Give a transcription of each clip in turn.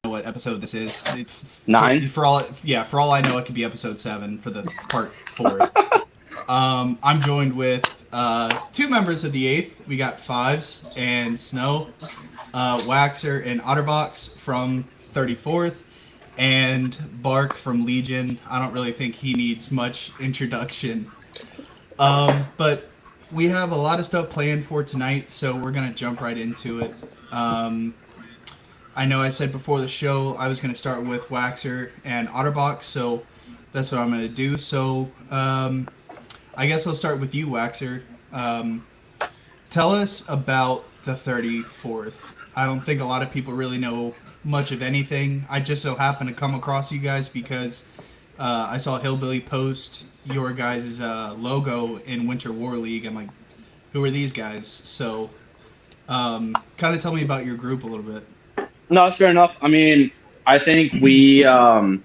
what episode this is. Nine. For all I know, it could be episode 7 for the part 4. I'm joined with two members of the 8th. We got Fives and Snow, Waxer and Otterbox from 34th, and Bark from Legion. I don't really think he needs much introduction. But we have a lot of stuff planned for tonight, so we're gonna jump right into it. Um, I know I said before the show I was gonna start with Waxer and Otterbox, so that's what I'm gonna do. So I guess I'll start with you, Waxer. Um, Tell us about the 34th. I don't think a lot of people really know much of anything. I just so happened to come across you guys because I saw Hillbilly post your guys' logo in Winter War League. I'm like, who are these guys? So, kind of tell me about your group a little bit. No, it's fair enough. I mean, I think we. I would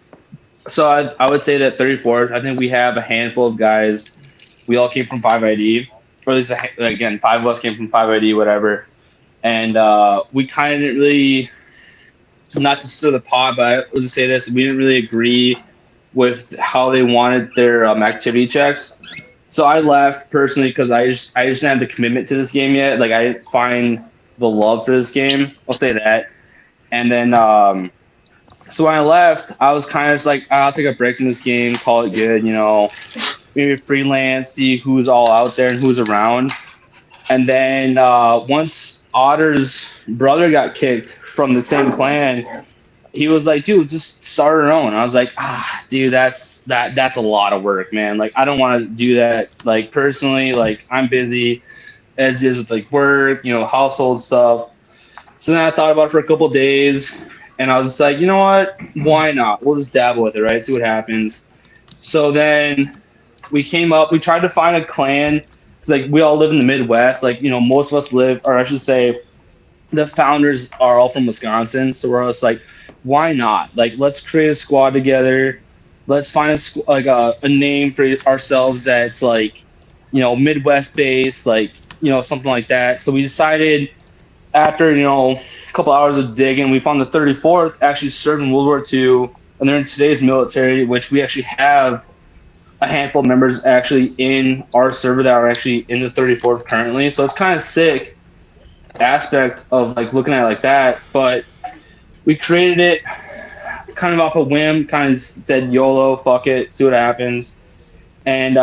say that 34th. I think we have a handful of guys. We all came from 5ID, or at least again, five of us came from 5ID, whatever. And we kind of didn't really, not to stir the pot, but I'll just say this: we didn't really agree with how they wanted their activity checks. So I left personally because I just didn't have the commitment to this game yet. Like I didn't find the love for this game. I'll say that. And then so when I left, I was kind of just like, I'll take a break from this game, call it good, maybe freelance, see who's all out there and who's around. And then once Otter's brother got kicked from the same clan, he was like, dude, just start our own. I was like, dude, that's a lot of work, man. Like, I don't want to do that. Like, personally, like, I'm busy as is with like work, household stuff. So then I thought about it for a couple of days, and I was just like, you know what? Why not? We'll just dabble with it, right? See what happens. So then we came up. We tried to find a clan because like we all live in the Midwest. Like most of us live, or I should say, the founders are all from Wisconsin. So we're just like, why not? Like, let's create a squad together. Let's find a name for ourselves that's like, Midwest based, like something like that. So we decided after a couple hours of digging, we found the 34th actually served in World War II, and they're in today's military, which we actually have a handful of members actually in our server that are actually in the 34th currently. So it's kind of sick aspect of like looking at it like that. But we created it kind of off a whim, kind of said YOLO, fuck it, see what happens, and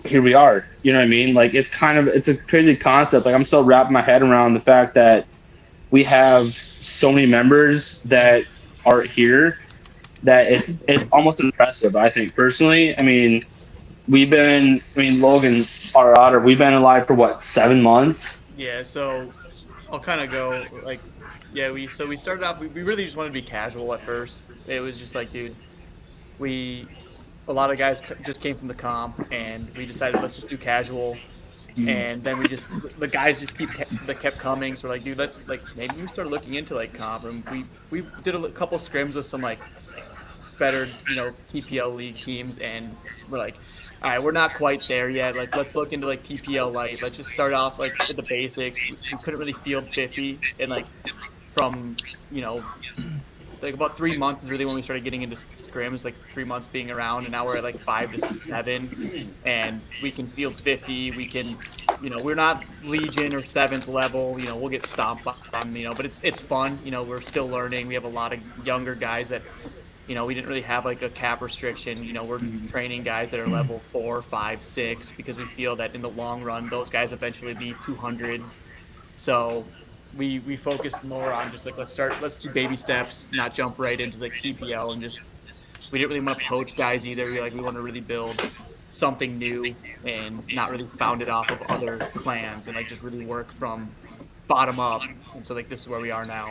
here we are. You know what I mean? Like it's a crazy concept. Like I'm still wrapping my head around the fact that we have so many members that are here that it's almost impressive. I think personally. I mean, Logan, our otter, we've been alive for what, 7 months? Yeah, so I'll kind of go like, yeah. We started off. We really just wanted to be casual at first. It was just like, dude, we a lot of guys just came from the comp, and we decided let's just do casual. And then the guys just kept coming. So we're like, dude, let's like maybe we start looking into like comp. And we did a couple scrims with some like better TPL league teams, and we're like, all right, we're not quite there yet. Like, let's look into like TPL light. Let's just start off like with the basics. We couldn't really field 50, and like from like about 3 months is really when we started getting into scrims, like 3 months being around, and now we're at like 5 to 7, and we can field 50. We can, we're not Legion or 7th level. We'll get stomped on, but it's fun. We're still learning. We have a lot of younger guys that, we didn't really have like a cap restriction. We're training guys that are level 4, 5, 6 because we feel that in the long run, those guys eventually be 200s. So we focused more on just like let's do baby steps, not jump right into the TPL, and just we didn't really want to poach guys either. We want to really build something new and not really found it off of other clans, and like just really work from bottom up. And so like this is where we are now.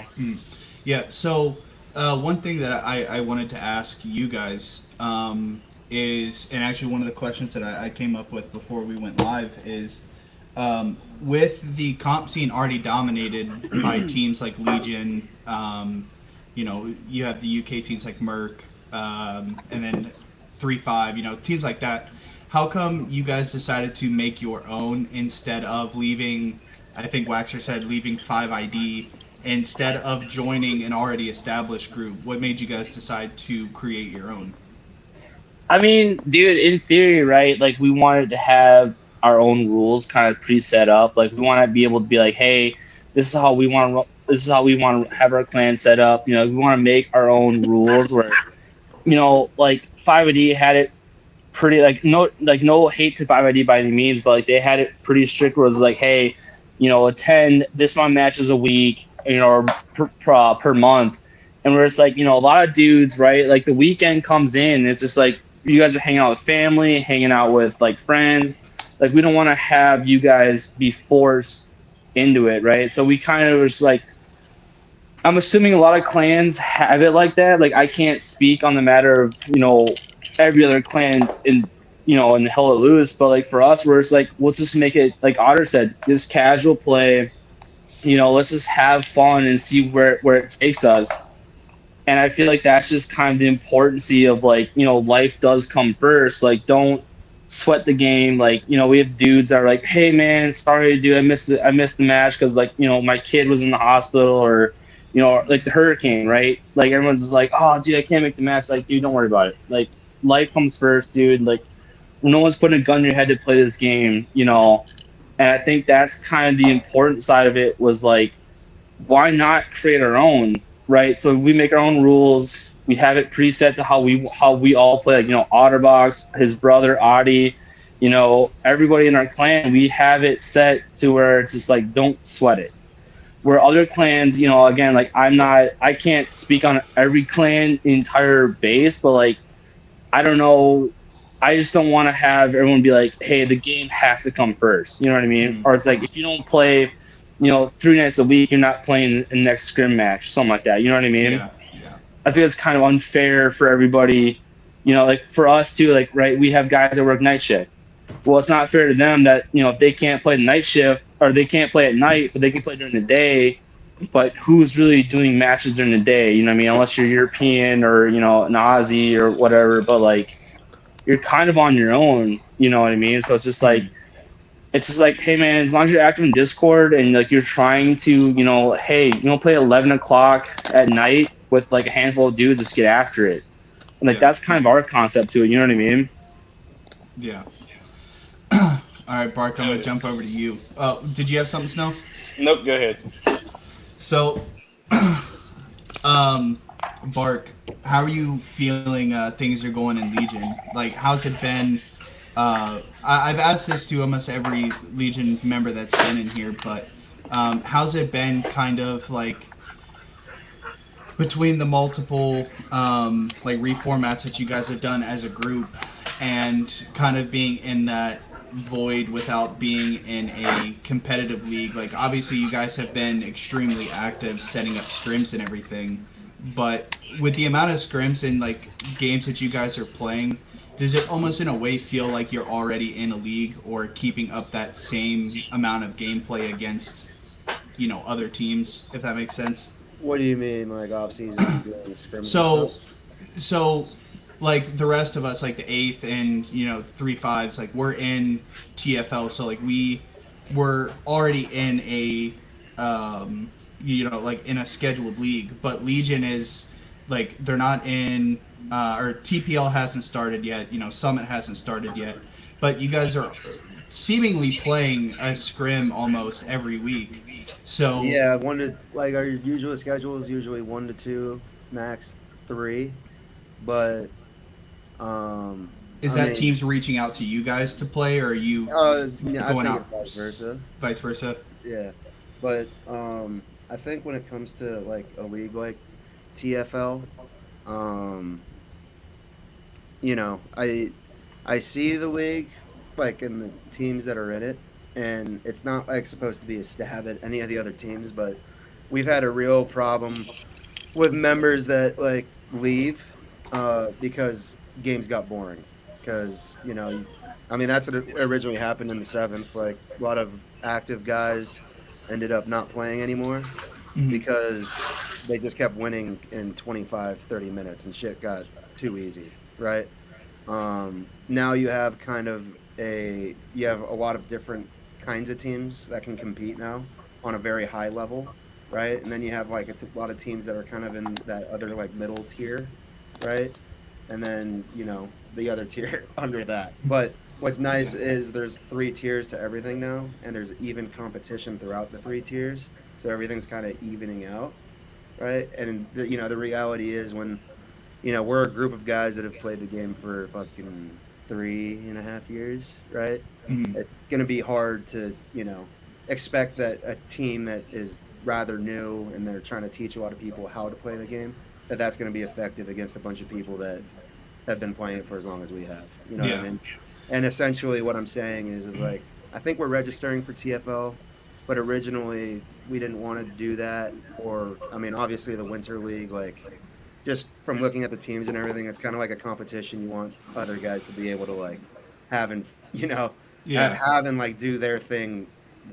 Yeah. So one thing that I wanted to ask you guys is, and actually one of the questions that I came up with before we went live is, with the comp scene already dominated by teams like Legion, you have the UK teams like Merc, and then 3-5, teams like that. How come you guys decided to make your own instead of leaving? I think Waxer said leaving 5ID instead of joining an already established group? What made you guys decide to create your own? I mean, dude, in theory, right? Like we wanted to have our own rules kind of pre-set up. Like we want to be able to be like, hey, this is how we want to. This is how we want to have our clan set up. You know, we want to make our own rules where, like 5D had it pretty like no hate to 5ID by any means, but like they had it pretty strict where it was like, hey, attend this amount of matches a week, or per month. And where it's like, a lot of dudes, right? Like the weekend comes in, and it's just like you guys are hanging out with family, hanging out with like friends. Like we don't want to have you guys be forced into it, right? So we kind of was like, I'm assuming a lot of clans have it like that. Like I can't speak on the matter of every other clan in Hell at Lewis, but like for us, where it's like we'll just make it like Otter said, just casual play. Let's just have fun and see where it takes us. And I feel like that's just kind of the importance of like life does come first. Like don't sweat the game. Like we have dudes that are like, hey man, sorry dude, I missed the match because like my kid was in the hospital or like the hurricane, right? Like everyone's just like, oh dude, I can't make the match. Like dude, don't worry about it. Like life comes first, dude. Like no one's putting a gun in your head to play this game. And I think that's kind of the important side of it was like, why not create our own, right? So we make our own rules. We have it preset to how we all play. Like Otterbox, his brother Adi, everybody in our clan. We have it set to where it's just like don't sweat it. Where other clans, again, like I can't speak on every clan entire base, but like I don't know. I just don't want to have everyone be like, "Hey, the game has to come first." You know what I mean? Mm. Or it's like if you don't play, 3 nights a week, you're not playing the next scrim match, something like that. You know what I mean? Yeah, yeah, I think it's kind of unfair for everybody. Like for us too, like right, we have guys that work night shift. Well, it's not fair to them that if they can't play the night shift or they can't play at night, but they can play during the day. But who's really doing matches during the day? You know what I mean? Unless you're European or an Aussie or whatever. But like you're kind of on your own, you know what I mean? So mm, it's just like, hey man, as long as you're active in Discord and like you're trying to, hey, play 11 o'clock at night with like a handful of dudes, just get after it. And like yeah, that's kind of our concept to it, you know what I mean? yeah. All right, Bark, I'm gonna jump over to you. Did you have something, Snow? Nope, go ahead. So, um, Bark, how are you feeling? Things are going in Legion. Like, how's it been? I've asked this to almost every Legion member that's been in here, but how's it been? Kind of like between the multiple like reformats that you guys have done as a group, and kind of being in that void without being in a competitive league. Like obviously you guys have been extremely active setting up scrims and everything, but with the amount of scrims and like games that you guys are playing, does it almost in a way feel like you're already in a league or keeping up that same amount of gameplay against other teams, if that makes sense? What do you mean, like off season doing scrims and So, stuff? so like the rest of us, like the eighth and 3-5s, like we're in TFL, so like we were already in a like in a scheduled league, but Legion is like they're not in or TPL hasn't started yet. Summit hasn't started yet, but you guys are seemingly playing a scrim almost every week. So Yeah, one to like our usual schedule is usually 1 to 2, max 3. But is I that mean, teams reaching out to you guys to play, or are you yeah, I going think out it's vice versa. vice versa? Yeah, but I think when it comes to like a league like TFL, um, I see the league like in the teams that are in it, and it's not like supposed to be a stab at any of the other teams, but we've had a real problem with members that like leave because games got boring. Because I mean that's what originally happened in the seventh. Like a lot of active guys ended up not playing anymore Hmm. because they just kept winning in 25, 30 minutes and shit got too easy, right? Now you have you have a lot of different kinds of teams that can compete now on a very high level. right? And then you have like a lot of teams that are kind of in that other like middle tier, right? And then the other tier under that. But what's nice Yeah. is there's 3 tiers to everything now, and there's even competition throughout the 3 tiers, so everything's kind of evening out, right? And the reality is when we're a group of guys that have played the game for fucking 3.5 years, right? Mhm. It's gonna be hard to expect that a team that is rather new and they're trying to teach a lot of people how to play the game, that's going to be effective against a bunch of people that have been playing it for as long as we have. You know what I Yeah. mean? And essentially, what I'm saying is like I think we're registering for TFL, but originally we didn't want to do that. Or I mean, obviously the Winter League, like just from looking at the teams and everything, it's kind of like a competition. You want other guys to be able to like have and Yeah. have and like do their thing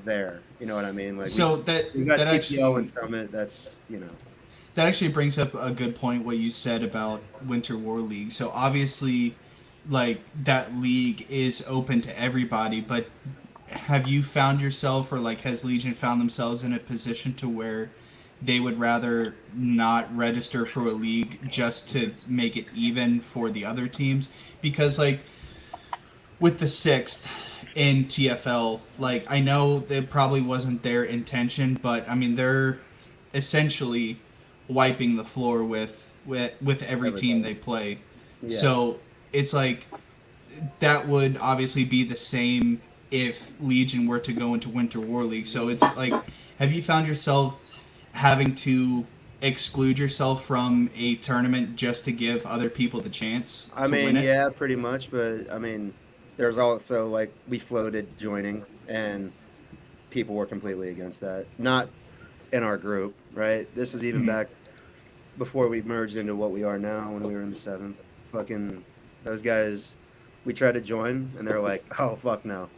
there. You know what I mean? Like So we got that TPO and actually Summit. That's that actually brings up a good point what you said about Winter War League. So obviously, like that league is open to everybody, but have you found yourself, or like has Legion found themselves in a position to where they would rather not register for a league just to make it even for the other teams? Because like with the sixth in TFL, like I know it probably wasn't their intention, but I mean they're essentially wiping the floor with every team everybody. they play. Yeah. So it's like that would obviously be the same if Legion were to go into Winter War League. So it's like, have you found yourself having to exclude yourself from a tournament just to give other people the chance I to win mean, it? yeah, pretty much. But I mean, there's also like we floated joining, and people were completely against that. Not in our group, right? This is even Mhm. back before we merged into what we are now when we were in the seventh. Fucking those guys, we tried to join, and they're like, "Oh fuck no,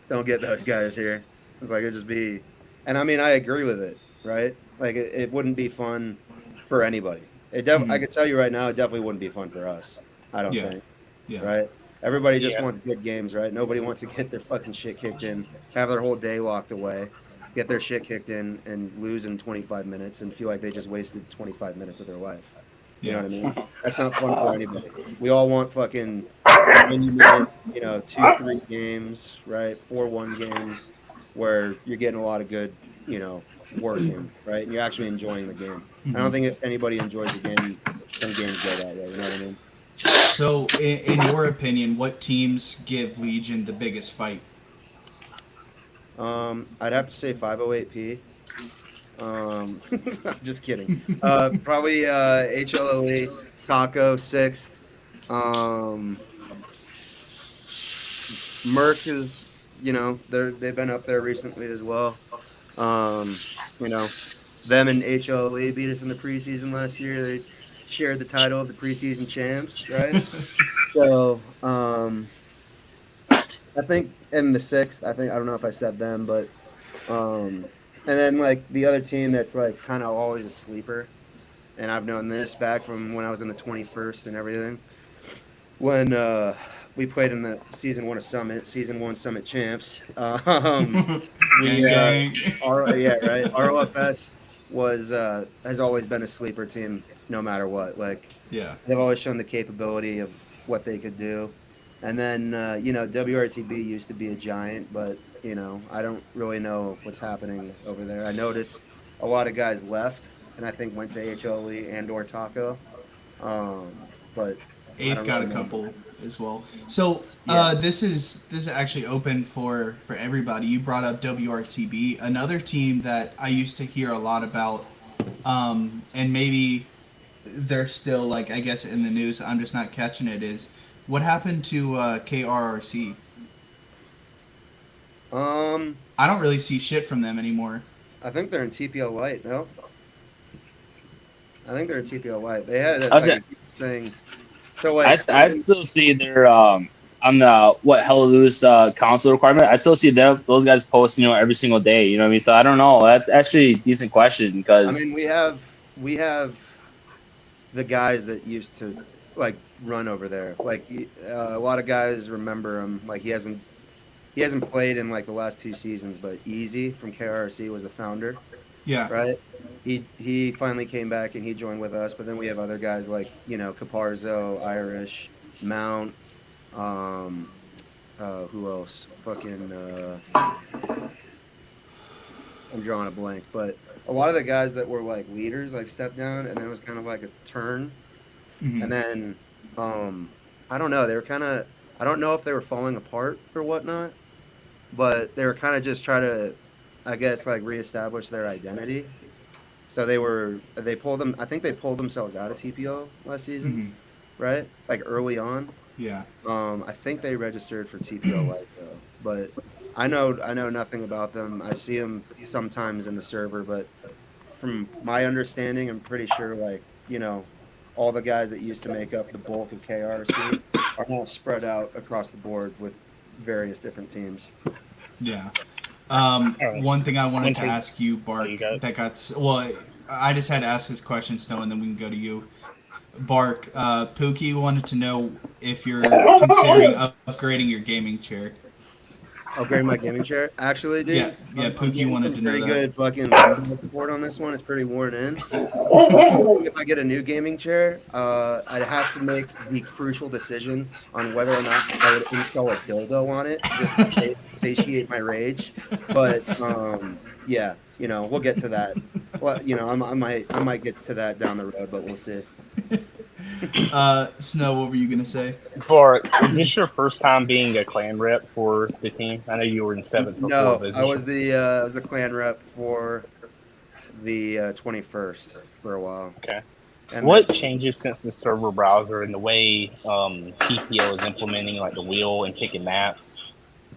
don't get those guys here." It's like it'd just be, and I mean, I agree with it, right? Like it wouldn't be fun for anybody. I Mhm. could tell you right now, it definitely wouldn't be fun for us. I don't Yeah. think, Yeah. right? Everybody just Yeah. wants good games, right? Nobody wants to get their fucking shit kicked in, have their whole day locked away, get their shit kicked in, and lose in 25 minutes and feel like they just wasted 25 minutes of their life. You know Yeah. what I mean? That's not fun for anybody. We all want fucking 90-minute, 2-3 games, right? 4-1 games where you're getting a lot of good, work in, right? And you're actually enjoying the game. I don't Mhm. think if anybody enjoys the game when games go that way. You know what I mean? So, in your opinion, what teams give Legion the biggest fight? I'd have to say 508P. I'm just kidding. Probably HLOE, Taco, Sixth. Um, Merc is, they've been up there recently as well. Um, you know, them and HLE beat us in the preseason last year. They shared the title of the preseason champs, right? So, I think in the sixth, I don't know if I said them, but and then like the other team that's like kind of always a sleeper, and I've known this back from when I was in the 21st and everything. When we played in the season one Summit champs, we Gang, gang. yeah, right. ROFS has always been a sleeper team, no matter what. Like Yeah. they've always shown the capability of what they could do. And then WRTB used to be a giant, but I don't really know what's happening over there. I noticed a lot of guys left, and I think went to HLE and or Taco. But I Eighth don't got really a know. couple as well. So Yeah. this is actually open for everybody. You brought up WRTB, another team that I used to hear a lot about, and maybe they're still like I guess in the news. I'm just not catching it. Is what happened to KRRC? Um, I don't really see shit from them anymore. I think they're in TPO Light. No, I think they're in TPO Light. They had I was like a huge thing. So like, I still see their on the what Hella Loose console requirement. I still see them those guys posting every single day. You know what I mean? So I don't know. That's actually a decent question I because mean, we have the guys that used to like run over there. Like a lot of guys remember him. Like he hasn't played in like the last 2 seasons, but Easy from KRC was the founder, Yeah. right? he finally came back and he joined with us. But then we have other guys like Caparzo, Irish, Mount. Um, who else? Fucking I'm drawing a blank. But a lot of the guys that were like leaders like stepped down, and then it was kind of like a turn. And then I don't know. They were kind of I don't know if they were falling apart or whatnot, but they were kind of just trying to, I guess, like reestablish their identity. So they pulled them. I think they pulled themselves out of TPO last season, right? Like early on. Yeah. I think they registered for TPO Light though, but I know nothing about them. I see them sometimes in the server, but from my understanding, I'm pretty sure like all the guys that used to make up the bulk of KRC are now spread out across the board with various different teams. Yeah. right. One thing I wanted to Winter- ask you, Bark, you got it? that got well, I just had to ask this question, Snow, and then we can go to you. Bark, Pookie wanted to know if you're considering upgrading your gaming chair. Upgrade my gaming chair. Actually, dude, Yeah, I'm Pookie getting wanted some to know pretty that. good fucking support on this one. It's pretty worn in. If I get a new gaming chair, I'd have to make the crucial decision on whether or not I would install a dildo on it just to satiate my rage. But yeah, we'll get to that. Well, I might get to that down the road, but we'll see. Snow, what were you gonna say? Bart, is this your first time being a clan rep for the team? I know you were in 7th before. No, but is I this was the clan rep for the 21st for a while. Okay. And What that's- changes since the server browser and the way TPO is implementing like the wheel and picking maps?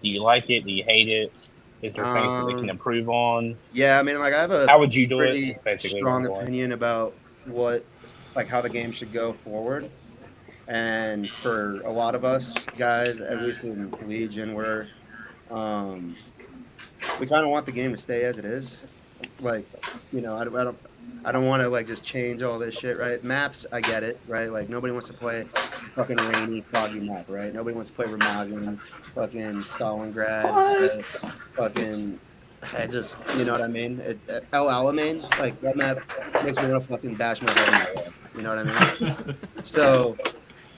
Do you like it? Do you hate it? Is there things that they can improve on? Yeah, I mean, like I have a How would you do it? pretty Is basically strong what I'm going. opinion about how the game should go forward. And for a lot of us guys, at least in Legion, we kind of want the game to stay as it is. Like, I don't want to like just change all this shit, right? Maps, I get it, right? Like nobody wants to play fucking rainy, foggy map, right? Nobody wants to play Remagen, fucking Stalingrad, fucking. I just, you know what I mean? El Alamein, like that map makes me want to fucking bash my head in the wall. You know what I mean? So,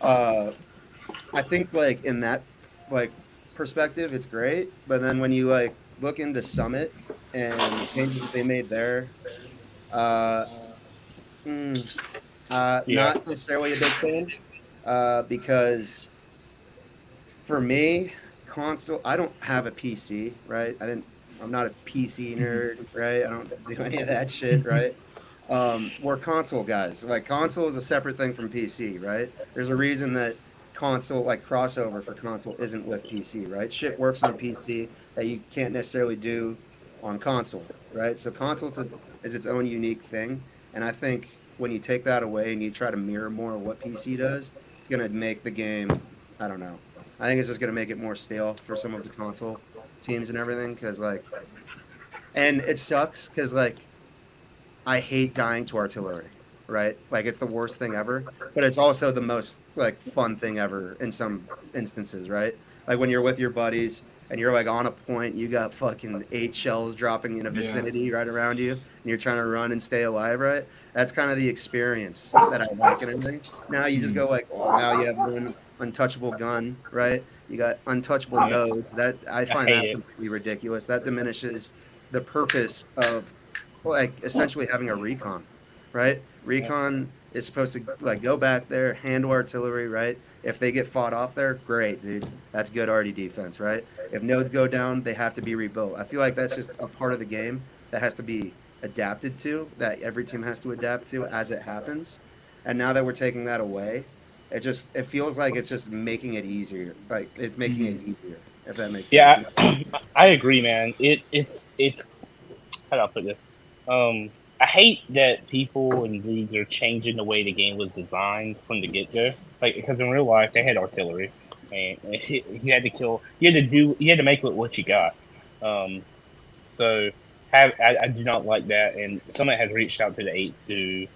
I think like in that like perspective, it's great. But then when you like look into Summit and the changes that they made there, uh, not necessarily a big fan, because for me, console. I don't have a PC, right? I'm not a PC nerd, right? I don't do any of that shit, right? We're console guys. Like console is a separate thing from PC, right? There's a reason that console, like crossover for console, isn't with PC, right? Shit works on PC that you can't necessarily do on console, right? So console is its own unique thing, and I think when you take that away and you try to mirror more of what PC does, it's gonna make the game. I don't know. I think it's just gonna make it more stale for some of the console teams and everything, because and it sucks because I hate dying to artillery, right? Like it's the worst thing ever, but it's also the most like fun thing ever in some instances, right? Like when you're with your buddies and you're like on a point, you got fucking 8 shells dropping in a vicinity right around you, and you're trying to run and stay alive, right? That's kind of the experience that I like and everything. Now you just go like, oh, now you have one untouchable gun, right? You got untouchable nodes. That I find that completely ridiculous. That diminishes the purpose of like essentially having a recon, right? Recon is supposed to like go back there, handle artillery, right? If they get fought off there, great, dude. That's good RD defense, right? If nodes go down, they have to be rebuilt. I feel like that's just a part of the game that has to be adapted to, that every team has to adapt to as it happens. And now that we're taking that away, it feels like it's just making it easier. Like it's making it easier, if that makes sense. Yeah, I agree, man. It's how do I put this? I hate that people and leagues are changing the way the game was designed from the get go. Like because in real life they had artillery, and you had to kill. You had to make with what you got. So I do not like that. And someone has reached out to the 8 to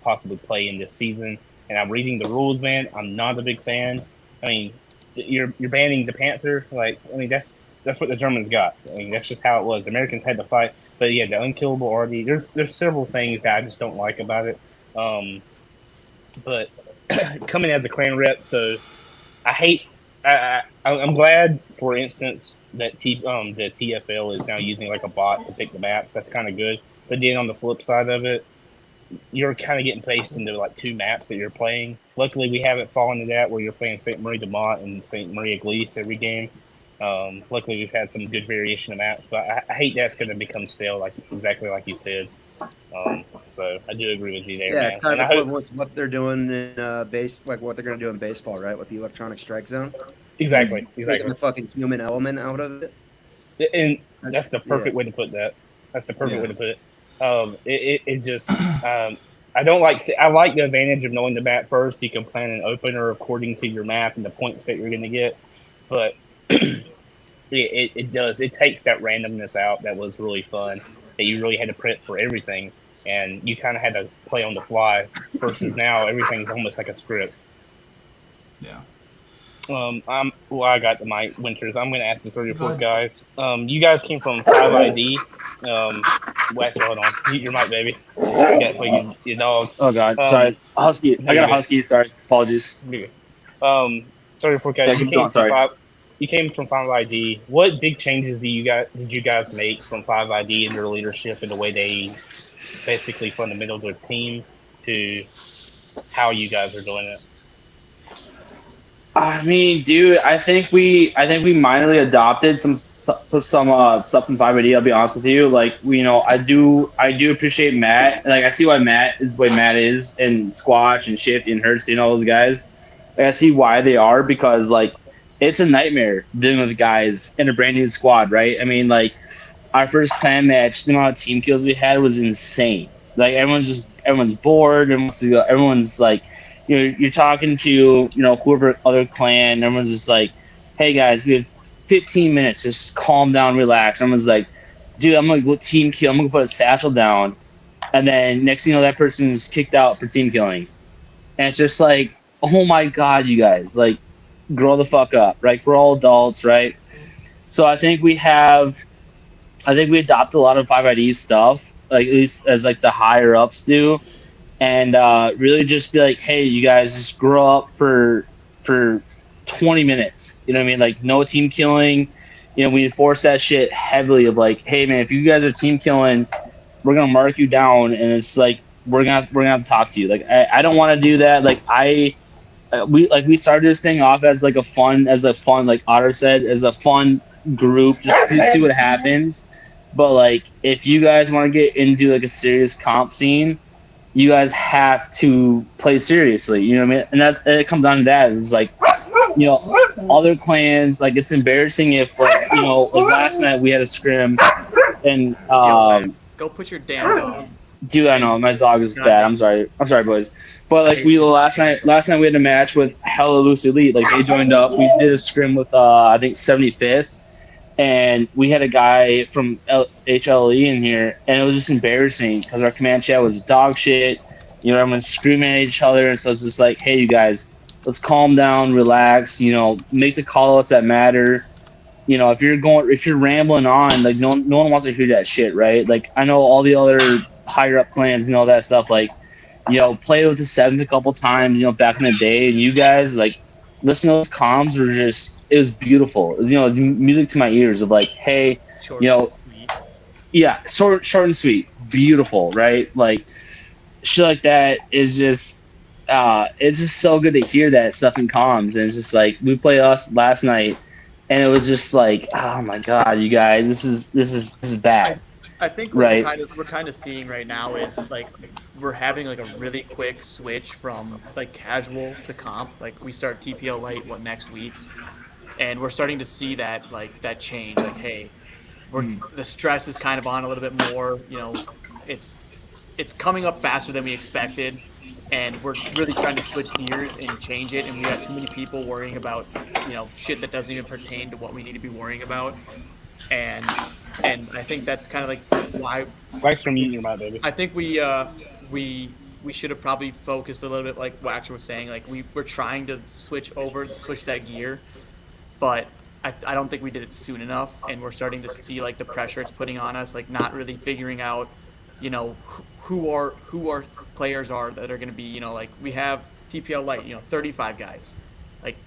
possibly play in this season. And I'm reading the rules, man. I'm not a big fan. I mean, you're banning the Panther. Like, I mean, that's what the Germans got. I mean, that's just how it was. The Americans had to fight. But yeah, the unkillable RD. There's several things that I just don't like about it. But coming as a clan rep, so I hate. I'm glad, for instance, that the TFL is now using like a bot to pick the maps. That's kind of good. But then on the flip side of it, you're kind of getting placed into like two maps that you're playing. Luckily, we haven't fallen into that where you're playing St. Marie de Mont and St. Marie Eglise every game. Luckily, we've had some good variation of maps, but I hate that's going to become stale, like exactly like you said. So I do agree with you there, Yeah, man. it's kind And of I hope equivalent to what they're doing in like what they're going to do in baseball, right? With the electronic strike zone, exactly. taking the fucking human element out of it. And that's the perfect Yeah. way to put that. That's the perfect Yeah. way to put it. It just I don't like. I like the advantage of knowing the map first. You can plan an opener according to your map and the points that you're going to get, but it does. It takes that randomness out that was really fun. That you really had to prep for everything, and you kind of had to play on the fly. Versus now, everything's almost like a script. Yeah. I got the mic Winters. I'm going to ask the 34 ahead. guys. You guys came from 5ID. Well, actually, hold on. Mute your mic, baby. You got fucking your dogs. Oh God, sorry, husky. No, I got you're a good. husky. Sorry, apologies. You're good. 34 guys. Yeah, keep going, sorry. You came from 5ID. What big changes did you guys make from 5ID in your leadership and the way they basically fundamental their team to how you guys are doing it? I mean, dude, I think we minorly adopted some stuff from 5ID. I'll be honest with you. Like, I do appreciate Matt. Like, I see why Matt is the way Matt is, and Squash and Shift and Hurst and all those guys. Like, I see why they are, because like it's a nightmare dealing with guys in a brand new squad, right? I mean, like our first clan match, the amount of team kills we had was insane. Like everyone's bored, everyone's like, you're talking to whoever other clan, everyone's just like, hey guys, we have 15 minutes, just calm down, relax. Everyone's like, dude, I'm gonna go team kill, I'm gonna put a satchel down, and then next thing you know, that person's kicked out for team killing, and it's just like, oh my god, you guys, like, grow the fuck up, right? We're all adults, right? So I think we adopt a lot of 5ID stuff, like at least as like the higher ups do, and really just be like, hey, you guys, just grow up for 20 minutes. You know what I mean? Like, no team killing. We enforce that shit heavily of like, hey man, if you guys are team killing, we're gonna mark you down, and it's like we're gonna have to talk to you. Like, I don't want to do that. Like, we started this thing off as a fun, like Otter said, as a fun group, just to see what happens. But like, if you guys want to get into like a serious comp scene, you guys have to play seriously. You know what I mean? And that it comes down to that. It's like, other clans, like, it's embarrassing if like last night we had a scrim and Go put your damn dog. dude, I know my dog is bad. I'm sorry, boys. But like, last night we had a match with Hella Loose Elite. Like, they joined up. We did a scrim with I think 75th, and we had a guy from HLE in here, and it was just embarrassing because our command chat was dog shit. Everyone's screaming at each other, and so it's just like, hey, you guys, let's calm down, relax. Make the call outs that matter. If you're rambling on, like, no one wants to hear that shit, right? Like, I know all the other higher up clans and all that stuff, like, play with the 7th a couple times, back in the day, and you guys, like, listen to those comms were just, it was beautiful. It was, it's music to my ears of like, hey, Short and sweet. yeah, short and sweet, beautiful, right? Like, shit like that is just, it's just so good to hear that stuff in comms, and it's just like, we played us last night, and it was just like, oh my god, you guys, this is bad. I think right. we're kind of seeing right now is like we're having like a really quick switch from like casual to comp. Like, we start TPL light next week, and we're starting to see that that change. Like, hey, the stress is kind of on a little bit more. It's coming up faster than we expected, and we're really trying to switch gears and change it. And we got too many people worrying about shit that doesn't even pertain to what we need to be worrying about. And I think that's kind of like why. Thanks for muting your mic, baby. I think we should have probably focused a little bit, like Waxer was saying. Like, we're trying to switch that gear, but I don't think we did it soon enough, and we're starting to see like the pressure it's putting on us, like not really figuring out, who our players are that are going to be, like we have TPL light, 35 guys, like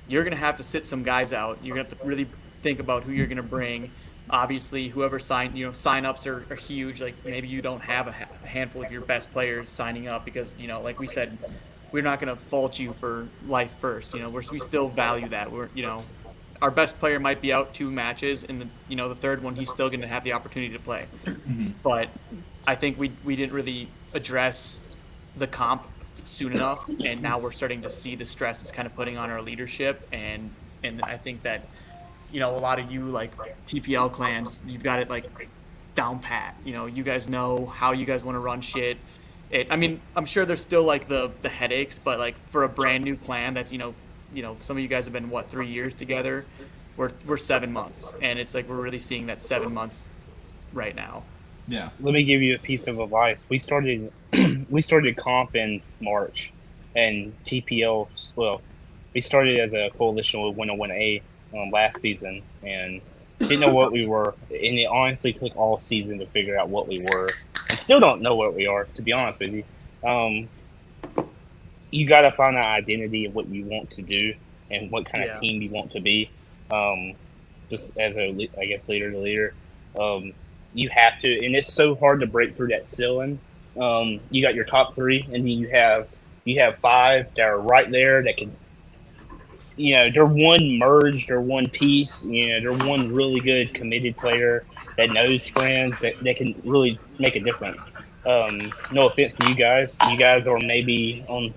you're going to have to sit some guys out. You're going to have to really think about who you're going to bring. Obviously, whoever sign-ups are huge. Like maybe you don't have a handful of your best players signing up because, like we said, we're not going to fault you for life first. We still value that. Our best player might be out 2 matches, and the third one he's still going to have the opportunity to play. But I think we didn't really address the comp soon enough, and now we're starting to see the stress it's kind of putting on our leadership, and I think that a lot of you like TPL clans, you've got it like down pat. You guys know how you guys want to run shit. I'm sure there's still like the headaches, but like for a brand new clan that some of you guys have been 3 years together, we're 7 months, and it's like we're really seeing that 7 months right now. Yeah. Let me give you a piece of advice. We started comp in March, and TPL. Well, we started as a coalition with 101A last season, and didn't know what we were, and it honestly took all season to figure out what we were. And still don't know what we are, to be honest with you. You got to find that identity of what you want to do and what kind of team you want to be. Just as leader to leader, you have to, and it's so hard to break through that ceiling. You got your top 3, and then you have 5 that are right there that can, they're one merged or one piece. They're one really good committed player that knows friends that can really make a difference. No offense to you guys. You guys are maybe on.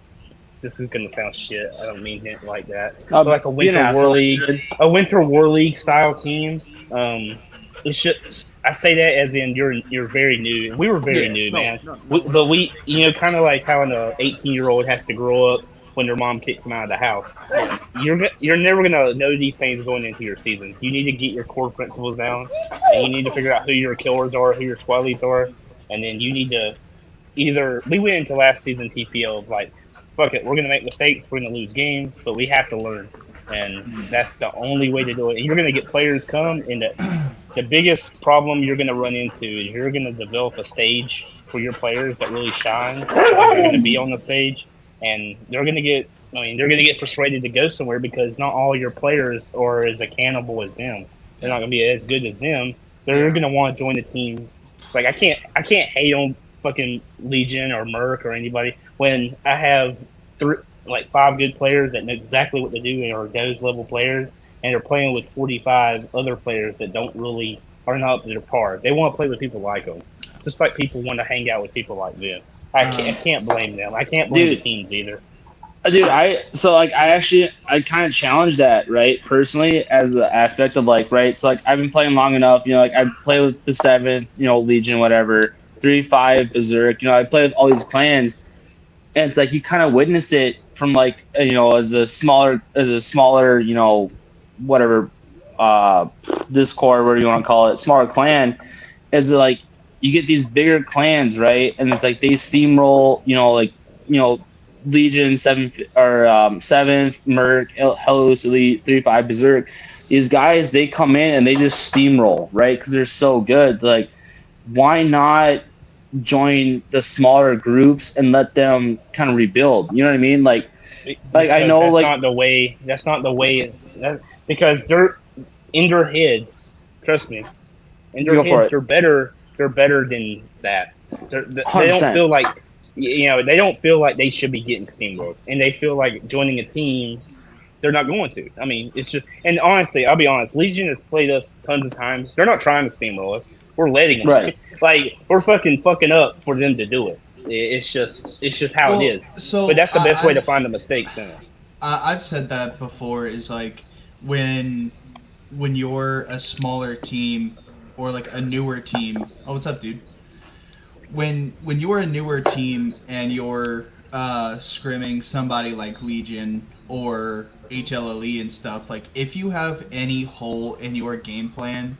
This is gonna sound shit. I don't mean it like that. But like a Winter War League style team. It should. I say that as in you're very new. We were very new, man. But we, kind of like how an 18-year-old has to grow up when their mom kicks them out of the house. You're never gonna know these things going into your season. You need to get your core principles down, and you need to figure out who your killers are, who your squad leads are, and then you need to we went into last season TPO like, fuck it, we're gonna make mistakes, we're gonna lose games, but we have to learn, and that's the only way to do it. And you're gonna get players come, and the biggest problem you're gonna run into is you're gonna develop a stage for your players that really shines. They're gonna be on the stage, and they're gonna get persuaded to go somewhere because not all your players are as accountable as them. They're not gonna be as good as them. They're gonna want to join the team. Like I can't hate on fucking Legion or Merc or anybody when I have 5 good players that know exactly what to do and are those level players, and they're playing with 45 other players that are not up to their par. They want to play with people like them, just like people want to hang out with people like them. I can't blame them. I can't blame the teams either. Dude, I kind of challenge that, right, personally, as the aspect of right, so I've been playing long enough, I play with the 7th, Legion, whatever, 3-5 Berserk, I play with all these clans, and it's you kind of witness it from as a smaller, whatever, Discord, whatever you want to call it, smaller clan, is you get these bigger clans, right, and it's they steamroll, Legion 7th or 7th, Merc, Hellos Elite, 3-5 Berserk. These guys, they come in and they just steamroll, right? Because they're so good. Why not join the smaller groups and let them kind of rebuild? You know what I mean? I know that's not the way. That's not the way. Because they're in their heads. Trust me, in their heads, they're better. They're better than that. They don't feel like. They don't feel like they should be getting steamrolled, and they feel like joining a team, they're not going to. I mean, it's just, and honestly, I'll be honest, Legion has played us tons of times. They're not trying to steamroll us. We're letting them. Right. We're fucking up for them to do it. It's just how it is. So but that's the best way to find the mistakes in it. I've said that before. Is when you're a smaller team or a newer team. Oh, what's up, dude? When you're a newer team and you're scrimming somebody like Legion or HLLE and stuff, if you have any hole in your game plan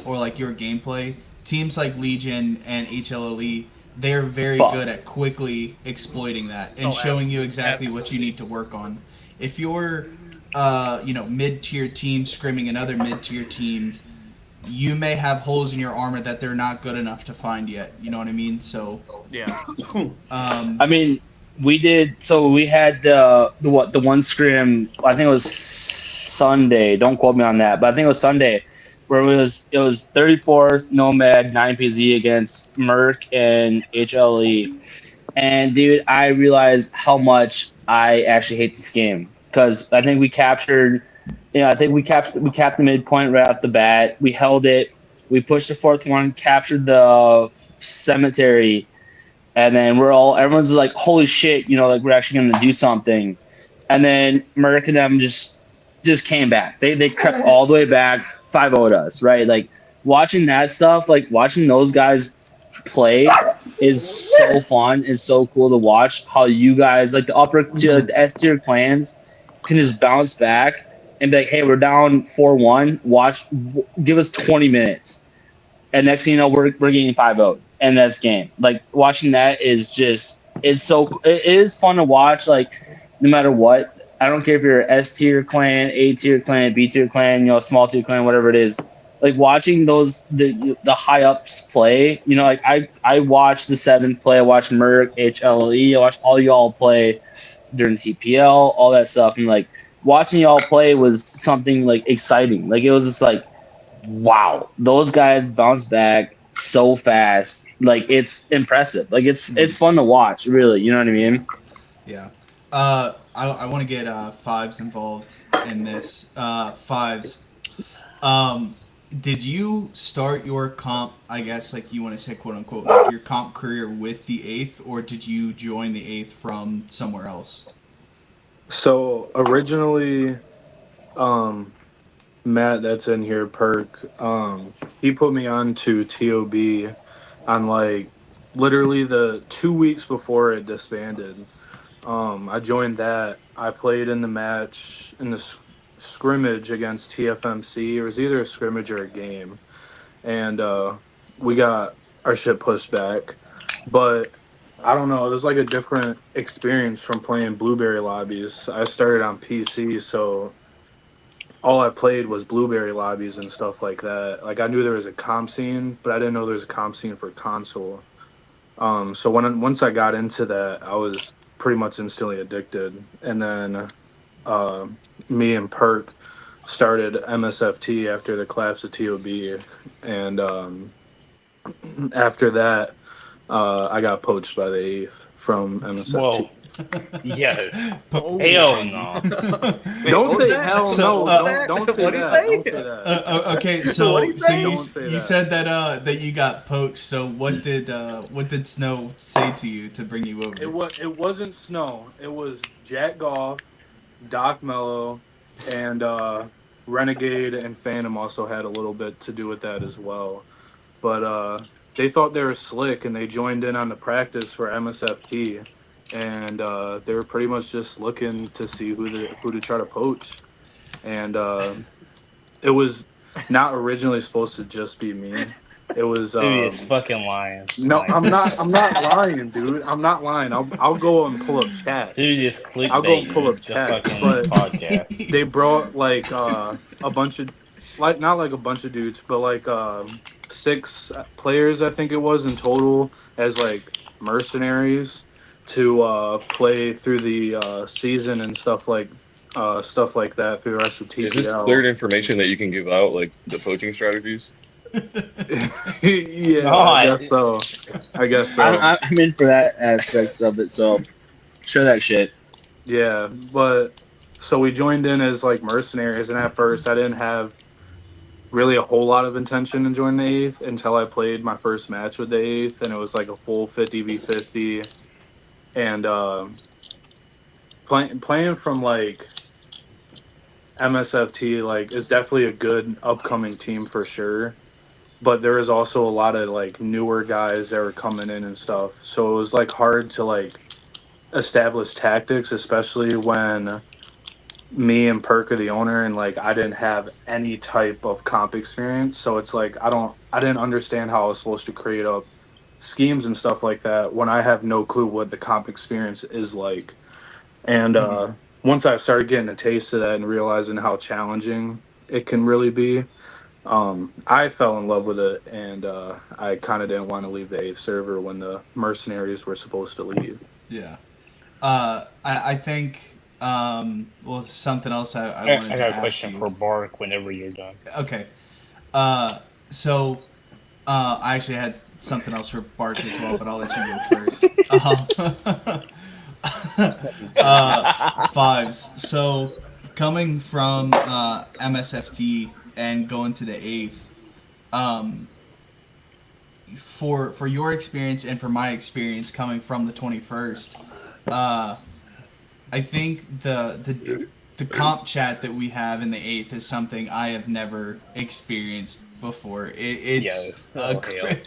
or your gameplay, teams like Legion and HLLE, they're very good at quickly exploiting that and showing you exactly what you need to work on. If you're mid-tier team scrimming another mid-tier team, you may have holes in your armor that they're not good enough to find yet. You know what I mean? So, Yeah. I mean, we did. So we had the one scrim. I think it was Sunday. Don't quote me on that, but I think it was Sunday, where it was 34 Nomad 9PZ against Merc and HLE. And dude, I realized how much I actually hate this game because I think we captured. I think we capped the midpoint right off the bat. We held it. We pushed the fourth one, captured the cemetery, and then everyone's like, holy shit, like we're actually gonna do something. And then Merck and them just came back. They crept all the way back, 5-0'd us, right? Like watching that stuff, like watching those guys play is so fun. It's so cool to watch how you guys like the upper tier, like the S tier clans can just bounce back and be like, hey, we're down 4-1. Give us 20 minutes. And next thing you know, we're getting 5-0, and that's game. Like watching that it is fun to watch. Like no matter what, I don't care if you're S tier clan, A tier clan, B tier clan, small tier clan, whatever it is. Like watching the high ups play. Like I watched the seventh play. I watched Merc, HLE. I watched all y'all play during TPL, all that stuff, and like watching y'all play was something like exciting. Like it was just like wow, those guys bounce back so fast. Like it's impressive. Like it's fun to watch, really. You know what I mean? Yeah. I want to get Fives involved in this. Fives. Um, did you start your comp? I guess like you want to say quote unquote like your comp career with the eighth, or did you join the eighth from somewhere else? So originally, um, Matt, that's in here, Perk. He put me on to TOB on like literally the 2 weeks before it disbanded. I joined that. I played in the match in the scrimmage against TFMC. It was either a scrimmage or a game, and we got our shit pushed back. But I don't know. It was like a different experience from playing Blueberry lobbies. I started on PC, so all I played was Blueberry lobbies and stuff like that. Like I knew there was a comp scene, but I didn't know there was a comp scene for console. So once I got into that, I was pretty much instantly addicted. And then uh, me and Perk started MSFT after the collapse of TOB, and after that, I got poached by the eighth from MSFT. Whoa. Yeah. Po- Hell no. Don't what was say that? hell So, no. Don't say What'd he that. say? Don't say that. Okay, so What'd he say? you, Don't say you that. said that you got poached. So what did Snow say to you to bring you over? It wasn't Snow. It was Jack Goff, Doc Mello, and Renegade and Phantom also had a little bit to do with that as well. But they thought they were slick and they joined in on the practice for MSFT, and they were pretty much just looking to see who to try to poach. And it was not originally supposed to just be me. It was Dude is fucking lying. no, Like, I'm not. I'm not lying, dude. I'm not lying. I'll go and pull up chat. dude is I'll go and pull clickbaiting up the chat, fucking but podcast. they brought like a bunch of like not like a bunch of dudes, but like six players I think it was in total as like mercenaries to play through the season and stuff like that through the rest of Is this cleared TPL. information that you can give out, like the poaching strategies? Yeah, No, I guess so. I guess so. I'm in for that aspects of it. So share that shit. Yeah, but so we joined in as like mercenaries, and at first I didn't have really a whole lot of intention in joining the eighth until I played my first match with the eighth, and it was like a full 50v50. And playing from like MSFT like is definitely a good upcoming team for sure. But there is also a lot of like newer guys that were coming in and stuff, so it was like hard to like establish tactics, especially when me and Perk are the owner and like I didn't have any type of comp experience. So it's like I didn't understand how I was supposed to create up schemes and stuff like that when I have no clue what the comp experience is like. And once I started getting a taste of that and realizing how challenging it can really be, I fell in love with it, and I kind of didn't want to leave the eighth server when the mercenaries were supposed to leave. Yeah. I think well, something else I I wanted to got a ask question you. for Bark whenever you're done. Okay. So I actually had something else for Bark as well, but I'll let you go first. Fives. So coming from MSFT and going to the eighth, um, for your experience and for my experience coming from the 21st, uh, I think the comp chat that we have in the eighth is something I have never experienced before. Yo, oh hell.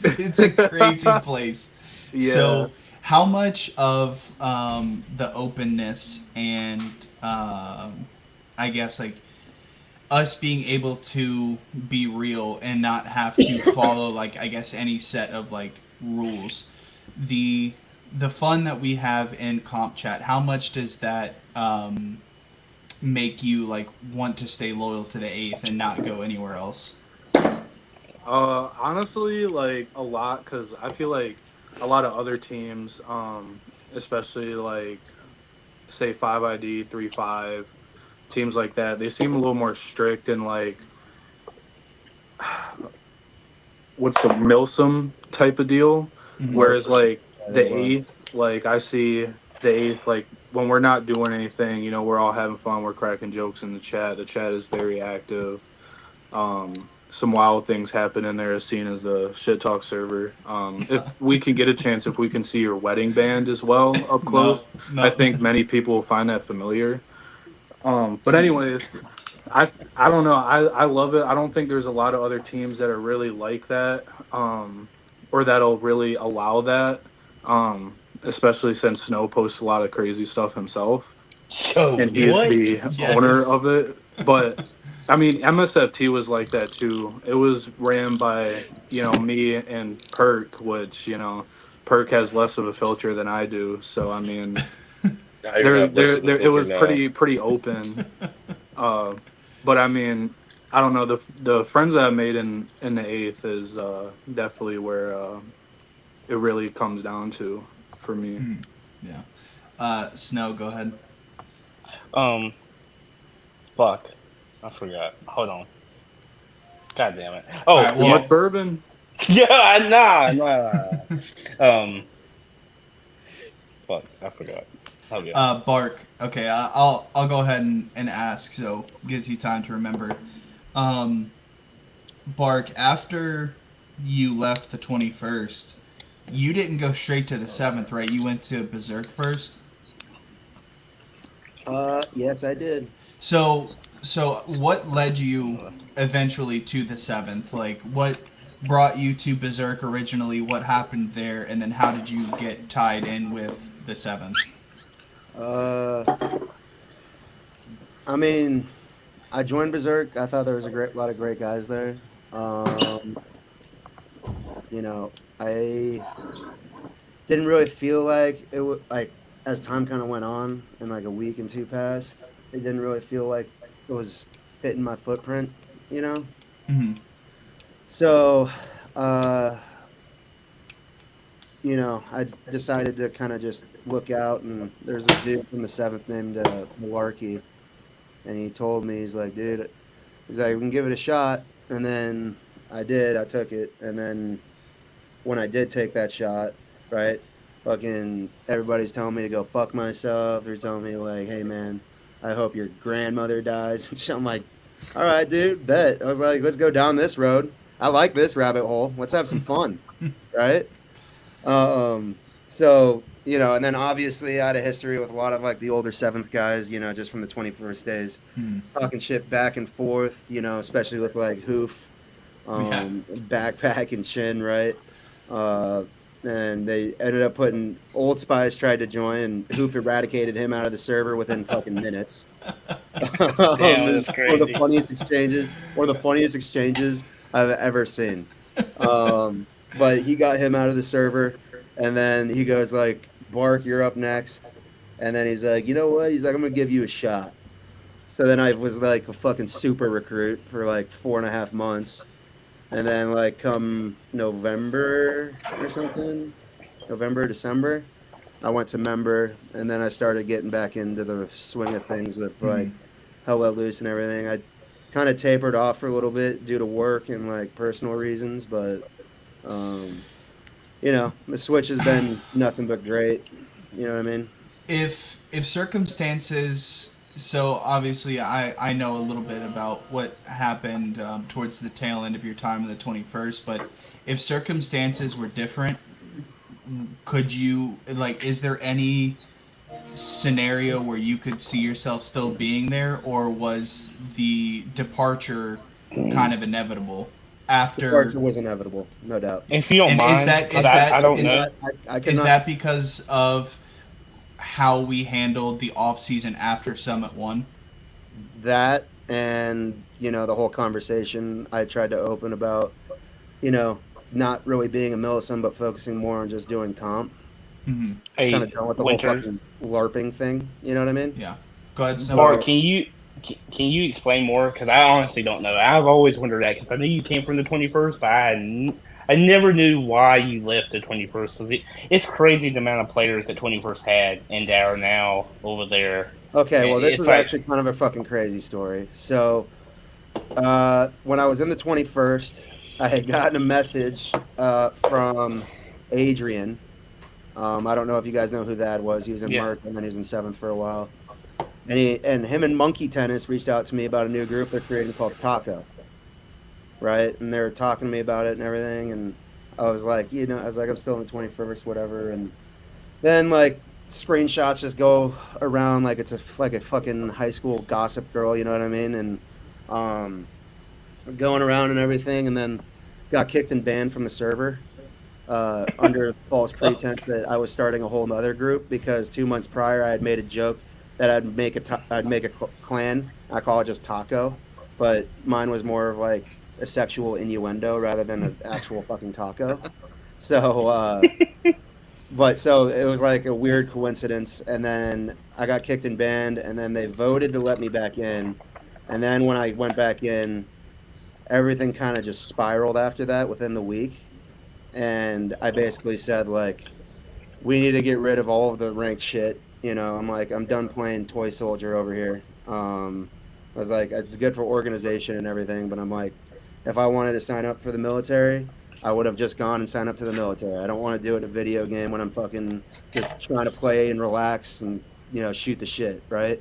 It's a crazy place. Yeah. So how much of the openness and I guess like us being able to be real and not have to follow like I guess any set of like rules, the the fun that we have in comp chat, how much does that make you like want to stay loyal to the eighth and not go anywhere else? Honestly, like a lot, because I feel like a lot of other teams, especially like say 5ID, 3-5, teams like that, they seem a little more strict and like what's the Milsom type of deal. Mm-hmm. Whereas like They the were. eighth, like I see the eighth, like when we're not doing anything, we're all having fun, we're cracking jokes in the chat. The chat is very active. Some wild things happen in there, as seen as the shit talk server. If we can get a chance, if we can see your wedding band as well up No, close, I no. think many people will find that familiar. But anyways, I don't know. I love it. I don't think there's a lot of other teams that are really like that, or that'll really allow that. Especially since Snow posts a lot of crazy stuff himself, Yo, and he is what? the owner Yes. of it. But I mean, MSFT was like that too. It was ran by me and Perk, which Perk has less of a filter than I do. So I mean, I even have less of a it filter was now. pretty open. Uh, but I mean, I don't know, the friends that I made in the eighth is definitely where it really comes down to for me. Yeah. Snow, go ahead. Um, fuck, I forgot. Hold on. God damn it. All Oh right. Too yeah, much Well, bourbon. yeah. Nah. Fuck, I forgot. Oh yeah. Bark. Okay. I'll go ahead and ask. So gives you time to remember. Um, Bark. After you left the 21st, you didn't go straight to the seventh, right? You went to Berserk first. Yes, I did. So what led you eventually to the seventh? Like, what brought you to Berserk originally? What happened there, and then how did you get tied in with the seventh? Uh, I mean, I joined Berserk. I thought there was a lot of great guys there. Um, you know, I didn't really feel like it was like as time kind of went on and like a week and two passed, it didn't really feel like it was fitting my footprint, you know? Mm-hmm. So, uh, I decided to kind of just look out, and there's this dude from the seventh named Malarkey, and he told me, he's like, dude, he's like, we can give it a shot. And then I did, I took it, and then when I did take that shot, right? Fucking everybody's telling me to go fuck myself. They're telling me like, "Hey man, I hope your grandmother dies." I'm like, "All right, dude, bet." I was like, "Let's go down this road. I like this rabbit hole. Let's have some fun." Right? So, and then obviously I had a history with a lot of like the older seventh guys, just from the 21st days, Hmm. talking shit back and forth, especially with like Hoof, Yeah. Backpack and Chin, right? Uh, and they ended up putting Old Spice tried to join, and Hoof eradicated him out of the server within fucking minutes. Damn, It's that's one crazy. of the funniest exchanges I've ever seen. But he got him out of the server, and then he goes like, "Bark, you're up next." And then he's like, you know what? He's like, I'm gonna give you a shot. So then I was like a fucking super recruit for like 4.5 months. And then like come November or something, November, December, I went to member, and then I started getting back into the swing of things with like Hell Let Loose and everything. I kind of tapered off for a little bit due to work and like personal reasons, but um, the switch has been nothing but great. You know what I mean? If circumstances, so obviously I know a little bit about what happened towards the tail end of your time in the 21st, but if circumstances were different, could you, like, is there any scenario where you could see yourself still being there, or was the departure kind of inevitable after? Departure was inevitable, no doubt. If you don't And mind, because I don't is, know. I could is not. that because of how we handled the off season after Summit One? That and the whole conversation I tried to open about you know not really being a millisum but focusing more on just doing comp. Mm-hmm. It's kind Hey, of done with the whole Winter, fucking larping thing, you know what I mean? Yeah. Go ahead, Snow. Bart, can you explain more? Because I honestly don't know. I've always wondered that because I knew you came from the 21st, but I never knew why you left the 21st. Because it's crazy the amount of players that 21st had and that are now over there. Okay, well, this It's is like, actually kind of a fucking crazy story. So when I was in the 21st, I had gotten a message from Adrian. I don't know if you guys know who that was. He was in Yeah. Merck, and then he was in 7th for a while. And him and Monkey Tennis reached out to me about a new group they're creating called Taco, right? And they were talking to me about it and everything. And I was like, I'm still in the 21st, whatever. And then like screenshots just go around like it's like a fucking high school gossip girl, you know what I mean? And um, going around and everything, and then got kicked and banned from the server under false pretense that I was starting a whole other group because 2 months prior I had made a joke that I'd make a clan. I call it just Taco, but mine was more of like a sexual innuendo rather than an actual fucking taco. So, so it was like a weird coincidence, and then I got kicked and banned, and then they voted to let me back in, and then when I went back in, everything kind of just spiraled after that within the week, and I basically said like, we need to get rid of all of the ranked shit. I'm like, I'm done playing toy soldier over here. I was like, it's good for organization and everything, but I'm like, if I wanted to sign up for the military, I would have just gone and signed up to the military. I don't want to do it in a video game when I'm fucking just trying to play and relax and shoot the shit, right?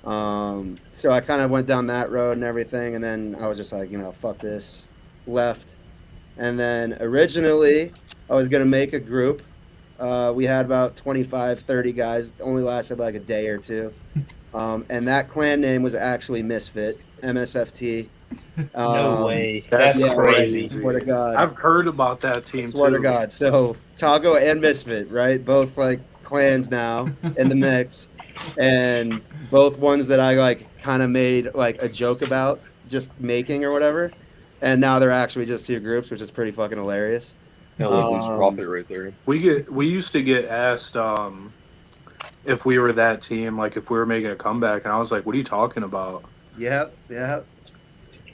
So I kind of went down that road and everything, and then I was just like, fuck this, left. And then originally I was gonna make a group. We had about 25, 30 guys. Only lasted like a day or two. And that clan name was actually Misfit, MSFT. no way. That's yeah, crazy. Swear to God. I've heard about that team Swear too. to God. So Tago and Misfit, right? Both like clans now in the mix, and both ones that I like kind of made like a joke about just making or whatever. And now they're actually just two groups, which is pretty fucking hilarious. Yeah, look, there's profit right there. We used to get asked if we were that team, like if we were making a comeback, and I was like, "What are you talking about?" Yep.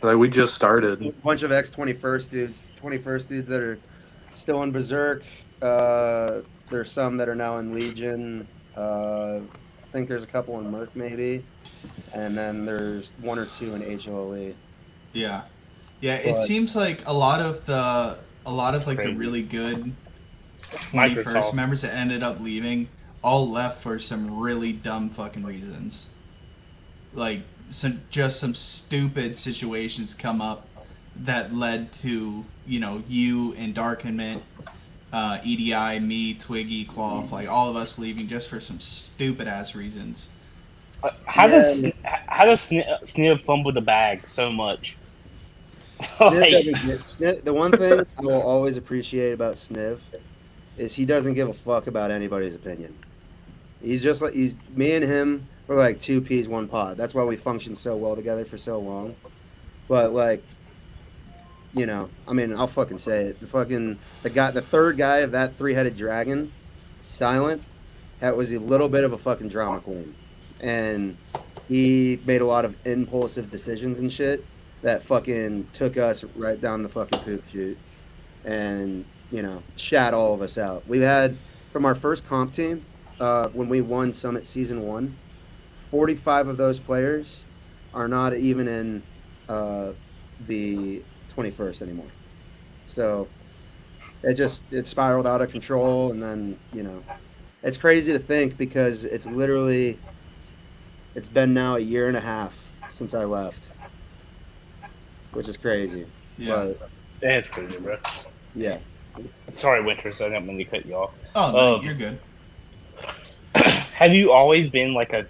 Like we just started. A bunch of ex-21st dudes that are still in Berserk. There's some that are now in Legion. I think there's a couple in Merc maybe, and then there's one or two in HLE. Yeah. It But- seems like a lot of like the really good 21st Microsoft. members that ended up leaving all left for some really dumb fucking reasons. Like just some stupid situations come up that led to you and Darkenment, EDI, me, Twiggy, Cloth, like all of us leaving just for some stupid ass reasons. How does Sniv fumble the bag so much? Sniv doesn't get Sniv. The one thing I will always appreciate about Sniv is he doesn't give a fuck about anybody's opinion. He's just like me and him were like two peas, one pod. That's why we functioned so well together for so long. But like, I mean, I'll fucking say it. The third guy of that three-headed dragon, Silent. was a little bit of a fucking drama queen, and he made a lot of impulsive decisions and shit that fucking took us right down the fucking poop chute, and shat all of us out. We had from our first comp team, when we won Summit Season 1, 45 of those players are not even in the 21st anymore. So it spiraled out of control, and then it's crazy to think because it's been now a year and a half since I left, which is crazy. Yeah. But That's crazy, bro. yeah, Sorry, Winters. I didn't mean to cut you off. Oh no, you're good. Have you always been like a?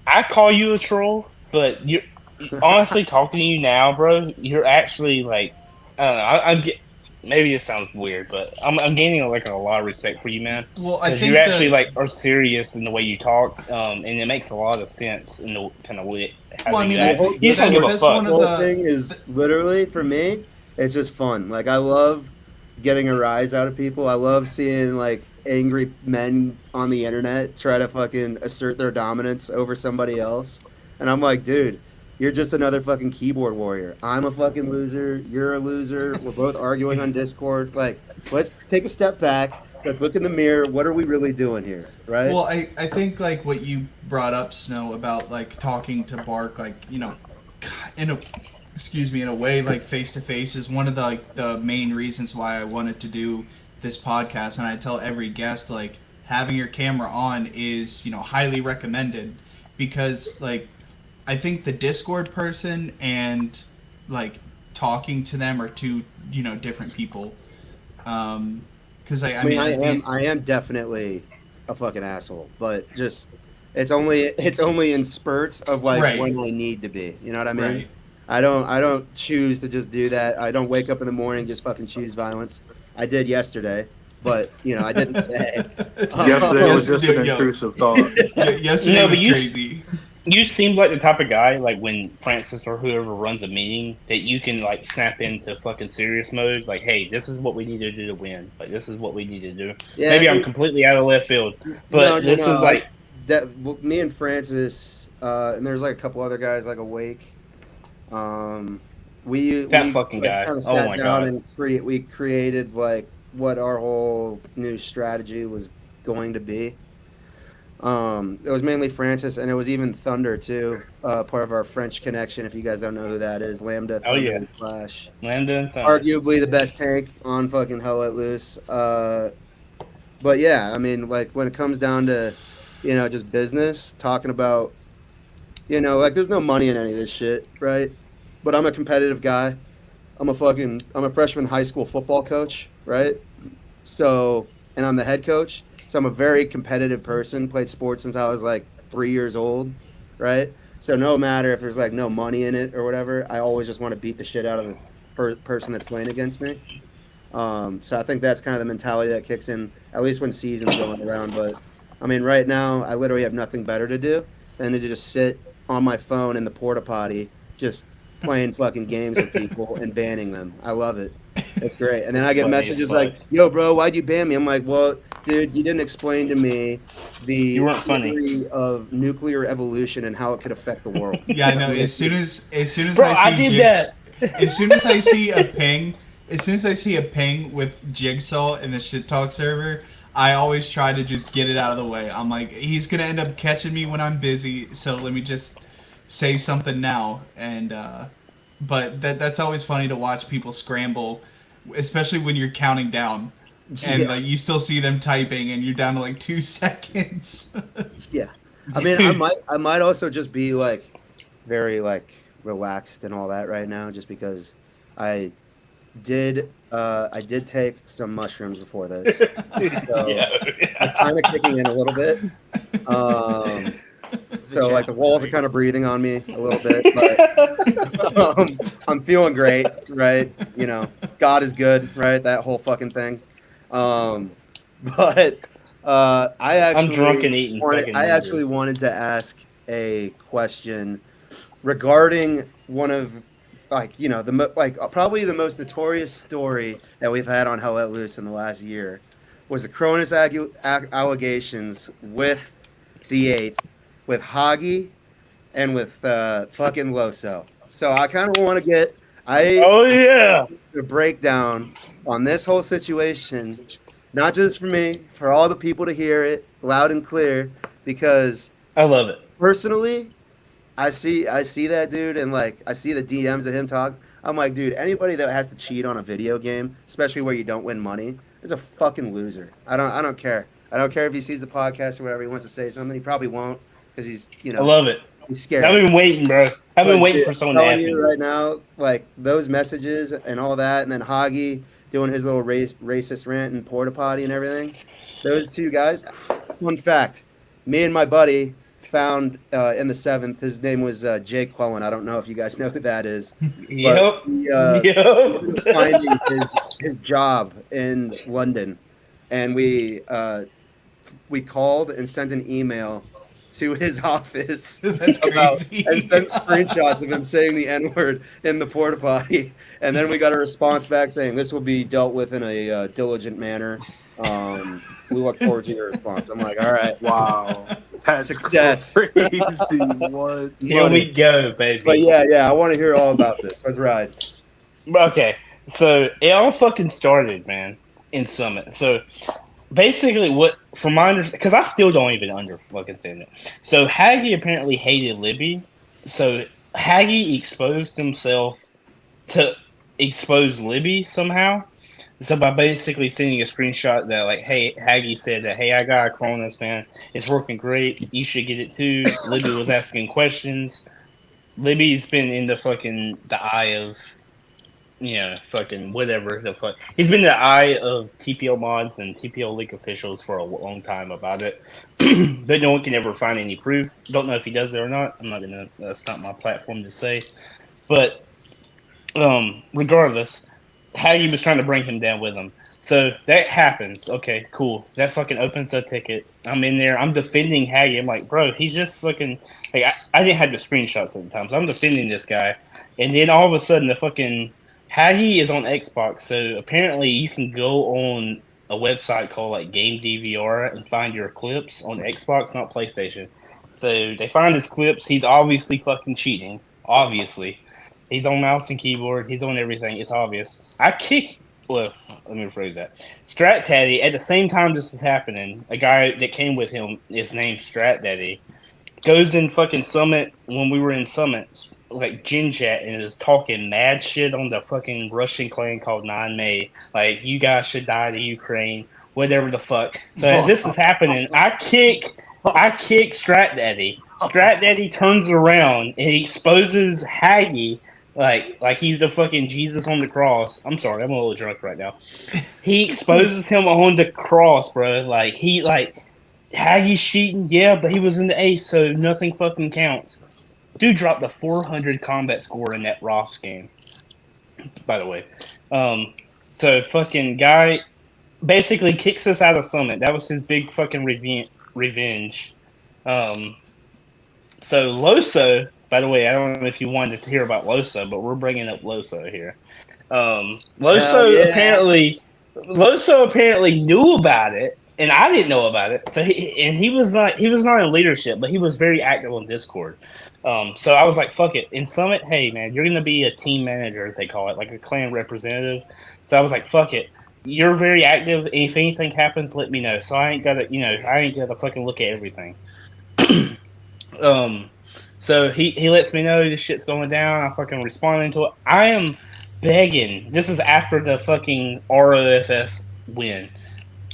I call you a troll, but you're honestly talking to you now, bro. You're actually like, I don't know. Maybe it sounds weird, but I'm gaining like a lot of respect for you, man. Well, I Because think you actually like are serious in the way you talk, and it makes a lot of sense in the kind of way. Well, I mean, you I act. think You just don't give a that's fuck. one the of whole thing is literally for me. It's just fun. Like I love getting a rise out of people. I love seeing like angry men on the internet try to fucking assert their dominance over somebody else, and I'm like, dude. You're just another fucking keyboard warrior. I'm a fucking loser. You're a loser. We're both arguing on Discord. Like, let's take a step back. Let's look in the mirror. What are we really doing here, right? Well, I think like what you brought up, Snow, about like talking to Bark, like in a way like face to face is one of the main reasons why I wanted to do this podcast. And I tell every guest like having your camera on is highly recommended because like I think the Discord person and like talking to them are two different people. Because I mean I am definitely a fucking asshole, but just it's only in spurts of like Right. when I need to be. You know what I mean? Right. I don't choose to just do that. I don't wake up in the morning and just fucking choose violence. I did yesterday, but I didn't today. Yesterday was just an Yo. intrusive thought. Yesterday No, was but you- crazy. You seem like the type of guy, like when Francis or whoever runs a meeting, that you can like snap into fucking serious mode. Like, hey, this is what we need to do to win. Like, this is what we need to do. Yeah, Maybe I I'm think- completely out of left field, but this is like me and Francis, and there's like a couple other guys like Awake. We fucking guy. kind of Oh sat my down God. and we created like what our whole new strategy was going to be. It was mainly Francis, and it was even Thunder too, part of our French connection. If you guys don't know who that is, Lambda Thunder Oh, yeah. Flash, Lambda and Thunder. arguably the best tank on fucking Hell Let Loose. But yeah, I mean, like when it comes down to, just business, talking about, like there's no money in any of this shit, right? But I'm a competitive guy. I'm a freshman high school football coach, right? So, and I'm the head coach. So I'm a very competitive person. Played sports since I was like 3 years old, right? So no matter if there's like no money in it or whatever, I always just want to beat the shit out of the person that's playing against me. So I think that's kind of the mentality that kicks in, at least when season's going around. But I mean, right now, I literally have nothing better to do than to just sit on my phone in the porta potty, just playing fucking games with people and banning them. I love it. It's great. And then I get funny as messages fuck. like, "Yo, bro, why'd you ban me?" I'm like, "Well, dude, you didn't explain to me the You weren't funny. theory of nuclear evolution and how it could affect the world." Yeah, I know. As soon as Bro, I I see did that. as soon as I see a ping, with Jigsaw in the shit talk server, I always try to just get it out of the way. I'm like, he's gonna end up catching me when I'm busy, so let me just say something now. And but that's always funny to watch people scramble, especially when you're counting down. And Yeah. like you still see them typing, and you're down to like 2 seconds. Yeah. I mean, I might also just be like very like relaxed and all that right now, just because I did take some mushrooms before this, so Yeah. I'm kind of kicking in a little bit. So like the walls are kind of breathing on me a little bit, but I'm feeling great, right? God is good, right? That whole fucking thing. But I actually I'm drunk and eating fucking I actually noodles. wanted to ask a question regarding one of probably the most notorious story that we've had on Hell Let Loose in the last year, was the Cronus allegations with the 8th, with Hagi, and with fucking Loso. So I kind of want to get Oh yeah, a breakdown on this whole situation, not just for me, for all the people to hear it loud and clear, because I love it. personally, I see that dude, and like I see the DMs of him talk. I'm like, dude, anybody that has to cheat on a video game, especially where you don't win money, is a fucking loser. I don't care. I don't care if he sees the podcast or whatever. He wants to say something. He probably won't because he's I love it. he's scared. I've been waiting, bro. I've been But, waiting dude, for I'm someone to telling ask me. you right now, like those messages and all that, and then Hagi doing his little racist rant and porta potty and everything. Those two guys. Fun fact: me and my buddy found in the 7th. His name was Jake Quellen. I don't know if you guys know who that is. Yep. We, Yep. finding his job in London, and we called and sent an email to his office That's crazy. and sent screenshots of him saying the N-word in the porta potty, and then we got a response back saying this will be dealt with in a diligent manner. We look forward to your response. I'm like, all right, Wow. That's Success. crazy. What? Here we go, baby. but yeah, I want to hear all about this. Let's ride. Okay, so it all fucking started, man, in Summit. So basically, what from my understanding, because I still don't even understand it. So Hagi apparently hated Libby. So Hagi exposed himself to expose Libby somehow. So by basically sending a screenshot that like, hey, Hagi said that, hey, I got a Cronus, man. It's working great. You should get it too. Libby was asking questions. Libby's been in the eye of, fucking whatever the fuck. He's been in the eye of TPO mods and TPO league officials for a long time about it. But no one can ever find any proof. Don't know if he does it or not. That's not my platform to say. But regardless, Hagi was trying to bring him down with him. So that happens. Okay, cool. That fucking opens a ticket. I'm in there. I'm defending Hagi. I'm like, bro, he's just fucking... Like, I didn't have the screenshots at the time, so I'm defending this guy. And then all of a sudden, the fucking... Hagi is on Xbox, so apparently you can go on a website called, like, Game DVR and find your clips on Xbox, not PlayStation. So they find his clips. He's obviously fucking cheating. Obviously. He's on mouse and keyboard. He's on everything. It's obvious. Let me rephrase that. Strat Daddy, at the same time this is happening, a guy that came with him is named Strat Daddy, goes in fucking Summit when we were in Summit, like Gen Chat, and is talking mad shit on the fucking Russian clan called 9May. Like, you guys should die to Ukraine, whatever the fuck. So as this is happening, I kick Strat Daddy. Strat Daddy turns around and he exposes Hagi like he's the fucking Jesus on the cross. I'm sorry, I'm a little drunk right now. He exposes him on the cross, bro. Hagi's cheating, yeah, but he was in the ace, so nothing fucking counts. Dude dropped a 400 combat score in that Ross game, by the way. So fucking guy basically kicks us out of Summit. That was his big fucking revenge. So Loso, by the way, I don't know if you wanted to hear about Loso, but we're bringing up Loso here. Loso apparently knew about it, and I didn't know about it. So he was not in leadership, but he was very active on Discord. So I was like, fuck it. In Summit, hey man, you're gonna be a team manager, as they call it, like a clan representative. So I was like, fuck it. You're very active. If anything happens, let me know. So I ain't gotta fucking look at everything. So he lets me know this shit's going down. I'm fucking responding to it. I am begging. This is after the fucking ROFS win.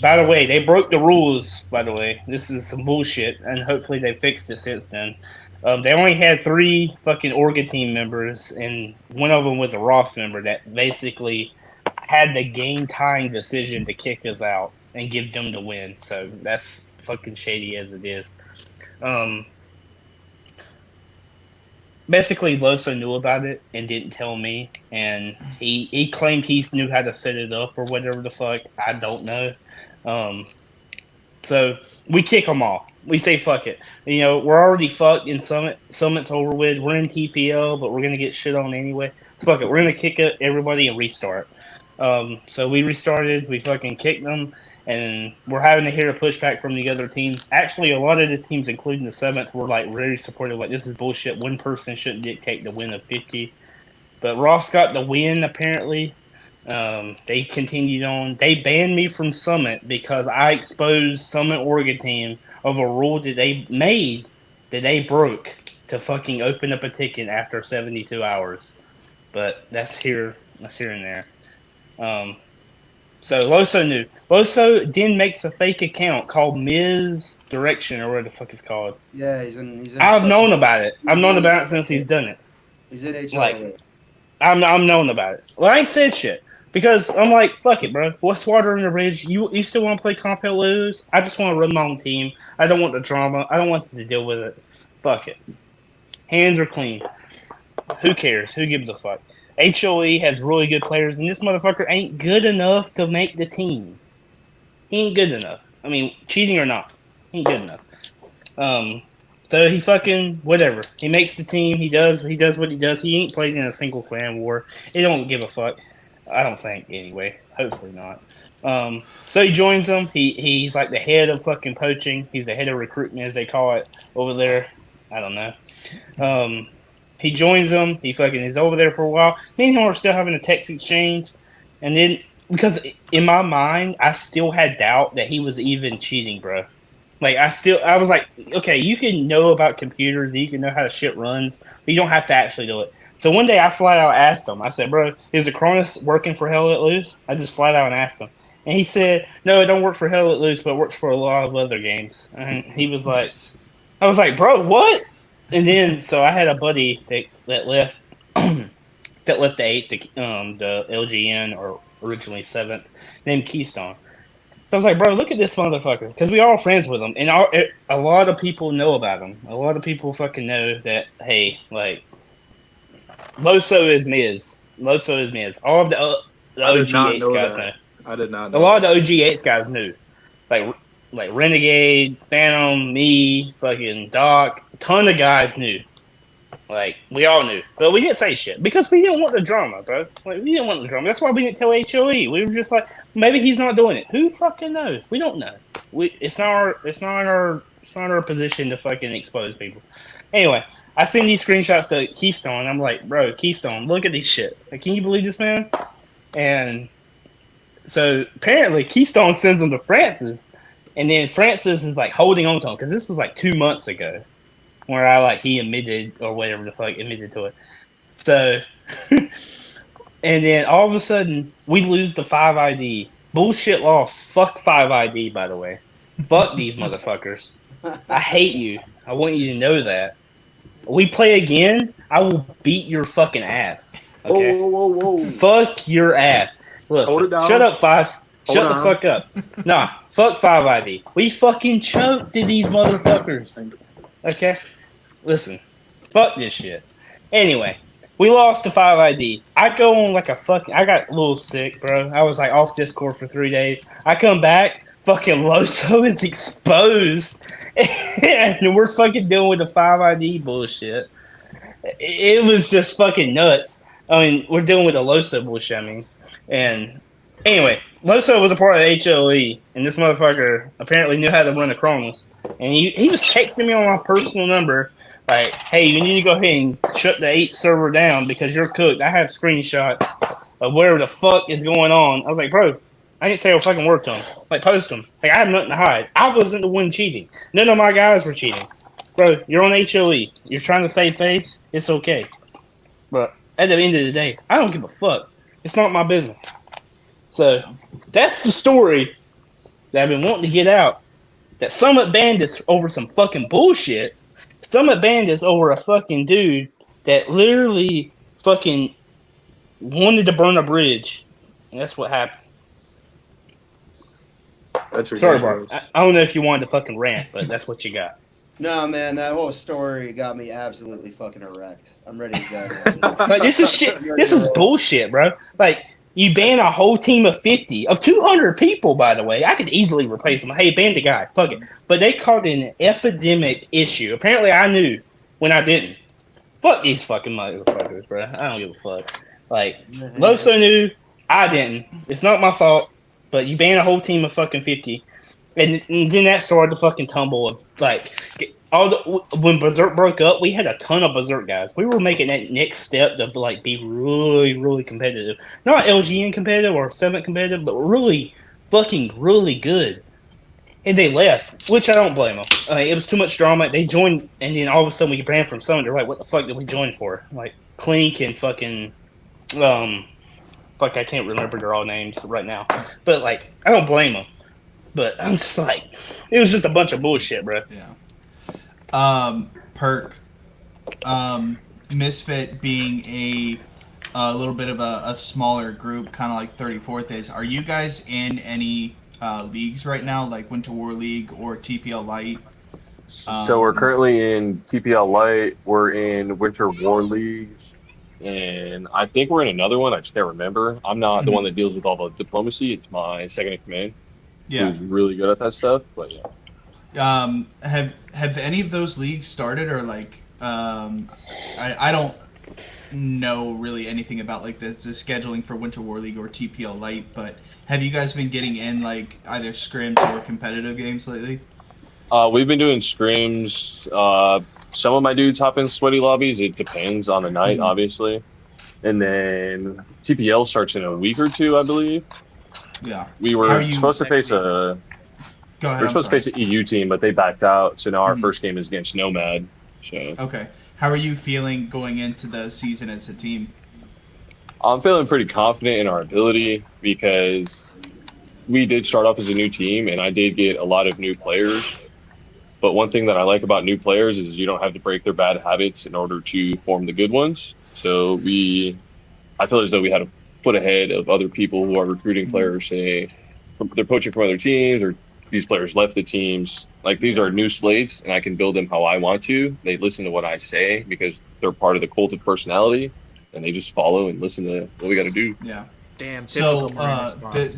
By the way, they broke the rules, by the way. This is some bullshit, and hopefully they fixed it since then. They only had 3 fucking Orga team members, and one of them was a Ross member that basically had the game-tying decision to kick us out and give them the win. So that's fucking shady as it is. Basically, Loso knew about it and didn't tell me, and he claimed he knew how to set it up or whatever the fuck. I don't know. So we kick him off. We say fuck it. We're already fucked in Summit. Summit's over with. We're in TPL, but we're gonna get shit on anyway. Fuck it. We're gonna kick everybody and restart. So we restarted. We fucking kicked them, and we're having to hear a pushback from the other teams. Actually, a lot of the teams, including the 7th, were like very supportive. Like, this is bullshit. One person shouldn't dictate the win of 50. But Ross got the win, apparently. They continued on. They banned me from Summit because I exposed Summit Oregon team of a rule that they made that they broke to fucking open up a ticket after 72 hours. But that's here and there. So Loso knew. Loso then makes a fake account called Ms. Direction or whatever the fuck it's called. Yeah, he's in. I've known about it. I've known about it since he's done it. He's in HLA. Like, I'm known about it. Well, I ain't said shit because I'm like, fuck it, bro. What's water under the bridge? You still want to play comp lose? I just want to run my own team. I don't want the drama. I don't want to deal with it. Fuck it. Hands are clean. Who cares? Who gives a fuck? HOE has really good players, and this motherfucker ain't good enough to make the team. He ain't good enough. I mean, cheating or not, he ain't good enough. So he fucking whatever. He makes the team. He does what he does. He ain't played in a single clan war. He don't give a fuck. I don't think anyway. Hopefully not. So he joins them. He's like the head of fucking poaching. He's the head of recruitment, as they call it over there. I don't know. He joins them. He fucking is over there for a while. Me and him are still having a text exchange. And then, because in my mind, I still had doubt that he was even cheating, bro. Like, I was like, okay, you can know about computers. You can know how the shit runs. But you don't have to actually do it. So one day I flat out asked him. I said, bro, is the Cronus working for Hell Let Loose? I just flat out asked him. And he said, no, it don't work for Hell Let Loose, but it works for a lot of other games. And he was like, I was like, bro, what? And then, so I had a buddy that left the 8th, the LGN, or originally 7th, named Keystone. So I was like, bro, look at this motherfucker. Because we all friends with him. And a lot of people know about him. A lot of people fucking know that, hey, like, Loso is Miz. Loso is Miz. All of the OG8 guys know. I did not know. A lot of the OG8 guys knew. Like Renegade, Phantom, me, fucking Doc, a ton of guys knew. Like, we all knew. But we didn't say shit because we didn't want the drama, bro. Like, we didn't want the drama. That's why we didn't tell HOE. We were just like, maybe he's not doing it. Who fucking knows? We don't know. It's not our position to fucking expose people. Anyway, I send these screenshots to Keystone. I'm like, bro, Keystone, look at this shit. Like, can you believe this, man? And so apparently Keystone sends them to Francis. And then Francis is like holding on to him because this was like 2 months ago, where he admitted or whatever the fuck admitted to it. So, and then all of a sudden we lose the 5ID. Bullshit loss. Fuck 5ID, by the way. Fuck these motherfuckers. I hate you. I want you to know that. We play again, I will beat your fucking ass. Okay? Whoa. Fuck your ass. Listen, Hold it down. shut up, Fives. Shut Hold the on. fuck up. Nah, fuck 5ID. We fucking choked to these motherfuckers. Okay? Listen, fuck this shit. Anyway, we lost to 5ID. I go on like a fucking... I got a little sick, bro. I was like off Discord for 3 days. I come back, fucking Loso is exposed. And we're fucking dealing with the 5ID bullshit. It was just fucking nuts. I mean, we're dealing with the Loso bullshit, I mean. And... Anyway, Loso was a part of HOE, and this motherfucker apparently knew how to run a Cronus. And he was texting me on my personal number, like, hey, you need to go ahead and shut the 8 server down because you're cooked. I have screenshots of whatever the fuck is going on. I was like, bro, I didn't say I fucking worked on them. Like, post them. Like, I have nothing to hide. I wasn't the one cheating. None of my guys were cheating. Bro, you're on HOE. You're trying to save face. It's okay. But at the end of the day, I don't give a fuck. It's not my business. So, that's the story that I've been wanting to get out. That Summit banned us over some fucking bullshit. Summit banned us over a fucking dude that literally fucking wanted to burn a bridge. And that's what happened. That's Sorry, ridiculous. Bart. I don't know if you wanted to fucking rant, but that's what you got. No, man, that whole story got me absolutely fucking erect. I'm ready to go. Like, this is shit. This is bullshit, bro. Like, you ban a whole team of 50, of 200 people, by the way. I could easily replace them. Hey, ban the guy. Fuck it. But they called it an epidemic issue. Apparently, I knew when I didn't. Fuck these fucking motherfuckers, bro. I don't give a fuck. Like, Loso knew. I didn't. It's not my fault. But you ban a whole team of fucking 50. And then that started the fucking tumble of, like, when Berserk broke up, we had a ton of Berserk guys. We were making that next step to, like, be really, really competitive. Not LGN competitive or 7th competitive, but really really good. And they left, which I don't blame them. It was too much drama. They joined, and then all of a sudden we banned from Summit. They're like, what the fuck did we join for? Like, Clink and fucking, I can't remember their all names right now. But, like, I don't blame them. But I'm just like, it was just a bunch of bullshit, bro. Yeah. Perk. Misfit being a little bit of a smaller group, kind of like 34th is. Are you guys in any leagues right now, like Winter War League or TPL Light? So we're currently in TPL Light. We're in Winter War League. And I think we're in another one. I just can't remember. I'm not the one that deals with all the diplomacy. It's my second in command. Yeah. Who's really good at that stuff. But yeah. Have any of those leagues started, or like I don't know really anything about like the scheduling for Winter War League or TPL Light, but have you guys been getting in like either scrims or competitive games lately? We've been doing scrims. Some of my dudes hop in sweaty lobbies. It depends on the night, obviously. And then TPL starts in a week or two, I believe. Yeah. We were supposed to face a. Go ahead. We're supposed to face an EU team, but they backed out. So now our first game is against Nomad. So. Okay. How are you feeling going into the season as a team? I'm feeling pretty confident in our ability because we did start off as a new team, and I did get a lot of new players. But one thing that I like about new players is you don't have to break their bad habits in order to form the good ones. So I feel as though we had a foot ahead of other people who are recruiting players, say they're poaching from other teams or these players left the teams. Like, these are new slates, and I can build them how I want to. They listen to what I say because they're part of the cult of personality, and they just follow and listen to what we got to do. Yeah. Damn. So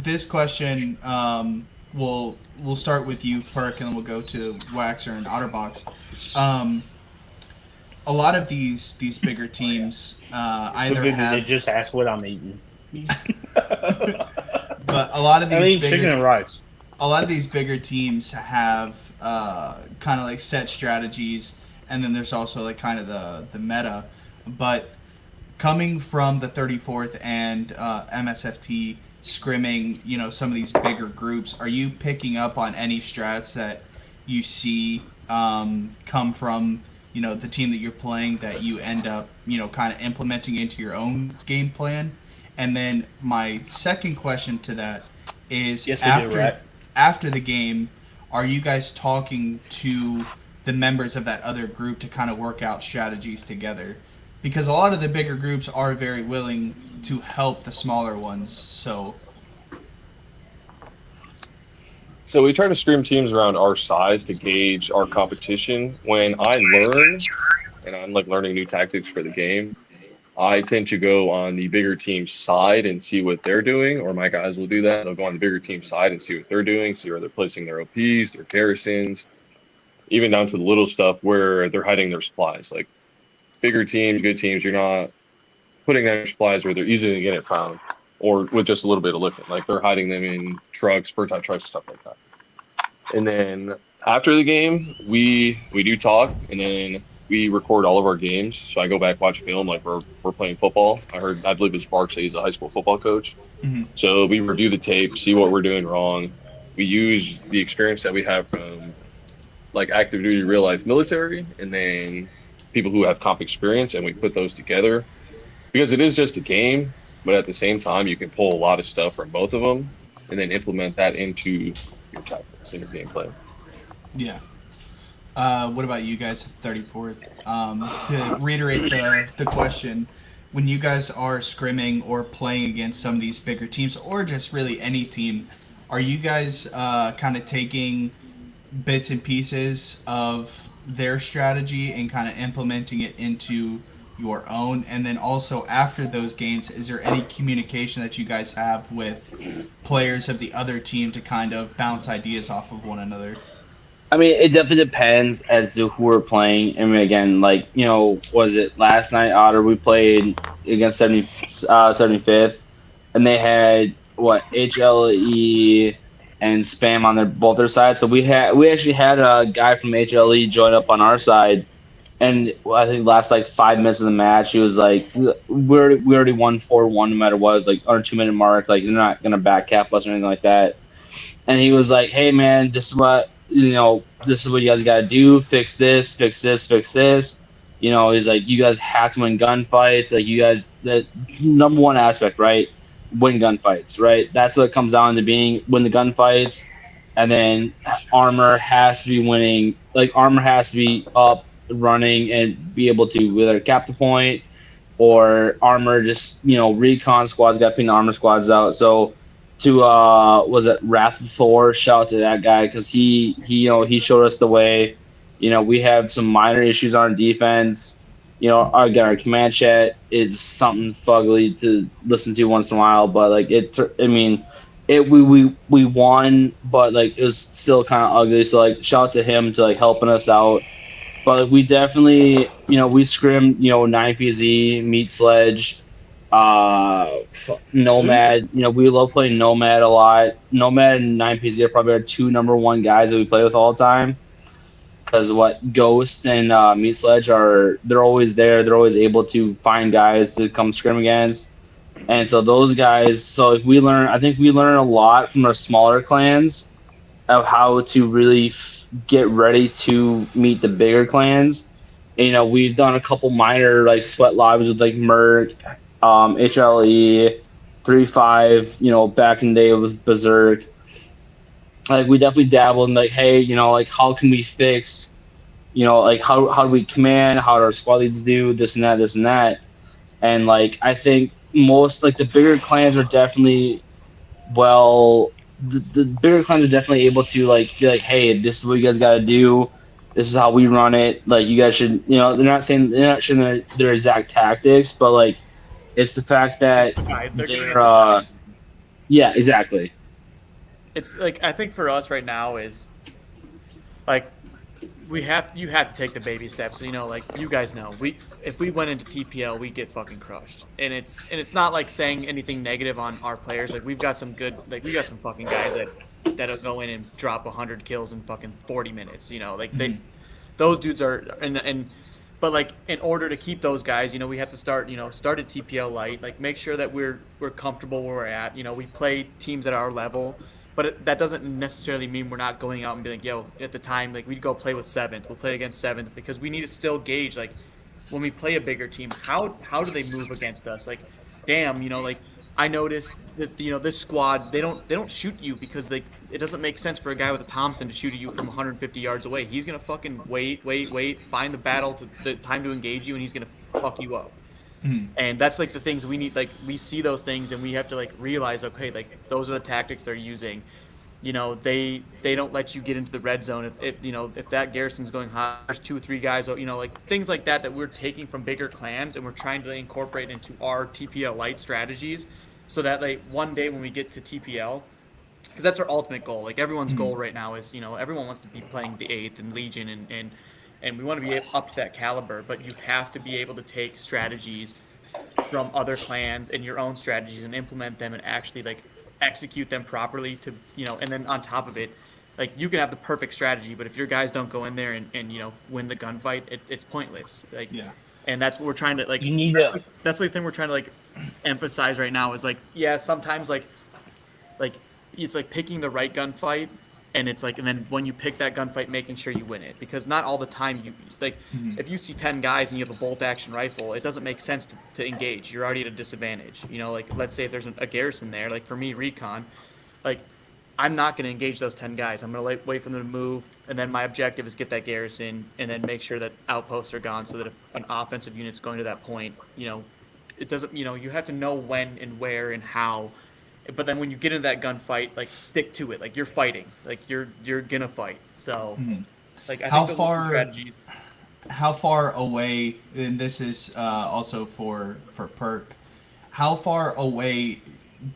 this question, we'll start with you, Perk, and then we'll go to Waxer and Otterbox. A lot of these bigger teams either have. They just ask what I'm eating. But a lot of these chicken and rice. A lot of these bigger teams have kind of like set strategies, and then there's also like kind of the meta. But coming from the 34th and MSFT scrimming, some of these bigger groups, are you picking up on any strats that you see come from the team that you're playing that you end up kind of implementing into your own game plan? And then my second question to that is, after the game, are you guys talking to the members of that other group to kind of work out strategies together? Because a lot of the bigger groups are very willing to help the smaller ones. So we try to scrim teams around our size to gauge our competition. When I learn, and I'm like learning new tactics for the game, I tend to go on the bigger team's side and see what they're doing, or my guys will do that. They'll go on the bigger team's side and see what they're doing, see where they're placing their OPs, their garrisons, even down to the little stuff where they're hiding their supplies. Like, bigger teams, good teams, you're not putting their supplies where they're easy to get it found, or with just a little bit of lifting. Like, they're hiding them in trucks, Bertot trucks, stuff like that. And then after the game, we do talk, and then we record all of our games. So I go back, watch film, like we're playing football. I believe it's Barks, he's a high school football coach. Mm-hmm. So we review the tape, see what we're doing wrong. We use the experience that we have from like active duty, real life military, and then people who have comp experience, and we put those together because it is just a game, but at the same time, you can pull a lot of stuff from both of them and then implement that into your tactics and your gameplay. Yeah. What about you guys at 34th? To reiterate the question, when you guys are scrimming or playing against some of these bigger teams, or just really any team, are you guys kind of taking bits and pieces of their strategy and kind of implementing it into your own? And then also after those games, is there any communication that you guys have with players of the other team to kind of bounce ideas off of one another? I mean, it definitely depends as to who we're playing. I mean, again, like, was it last night, Otter, we played against 75th, and they had what HLE and spam on both their sides. So we actually had a guy from HLE join up on our side, and I think last like 5 minutes of the match, he was like, we already won 4-1 no matter what. It was like under 2 minute mark. Like they're not gonna back cap us or anything like that. And he was like, "Hey man, this is what this is what you guys got to do. Fix this, fix this, fix this." He's like, "You guys have to win gunfights. Like you guys, the number one aspect, right? Win gunfights, right? That's what it comes down to being win the gunfights, and then armor has to be winning. Like armor has to be up, running, and be able to whether cap the point or armor. Just recon squads got to ping the armor squads out. So." To was it Wrath Thor? Shout out to that guy because he showed us the way. We have some minor issues on our defense. Our command chat is something fugly to listen to once in a while, but like I mean, we won, but like it was still kind of ugly. So like shout out to him to like helping us out. But we definitely we scrimmed 9PZ, Meat Sledge, Nomad. We love playing Nomad a lot. Nomad and 9PZ are probably our two number one guys that we play with all the time. Because what Ghost and Meat Sledge they're always there. They're always able to find guys to come scrim against. And so those guys. So if I think we learn a lot from our smaller clans of how to really get ready to meet the bigger clans. We've done a couple minor like sweat lobbies with like Merc, HLE, 3-5, back in the day with Berserk. Like we definitely dabbled in like, hey, like how can we fix, like how do we command, how do our squad leads do this and that, this and that. And like I think most like the bigger clans are definitely the bigger clans are definitely able to like be like, hey, this is what you guys gotta do. This is how we run it. Like you guys should they're not sharing their exact tactics, but like it's the fact that They're giving us they're a guide. yeah, exactly. It's like I think for us right now is like you have to take the baby steps. Like you guys know, if we went into TPL, we get fucking crushed. And it's not like saying anything negative on our players. Like we got some fucking guys that'll go in and drop 100 kills in fucking 40 minutes. Like those dudes are but like in order to keep those guys, we have to start at TPL light. Like make sure that we're comfortable where we're at. We play teams at our level. But that doesn't necessarily mean we're not going out and being like, yo, at the time, like we'd go play with 7th. We'll play against 7th because we need to still gauge, like, when we play a bigger team, how do they move against us? Like, damn, like I noticed that this squad they don't shoot you because it doesn't make sense for a guy with a Thompson to shoot at you from 150 yards away. He's gonna fucking wait, find the time to engage you, and he's gonna fuck you up. And that's like the things we need. Like we see those things, and we have to like realize, okay, like those are the tactics they're using. They don't let you get into the red zone if that garrison's going high. There's 2 or 3 guys. Like things like that we're taking from bigger clans and we're trying to incorporate into our TPL light strategies, so that like one day when we get to TPL, because that's our ultimate goal. Like everyone's goal right now is everyone wants to be playing the 8th and Legion and we want to be up to that caliber, but you have to be able to take strategies from other clans and your own strategies and implement them and actually like execute them properly to and then on top of it, like you can have the perfect strategy, but if your guys don't go in there and win the gunfight, it's pointless. Like Yeah. and that's what we're trying to like You need that's the thing we're trying to like emphasize right now is like sometimes like it's like picking the right gunfight, and it's like, and then when you pick that gunfight, making sure you win it, because not all the time you like if you see 10 guys and you have a bolt action rifle, it doesn't make sense to engage. You're already at a disadvantage. Like let's say if there's a garrison there, like for me recon, like I'm not going to engage those 10 guys. I'm going to wait for them to move, and then my objective is get that garrison and then make sure that outposts are gone, so that if an offensive unit's going to that point, it doesn't, you have to know when and where and how. But then when you get into that gunfight, like stick to it. Like you're fighting. Like you're gonna fight. So, like I How think those are some far- strategies. How far away, and this is also for Perk, how far away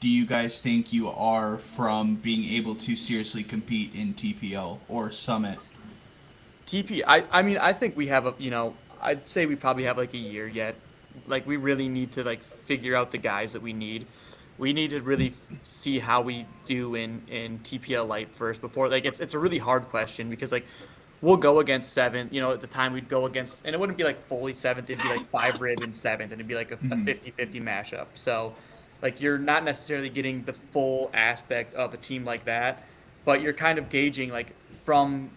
do you guys think you are from being able to seriously compete in TPL or Summit? I mean, I think we have I'd say we probably have like a year yet. Like we really need to like figure out the guys that we need. we need to really see how we do in TPL light first before like it's a really hard question because like we'll go against seventh. You know, at the time we'd go against, and it wouldn't be like fully seventh. It'd be like five rib and seventh, and it'd be like a Mhm. 50-50 mashup. So, like you're not necessarily getting the full aspect of a team like that, but you're kind of gauging like from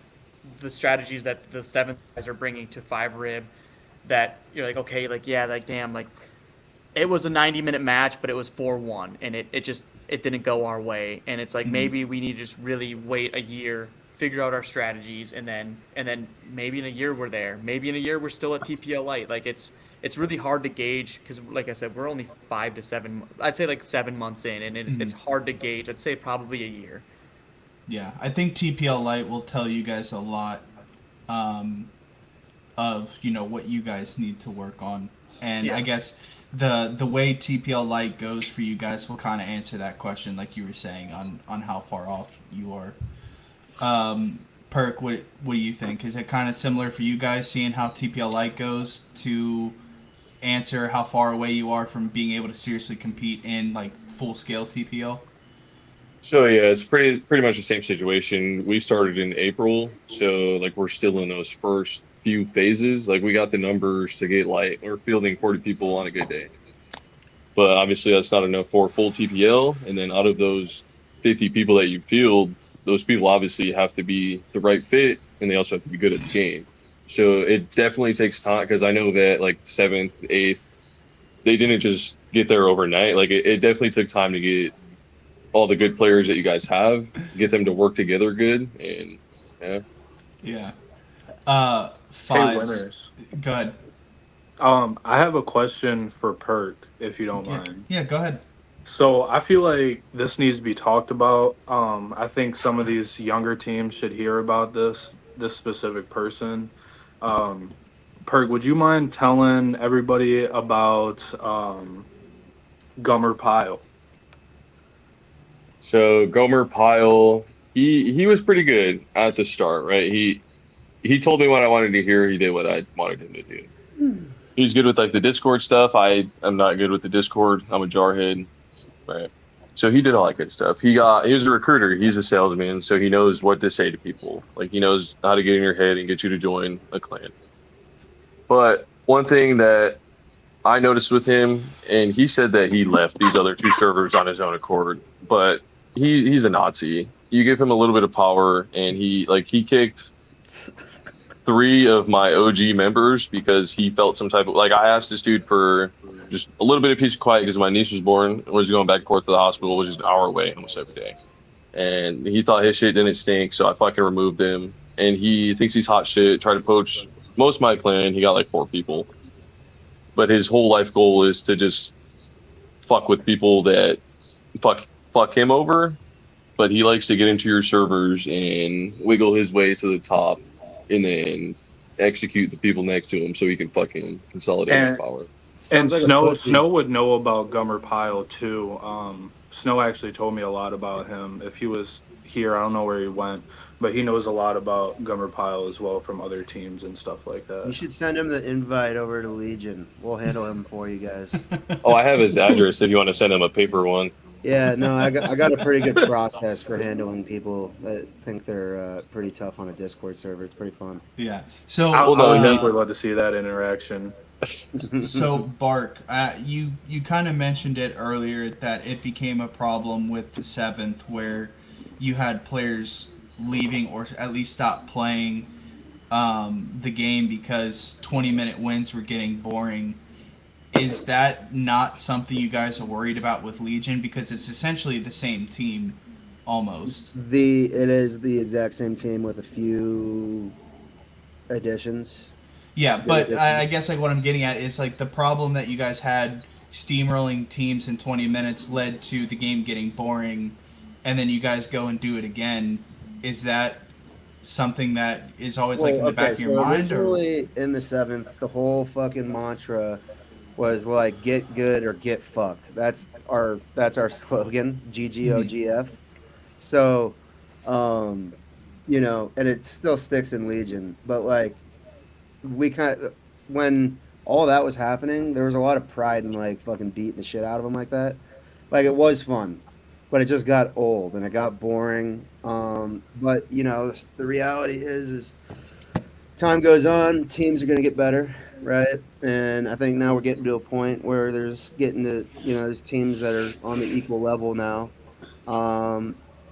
the strategies that the seventh guys are bringing to five rib. That you're like, okay, like yeah, like damn, like it was a 90-minute match, but it was 4-1, and it just it didn't go our way. And it's like Mhm. maybe we need to just really wait a year, figure out our strategies, and then maybe in a year we're there. Maybe in a year we're still at TPL light. Like it's really hard to gauge because, like I said, we're only 5 to 7. I'd say like 7 months in, and it's Mhm. hard to gauge. I'd say probably a year. Yeah, I think TPL Lite will tell you guys a lot um, of what you guys need to work on, and I Yeah. guess the way TPL Lite goes for you guys will kind of answer that question, like you were saying on how far off you are. Perk, what do you think? Is it kind of similar for you guys, seeing how TPL Lite goes to answer how far away you are from being able to seriously compete in like full scale TPL? So yeah, it's pretty much the same situation. We started in April, so like we're still in those first few phases. Like we got the numbers to get like we're fielding 40 people on a good day. But obviously that's not enough for full TPL. And then out of those 50 people that you field, those people obviously have to be the right fit and they also have to be good at the game. So it definitely takes time because I know that like seventh, eighth, they didn't just get there overnight. Like it definitely took time to get all the good players that you guys have, get them to work together good. And yeah. Yeah. Hey, Fives. winners. Go ahead. I have a question for Perk, if you don't Yeah. mind. Yeah. Go ahead. So I feel like this needs to be talked about. I think some of these younger teams should hear about this specific person. Um, Perk, would you mind telling everybody about Gummer Pile? So Gomer Pyle, he was pretty good at the start, right? He told me what I wanted to hear. He did what I wanted him to do. He's good with like the Discord stuff. I am not good with the Discord. I'm a jarhead, right? So he did all that good stuff. He was a recruiter. He's a salesman, so he knows what to say to people. Like he knows how to get in your head and get you to join a clan. But one thing that I noticed with him, and he said that he left these other two servers on his own accord, but he's a Nazi. You give him a little bit of power, and he kicked three of my OG members because he felt some type of like I asked this dude for just a little bit of peace and quiet because my niece was born and was going back and forth to the hospital, which is an hour away almost every day. And he thought his shit didn't stink, so I fucking removed him. And he thinks he's hot shit, tried to poach most of my clan. He got like four people. But his whole life goal is to just fuck with people that fuck him over. But he likes to get into your servers and wiggle his way to the top and then execute the people next to him so he can fucking consolidate his And power. and Sounds like a pussy. Snow would know about Gummer Pile too. Snow actually told me a lot about him. If he was here, I don't know where he went, but he knows a lot about Gummer Pile as well from other teams and stuff like You that. should send him the invite over to Legion. We'll handle him for you guys. Oh, I have his address if you want to send him a paper one. Yeah, no, I got a pretty good process for handling people that think they're pretty tough on a Discord server. It's pretty fun. Yeah. So, I, Well, I no, would he definitely love to see that interaction. so Bark, you kind of mentioned it earlier that it became a problem with the seventh, where you had players leaving or at least stop playing the game because 20-minute wins were getting boring. Is that not something you guys are worried about with Legion because it's essentially the same team, almost? It is the exact same team with a few additions. Yeah, Good but I additions. guess like what I'm getting at is like the problem that you guys had steamrolling teams in 20 minutes led to the game getting boring, and then you guys go and do it again. Is that something that is always like in Well, the back okay, of your so mind, or? originally in the seventh, the whole fucking mantra was like get good or get fucked. That's our slogan, Mhm. GGOGF. So, um, and it still sticks in Legion, but like we kind of when all that was happening, there was a lot of pride in like fucking beating the shit out of them like that. like it was fun, but it just got old and it got boring. But the reality is time goes on, teams are going to get better, right? And I think now we're getting to a point where there's teams that are on the equal level now,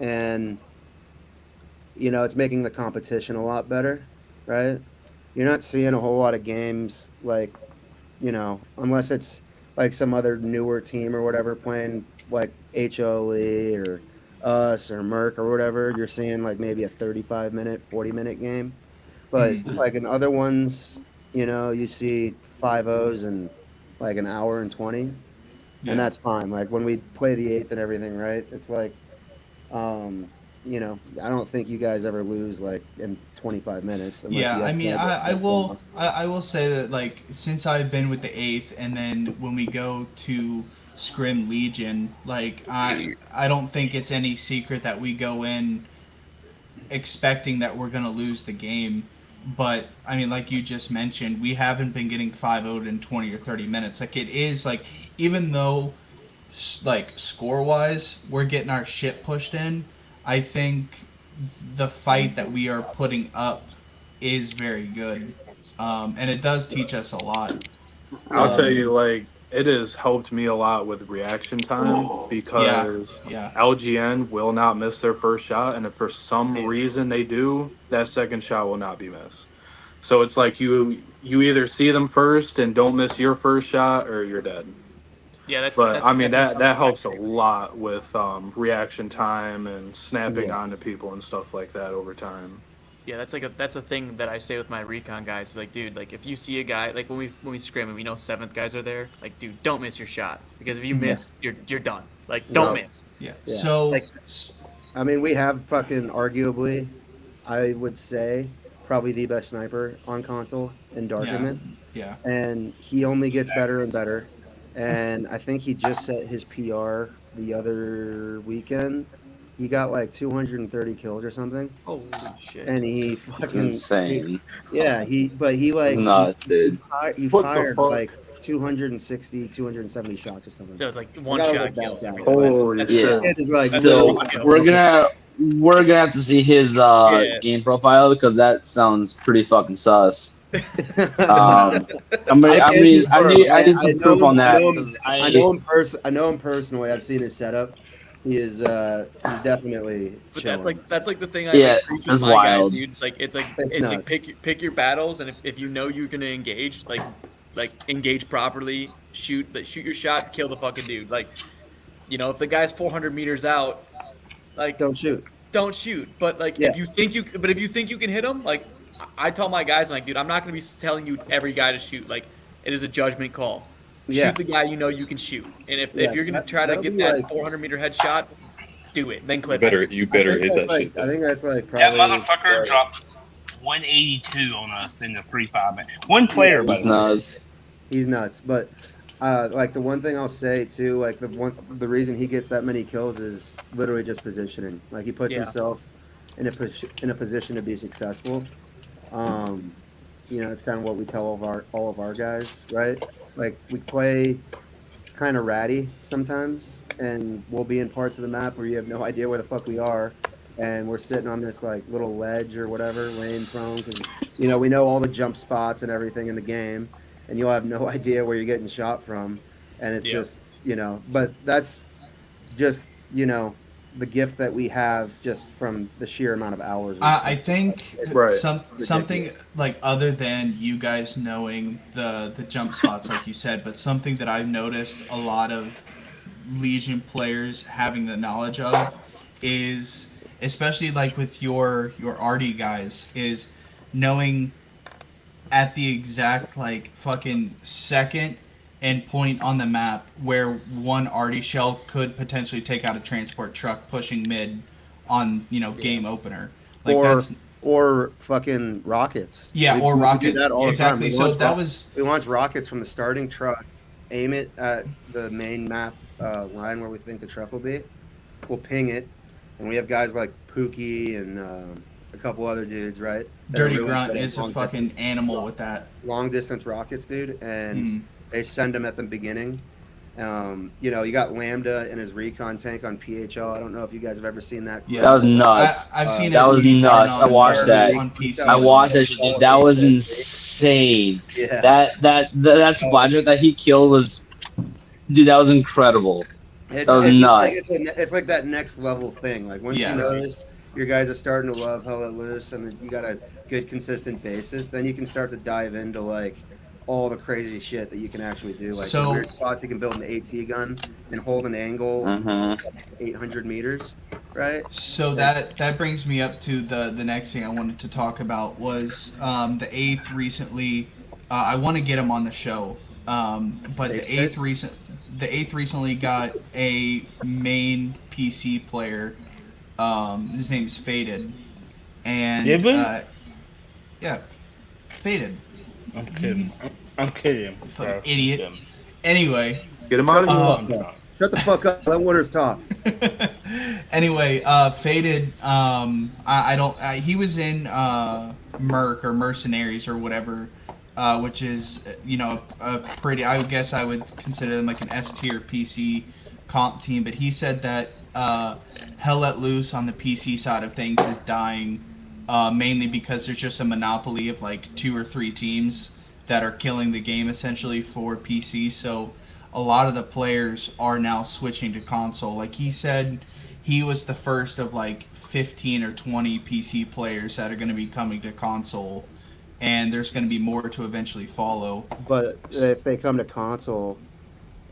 and it's making the competition a lot better, right? You're not seeing a whole lot of games like unless it's like some other newer team or whatever playing like HOE or us or Merc or whatever. You're seeing like maybe a 35-minute, 40-minute game. But Mhm. like in other ones, you see 5-0s in like an hour and 20, and Yeah. that's fine. Like when we play the eighth and everything, right? It's like, um, I don't think you guys ever lose like in 25 minutes unless Yeah, you I have mean, bad I that's going will on. I will say that like since I've been with the eighth, and then when we go to Scrim Legion, like I don't think it's any secret that we go in expecting that we're gonna lose the game. But I mean, like you just mentioned, we haven't been getting 5-0'd in 20 or 30 minutes. Like it is like even though like score wise we're getting our shit pushed in, I think the fight that we are putting up is very good, and it does teach us a lot. I'll tell Um, you, like, it has helped me a lot with reaction time yeah, because yeah, LGN will not miss their first shot, and if for some Yeah. reason they do, that second shot will not be missed. So it's like you either see them first and don't miss your first shot, or you're dead. Yeah, But that's I mean definitely that something I helps a say. lot with reaction time and snapping Yeah. onto people and stuff like that over time. Yeah, that's a thing that I say with my recon guys. Is like, dude, like if you see a guy like when we scrim and we know seventh guys are there, like, dude, don't miss your shot because if you Yeah. miss, you're done. Like, don't Right. miss. yeah. Yeah. So Like, I mean, we have fucking arguably, I would say, probably the best sniper on console in yeah, Darkman, yeah. and he only gets better and better. And I think he just set his PR the other weekend. He got like 230 kills or something, holy shit. and he It's fucking insane. yeah, he It's like nuts, dude. he What the fired fuck? like 260, 270 shots or something. So it's like I one gotta shot look back kills at every it, time. but Holy That's Yeah. wild. shit! it is like That's So literally wild. we're gonna have to see his Yeah. game profile because that sounds pretty fucking sus. Um, I can't confirm. I need some proof on that because I know him personally. I've seen his setup. He's definitely But that's chilling. like the thing I yeah, like preach with that's my guys, wild. dude. It's It's like nuts. pick your battles, and if you know you're gonna engage, like engage properly, shoot your shot, kill the fucking dude. Like, if the guy's 400 meters out, like, Don't shoot. don't shoot. But like Yeah, if you think you can hit him, like I tell my guys, I'm like, dude, I'm not gonna be telling you every guy to shoot. Like, it is a judgment call. yeah, Shoot the guy you know you can shoot, and if yeah. you're gonna try to That'll get be that like. 400-meter headshot, do it, then You clip it. better you better hit that shit I though. think that's like That probably. motherfucker Like, dropped 182 on us in the 3-5 match. One player, yeah, by It's the way. nuts. he's nuts. But like the one thing I'll say too, like the reason he gets that many kills is literally just positioning. Like he puts Yeah. himself in a position to be successful. Um, it's kind of what we tell all of our guys, right? Like we play kind of ratty sometimes, and we'll be in parts of the map where you have no idea where the fuck we are, and we're sitting on this like little ledge or whatever, lane prone, because we know all the jump spots and everything in the game, and you'll have no idea where you're getting shot from, and it's Yeah. just but that's just the gift that we have just from the sheer amount of hours. I think It's Right. something ridiculous. like other than you guys knowing the jump spots, like you said, but something that I've noticed a lot of Legion players having the knowledge of is, especially like with your RD guys, is knowing at the exact like fucking second and point on the map where one arty shell could potentially take out a transport truck pushing mid on game opener. Like or that's or fucking rockets. yeah, or We do rockets that all the time. exactly. So that was We launch rockets from the starting truck, aim it at the main map line where we think the truck will be. We'll ping it, and we have guys like Pookie and a couple other dudes, right? that are Dirty really Grunt good at is a fucking animal with that. long distance rockets, dude, and Mm. they send them at the beginning. You got Lambda and his recon tank on PHL. I don't know if you guys have ever seen that clip. That was Yes. nuts. I've seen That it was run nuts. I watched that. on He's PC. I selling watched that shit, all dude. of That was basic. insane. Yeah. That supply drop that he killed was, dude. That was incredible. That was It's just like nuts. it's like that next level thing. Like once you Yeah. notice your guys are starting to love Hell Let Loose and you got a good consistent basis, then you can start to dive into like all the crazy shit that you can actually do. Like the So- weird spots you can build an AT gun and hold an angle Hmm 800 meters, right? So that brings me up to the next thing I wanted to talk about was the eighth recently. I want to get him on the show, but Safe space? the eighth recently got a main PC player. His name's Faded, and Did we? yeah, Faded, I'm kidding. I'm kidding, bro. idiot. I'm kidding. Anyway, Get him out of here. Um, I'm not. Shut the fuck up. Let Waters talk. anyway, Faded. I don't. He was in Merc or Mercenaries or whatever, which is a pretty. I guess I would consider them like an S tier PC comp team. But he said that Hell Let Loose on the PC side of things is dying, mainly because there's just a monopoly of like 2 or 3 teams that are killing the game essentially for PC. So a lot of the players are now switching to console. Like he said, he was the first of like 15 or 20 PC players that are going to be coming to console, and there's going to be more to eventually follow. But if they come to console,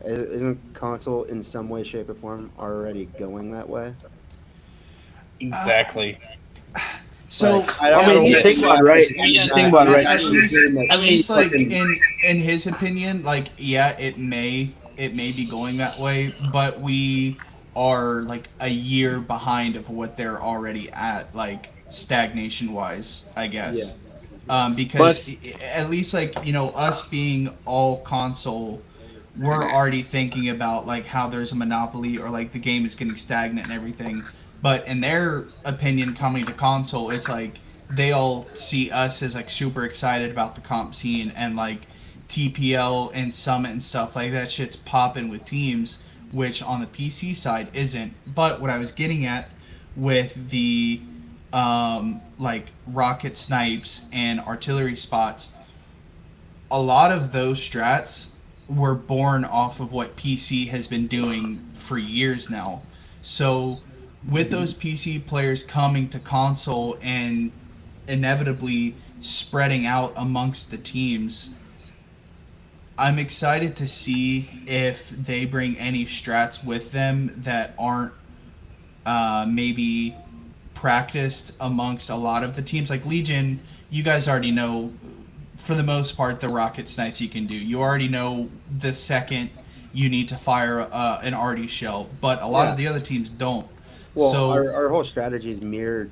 isn't console in some way, shape, or form already going that way? Exactly. So Like, I mean, don't you get think about it, right? You think about it, right? at least, I mean, like fucking- in his opinion, like yeah, it may be going that way, but we are like a year behind of what they're already at, like stagnation wise, I guess. Because at least like us being all console, we're already thinking about like how there's a monopoly or like the game is getting stagnant and everything. But in their opinion, coming to console, it's like they all see us as like super excited about the comp scene and like TPL and Summit and stuff like that shit's popping with teams, which on the PC side isn't. But what I was getting at with the like rocket snipes and artillery spots, a lot of those strats were born off of what PC has been doing for years now. So with those PC players coming to console and inevitably spreading out amongst the teams, I'm excited to see if they bring any strats with them that aren't maybe practiced amongst a lot of the teams. Like Legion, you guys already know, for the most part, the rocket snipes you can do. You already know the second you need to fire an arty shell, but a lot of the other teams don't. Well, So our whole strategy is mirrored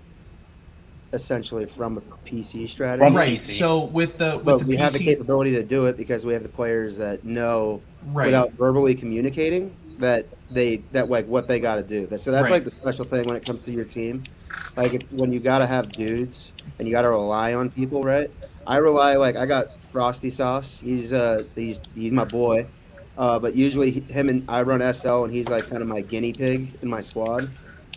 essentially from a PC strategy. From right. PC. So with the But PC, we have the capability to do it because we have the players that know right. without verbally communicating that like what they got to do. So that's Right. like the special thing when it comes to your team. Like when you got to have dudes and you got to rely on people, right? I got Frosty Sauce. He's my boy. But usually him and I run SL and he's like kind of my guinea pig in my squad,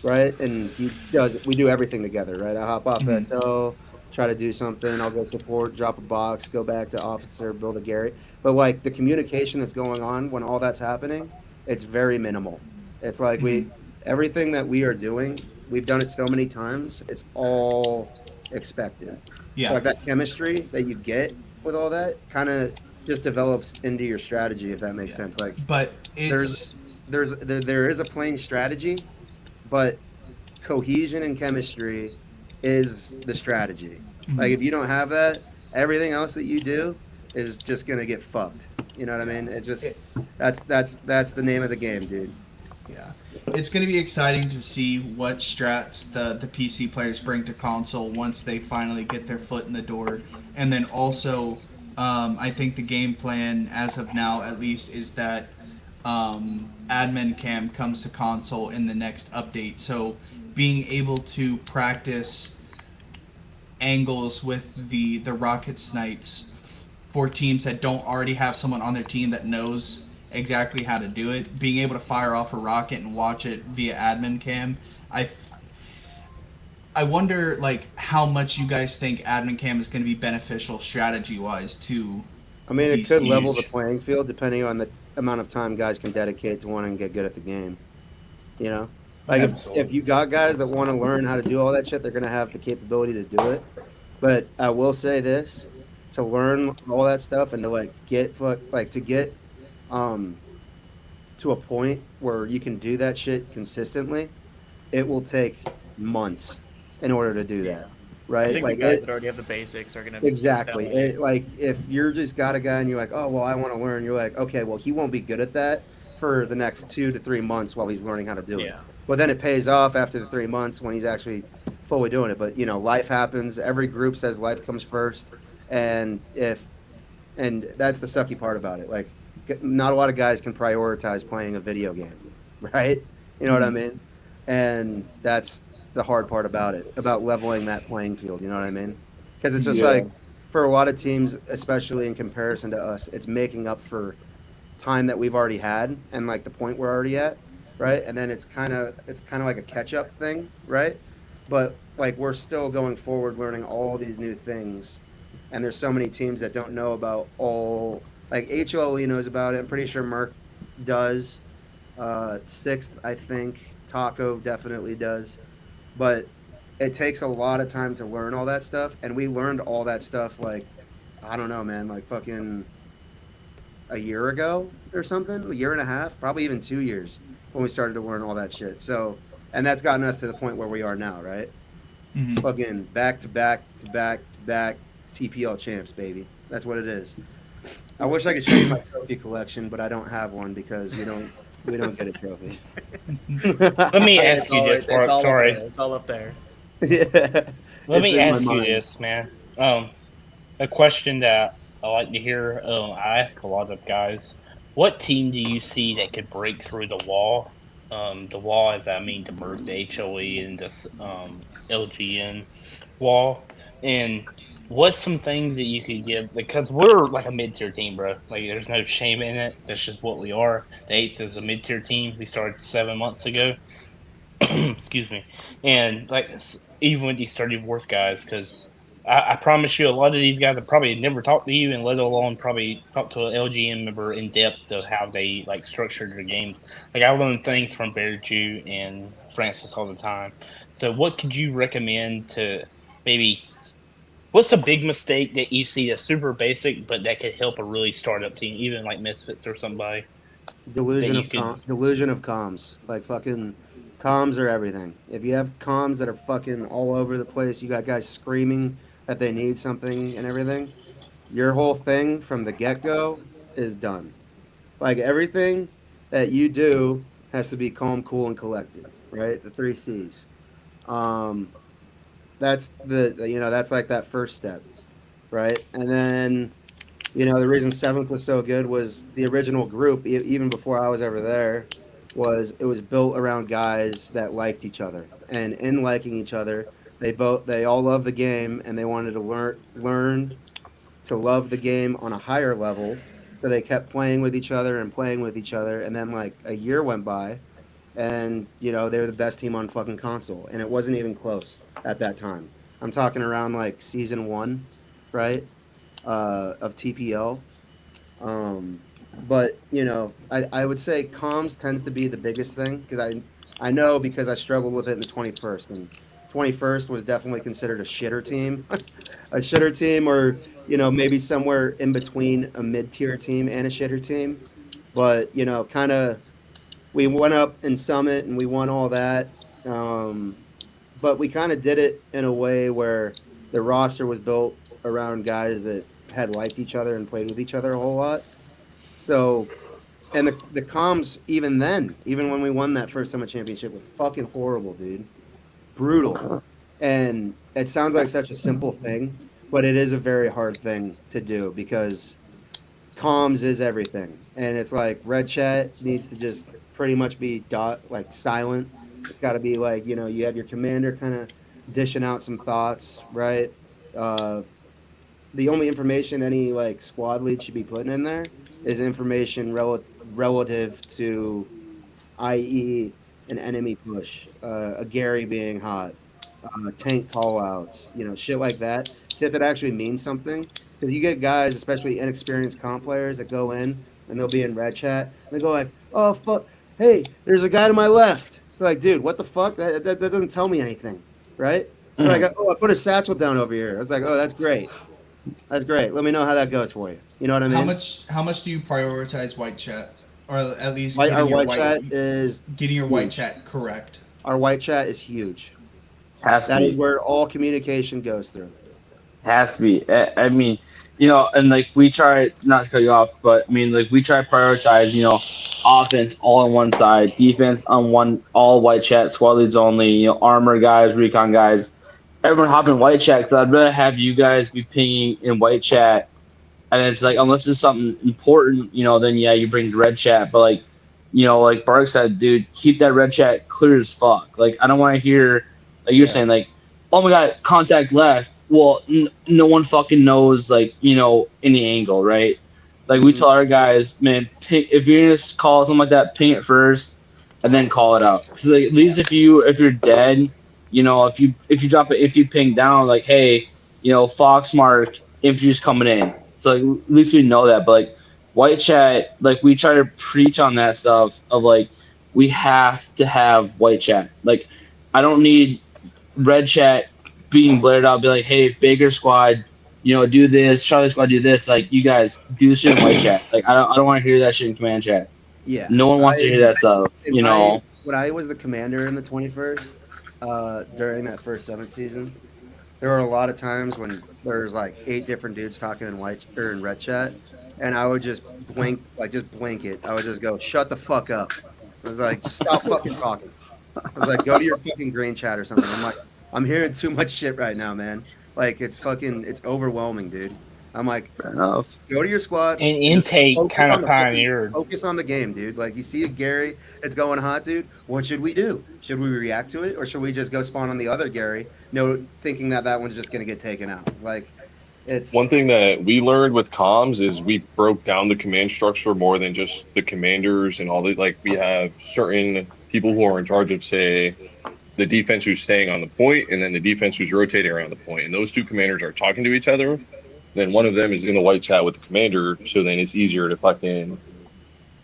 right? And we do everything together, right? I hop off Mhm. SL, try to do something. I'll go support, drop a box, go back to officer, build a Gary. But like the communication that's going on when all that's happening, it's very minimal. It's like everything that we are doing, we've done it so many times. It's all expected. Yeah. So like that chemistry that you get with all that kind of just develops into your strategy, if that makes sense. Like But it's there is a plain strategy, but cohesion and chemistry is the strategy. Like if you don't have that, everything else that you do is just gonna get fucked. You know what I mean? It's just that's the name of the game, dude. yeah, it's going to be exciting to see what strats the PC players bring to console once they finally get their foot in the door, and then also, I think the game plan as of now, at least, is that admin cam comes to console in the next update. So being able to practice angles with the rocket snipes for teams that don't already have someone on their team that knows exactly how to do it. Being able to fire off a rocket and watch it via admin cam, I I wonder like how much you guys think admin cam is going to be beneficial strategy wise to I mean, it these could level the teams. playing field depending on the amount of time guys can dedicate to wanting to get good at the game. You know, like if Absolutely. you got guys that want to learn how to do all that shit, they're gonna have the capability to do it. But I will say this: to learn all that stuff and to like to get um to a point where you can do that shit consistently, it will take months in order to do Yeah. that, I right? think the Like guys it that already have the basics are going to exactly. excel at it. Like if you're just got a guy and you're like, oh well, I want to learn. You're like, okay, well he won't be good at that for the next 2 to 3 months while he's learning how to do it. Yeah. But then it pays off after the 3 months when he's actually fully doing it. But life happens. Every group says life comes first, and if and that's the sucky part about it. Like, not a lot of guys can prioritize playing a video game, right? You know what I mean? And that's the hard part about it, about leveling that playing field. You know what I mean? Because it's just Yeah. like for a lot of teams, especially in comparison to us, it's making up for time that we've already had and like the point we're already at, right? And then it's kind of like a catch up thing, right? But like we're still going forward learning all these new things, and there's so many teams that don't know about all, like HOLE knows about it. I'm pretty sure Merck does. Sixth, I think Taco definitely does, but it takes a lot of time to learn all that stuff, and we learned all that stuff like I don't know, man, like fucking a year ago or something, a year and a half, probably even 2 years when we started to learn all that shit. So, and that's gotten us to the point where we are now, right? Hmm. Fucking back to back to back to back TPL champs, baby. That's what it is. I wish I could show you my trophy collection, but I don't have one because we don't get a trophy. Let me It's ask you all, this, it's Mark. all up Sorry. there. It's all up there. Yeah, Let it's me in my ask you mind. this, man. A question that I like to hear. I ask a lot of guys. What team do you see that could break through the wall? The wall, as I mean, to merge the HOE and this LGN wall. And what's some things that you could give? Because we're like a mid tier team, bro. Like, there's no shame in it. That's just what we are. The eighth is a mid tier team. We started 7 months ago. Excuse me. And like even with these 34th guys, because I promise you, a lot of these guys have probably never talked to you, and let alone probably talk to an LGM member in depth of how they like structured their games. Like I learn things from Bear Jew and Francis all the time. So, what could you recommend to maybe? What's a big mistake that you see that's super basic, but that could help a really startup team, even like Misfits or somebody that you could? Delusion of comms. Like fucking comms are everything. If you have comms that are fucking all over the place, you got guys screaming that they need something and everything. Your whole thing from the get go is done. Like everything that you do has to be calm, cool, and collected. Right, the three C's. Um, that's that's like that first step, right? And then the reason seventh was so good was the original group, even before I was ever there, it was built around guys that liked each other, and in liking each other, they all love the game, and they wanted to learn to love the game on a higher level. So they kept playing with each other and playing with each other, and then like a year went by, and they were the best team on fucking console, and it wasn't even close at that time. I'm talking around like season one, right, of TPL. um, but I would say comms tends to be the biggest thing because I know because I struggled with it in the 21st, and 21st was definitely considered a shitter team, a shitter team, or maybe somewhere in between a mid tier team and a shitter team. But kind of we went up in Summit and we won all that. Um, but we kind of did it in a way where the roster was built around guys that had liked each other and played with each other a whole lot. So, and the comms even then, even when we won that first Summit Championship, were fucking horrible, dude. Brutal. And it sounds like such a simple thing, but it is a very hard thing to do because comms is everything. And it's like red chat needs to just pretty much be like silent. It's got to be like, you have your commander kind of dishing out some thoughts, right? Uh, the only information any like squad lead should be putting in there is information relative to, i.e., an enemy push, a Gary being hot, tank callouts, shit like that, shit that actually means something. Because you get guys, especially inexperienced comp players, that go in and they'll be in red chat and they go like, "Oh fuck, hey, there's a guy to my left." They're like, "Dude, what the fuck? That doesn't tell me anything, right?" They're like, "Oh, I put a satchel down over here." I was like, "Oh, that's great. That's great. Let me know how that goes for you." You know what I How mean? much do you prioritize white chat, or at least Our white chat is getting your white huge. chat correct? Our white chat is huge. Has to That is be. where all communication goes through. Has to be. I mean, and like we try not to cut you off, but I mean, like we try to prioritize, offense all on one side, defense on one, all white chat, squad leads only, armor guys, recon guys, everyone hop in white chat because I'd rather have you guys be pinging in white chat. And it's like, unless it's something important, then yeah, you bring the red chat. But like, like Bark said, dude, keep that red chat clear as fuck. Like, I don't want to hear, like you're Yeah. saying, like, oh my god, contact left. Well, no one fucking knows, like, any angle, right? Like, we Mhm. tell our guys, man, ping, if you're gonna call something like that, ping it first, and then call it out. Because like, at least if you're dead, if you ping down, like, hey, Foxmark, infantry's coming in, so like, at least we know that. But like white chat, like we try to preach on that stuff of like we have to have white chat. Like I don't need red chat being blared out, be like, hey, Baker squad, do this, Charlie squad, do this. Like you guys do shit in white chat. Like I don't want to hear that shit in command chat. Yeah. No one wants to hear that stuff. When I was the commander in the 21st, during that first 7th season, there were a lot of times when there was like 8 different dudes talking in white or in red chat, and I would just blink it. I would just go, "Shut the fuck up." I was like, "Just stop fucking talking." I was like, "Go to your fucking green chat or something." I'm like, "I'm hearing too much shit right now, man. Like it's overwhelming, dude." I'm like, Fair enough. "Go to your squad And and just intake kind of pioneered. focus on the game, dude. Like you see a Gary, it's going hot, dude. What should we do? Should we react to it, or should we just go spawn on the other Gary, thinking that one's just gonna get taken out? Like it's One thing that we learned with comms is we broke down the command structure more than just the commanders and all the, like, we have certain people who are in charge of, say, the defense who's staying on the point, and then the defense who's rotating around the point. And those two commanders are talking to each other. Then one of them is in the white chat with the commander, so then it's easier to fucking,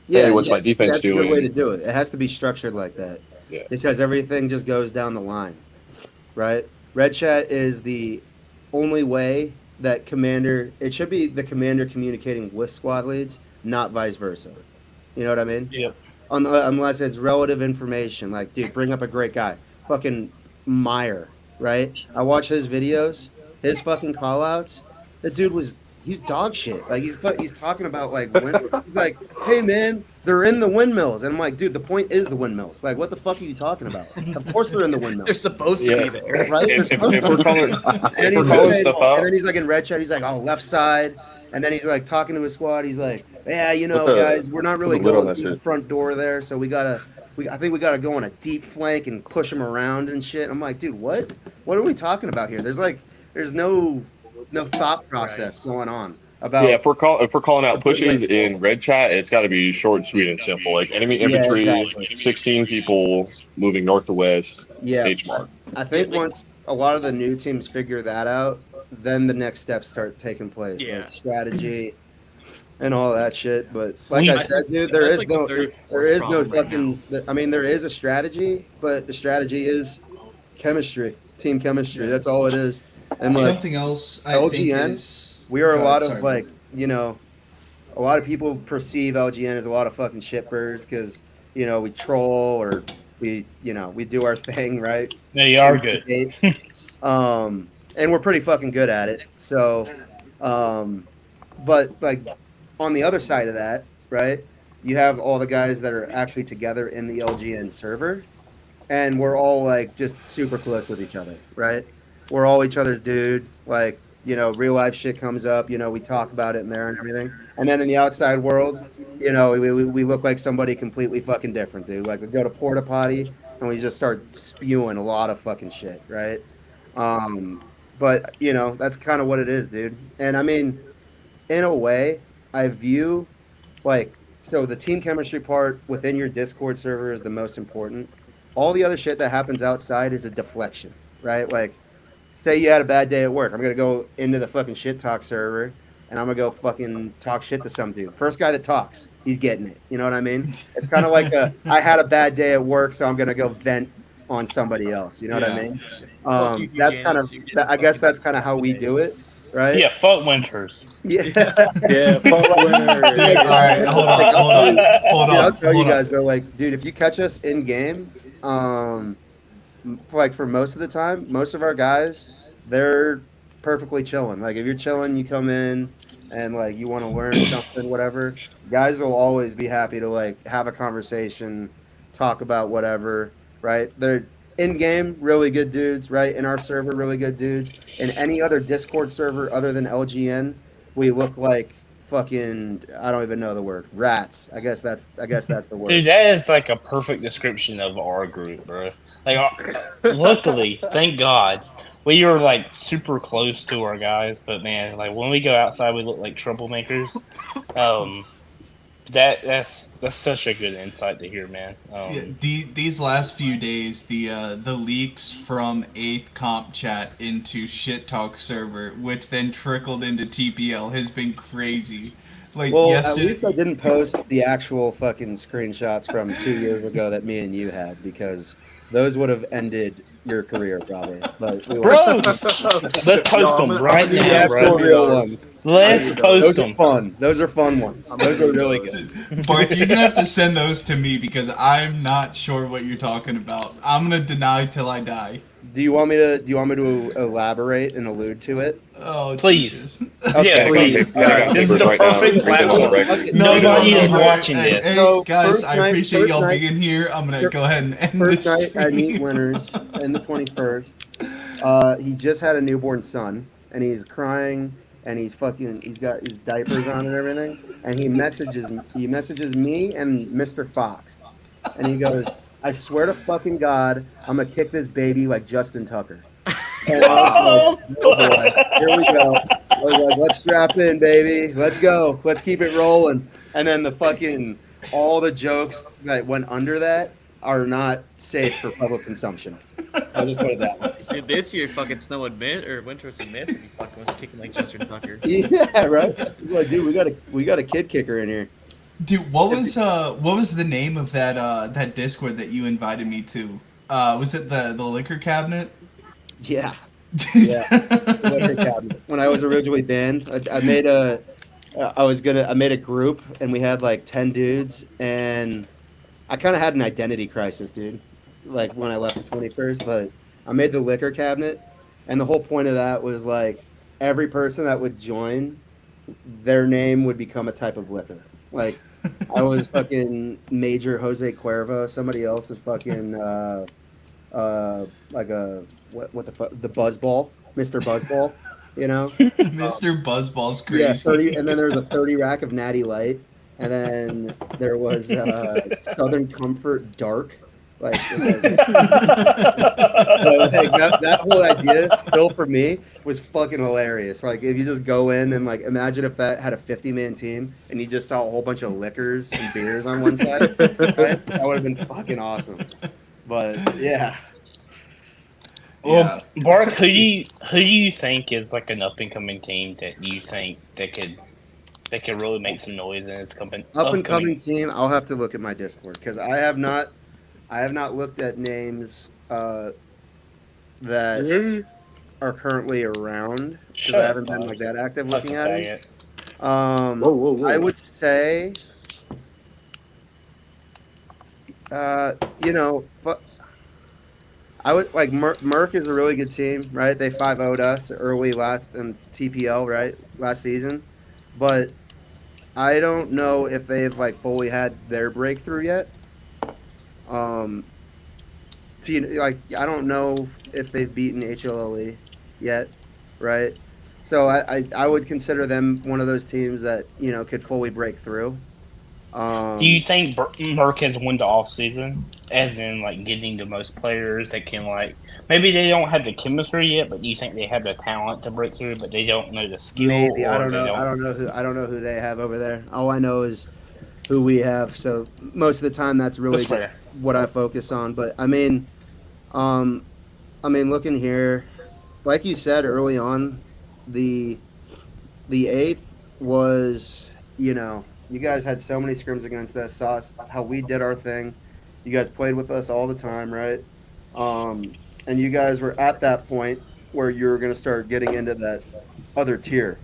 hey, yeah, what's yeah, my defense that's a good way to doing? do it. It has to be structured like that Yeah. because everything just goes down the line, right? Red chat is the only way that commander. It should be the commander communicating with squad leads, not vice versa. You know what I mean? Yep. Unless it's relative information. Like, dude, bring up a great guy, fucking Meyer, right? I watch his videos, his fucking call outs. The dude he's dog shit. Like he's talking about like he's like, hey man, they're in the windmills, and I'm like, dude, the point is the windmills. Like, what the fuck are you talking about? Of course they're in the They're windmills, supposed to Yeah. be there. right? They're supposed If to we're be. calling And then if we're he's calling saying, stuff and out, then he's like in red chat, he's like, oh, left side. And then he's like talking to his squad. He's like, yeah, put guys, we're not put really the lid on going that through the shit. front door there, so I think we gotta go on a deep flank and push him around and shit. I'm like, dude, what? What are we talking about here? There's no thought process going on Yeah, about. if we're calling out pushes Like, in red chat, it's got to be short, sweet, and simple. Like enemy yeah, infantry, exactly. 16 people moving north to west, Yeah, H mark. I think once a lot of the new teams figure that out, then the next steps start taking place, Yeah. like strategy and all that shit. But like We- I said, dude, That's like the there 34's is no problem right now. fucking. I mean, there is a strategy, but the strategy is chemistry, team chemistry. That's all it is. And like Something else I think LGN, is we are a Go lot ahead, of sorry. like a lot of people perceive LGN as a lot of fucking shitbirds because we troll or we do our thing, right? No, you are good. Instigate. And we're pretty fucking good at it. So, but like on the other side of that, right? You have all the guys that are actually together in the LGN server, and we're all like just super close with each other, right? We're all each other's dude. Like, real life shit comes up, we talk about it in there and everything. And then in the outside world, we look like somebody completely fucking different, dude. Like we go to porta potty and we just start spewing a lot of fucking shit, right? But that's kind of what it is, dude. And I mean, in a way, I view like So the team chemistry part within your Discord server is the most important. All the other shit that happens outside is a deflection, right? Like, say you had a bad day at work. I'm gonna go into the fucking shit talk server and I'm gonna go fucking talk shit to some dude. First guy that talks, he's getting it. You know what I mean? It's kind of like I had a bad day at work, so I'm gonna go vent on somebody else. You know what I Yeah. mean? Fuck you, That's kind of. Janice, you're getting I guess fucking- that's kind of how we do it, right? Yeah, fuck Winters. Yeah. Yeah, fuck winner. Dude, all right, hold on. Dude, I'll tell you guys though, like, dude, if you catch us in game, like for most of the time, most of our guys, they're perfectly chilling. Like if you're chilling, you come in and like you want to learn something, whatever. Guys will always be happy to like have a conversation, talk about whatever, right? They're in game, really good dudes, right? In our server, really good dudes. In any other Discord server other than LGN, we look like fucking I don't even know the word. Rats. I guess that's the word. Dude, that is like a perfect description of our group, bro. Like, luckily, thank God, we are like super close to our guys. But man, like when we go outside, we look like troublemakers. That's such a good insight to hear, man. Yeah, these last few days, the leaks from 8th comp chat into shit talk server, which then trickled into TPL, has been crazy. Like, Well, yesterday, at least I didn't post the actual fucking screenshots from 2 years ago that me and you had because those would have ended your career probably. But we Bro, let's post them right the now, actual bro. real ones. Let's post Those are them. fun. Those are fun ones. Those are really good. Bart, you're gonna have to send those to me because I'm not sure what you're talking about. I'm gonna deny till I die. Do you want me to elaborate and allude to it? Oh, Please. Jesus. Yeah, I please. got This is papers the right now. perfect Read them on the platform. record. Okay. Nobody is no, watching hey, this. Hey, So, guys, first I night- appreciate first y'all night- being here. I'm gonna go ahead and end First this night I meet stream. Winners in the 21st. He just had a newborn son and he's crying and he's got his diapers on and everything. And he messages me and Mr. Fox. And he goes, I swear to fucking God, I'm gonna kick this baby like Justin Tucker. And I was like, oh boy, here we go. I was like, let's strap in, baby. Let's go. Let's keep it rolling. And then all the jokes that went under that are not safe for public consumption. I'll just put it that way. Dude, this year, fucking Snow would miss, or Winters would miss if he fucking was kicking like Justin Tucker. Yeah, right. He's like, dude, we got a kid kicker in here. Dude, what was the name of that Discord that you invited me to? Was it the liquor cabinet? Yeah, yeah. Liquor cabinet. When I was originally banned, I made a group and we had like 10 dudes and I kind of had an identity crisis, dude. Like when I left the 21st, but I made the liquor cabinet, and the whole point of that was like every person that would join, their name would become a type of liquor. Like I was fucking Major Jose Cuervo. Somebody else is fucking like a what the fuck, the Buzzball, Mr. Buzzball. You know, Mr. Buzzball's crazy. yeah, 30, and then there was a 30 rack of Natty Light, and then there was Southern Comfort Dark. Like that whole idea, still for me, was fucking hilarious. Like if you just go in and like imagine if that had a 50-man team and you just saw a whole bunch of liquors and beers on one side, right? That would have been fucking awesome. But yeah. Well, Bark, who do you think is like an up and coming team that you think that could really make some noise in its company? Up and coming team, I'll have to look at my Discord because I have not looked at names that are currently around because I haven't been like that active looking at it. Whoa. I would say, I would like Merc is a really good team, right? They 5-0'd us early last in TPL, right? Last season, but I don't know if they've like fully had their breakthrough yet. I don't know if they've beaten HLLE yet, right? So I would consider them one of those teams that could fully break through. Do you think Merc has won the off season, as in like getting the most players that can like maybe they don't have the chemistry yet, but you think they have the talent to break through, but they don't know the skill? Maybe or I don't know. they I don't know who they have over there. All I know is who we have. So most of the time, that's really That's just fair. what I focus on. But um, looking here, like you said early on, the the eighth was, you guys had so many scrims against us, saw how we did our thing. You guys played with us all the time, right? And you guys were at that point where you were going to start getting into that other tier,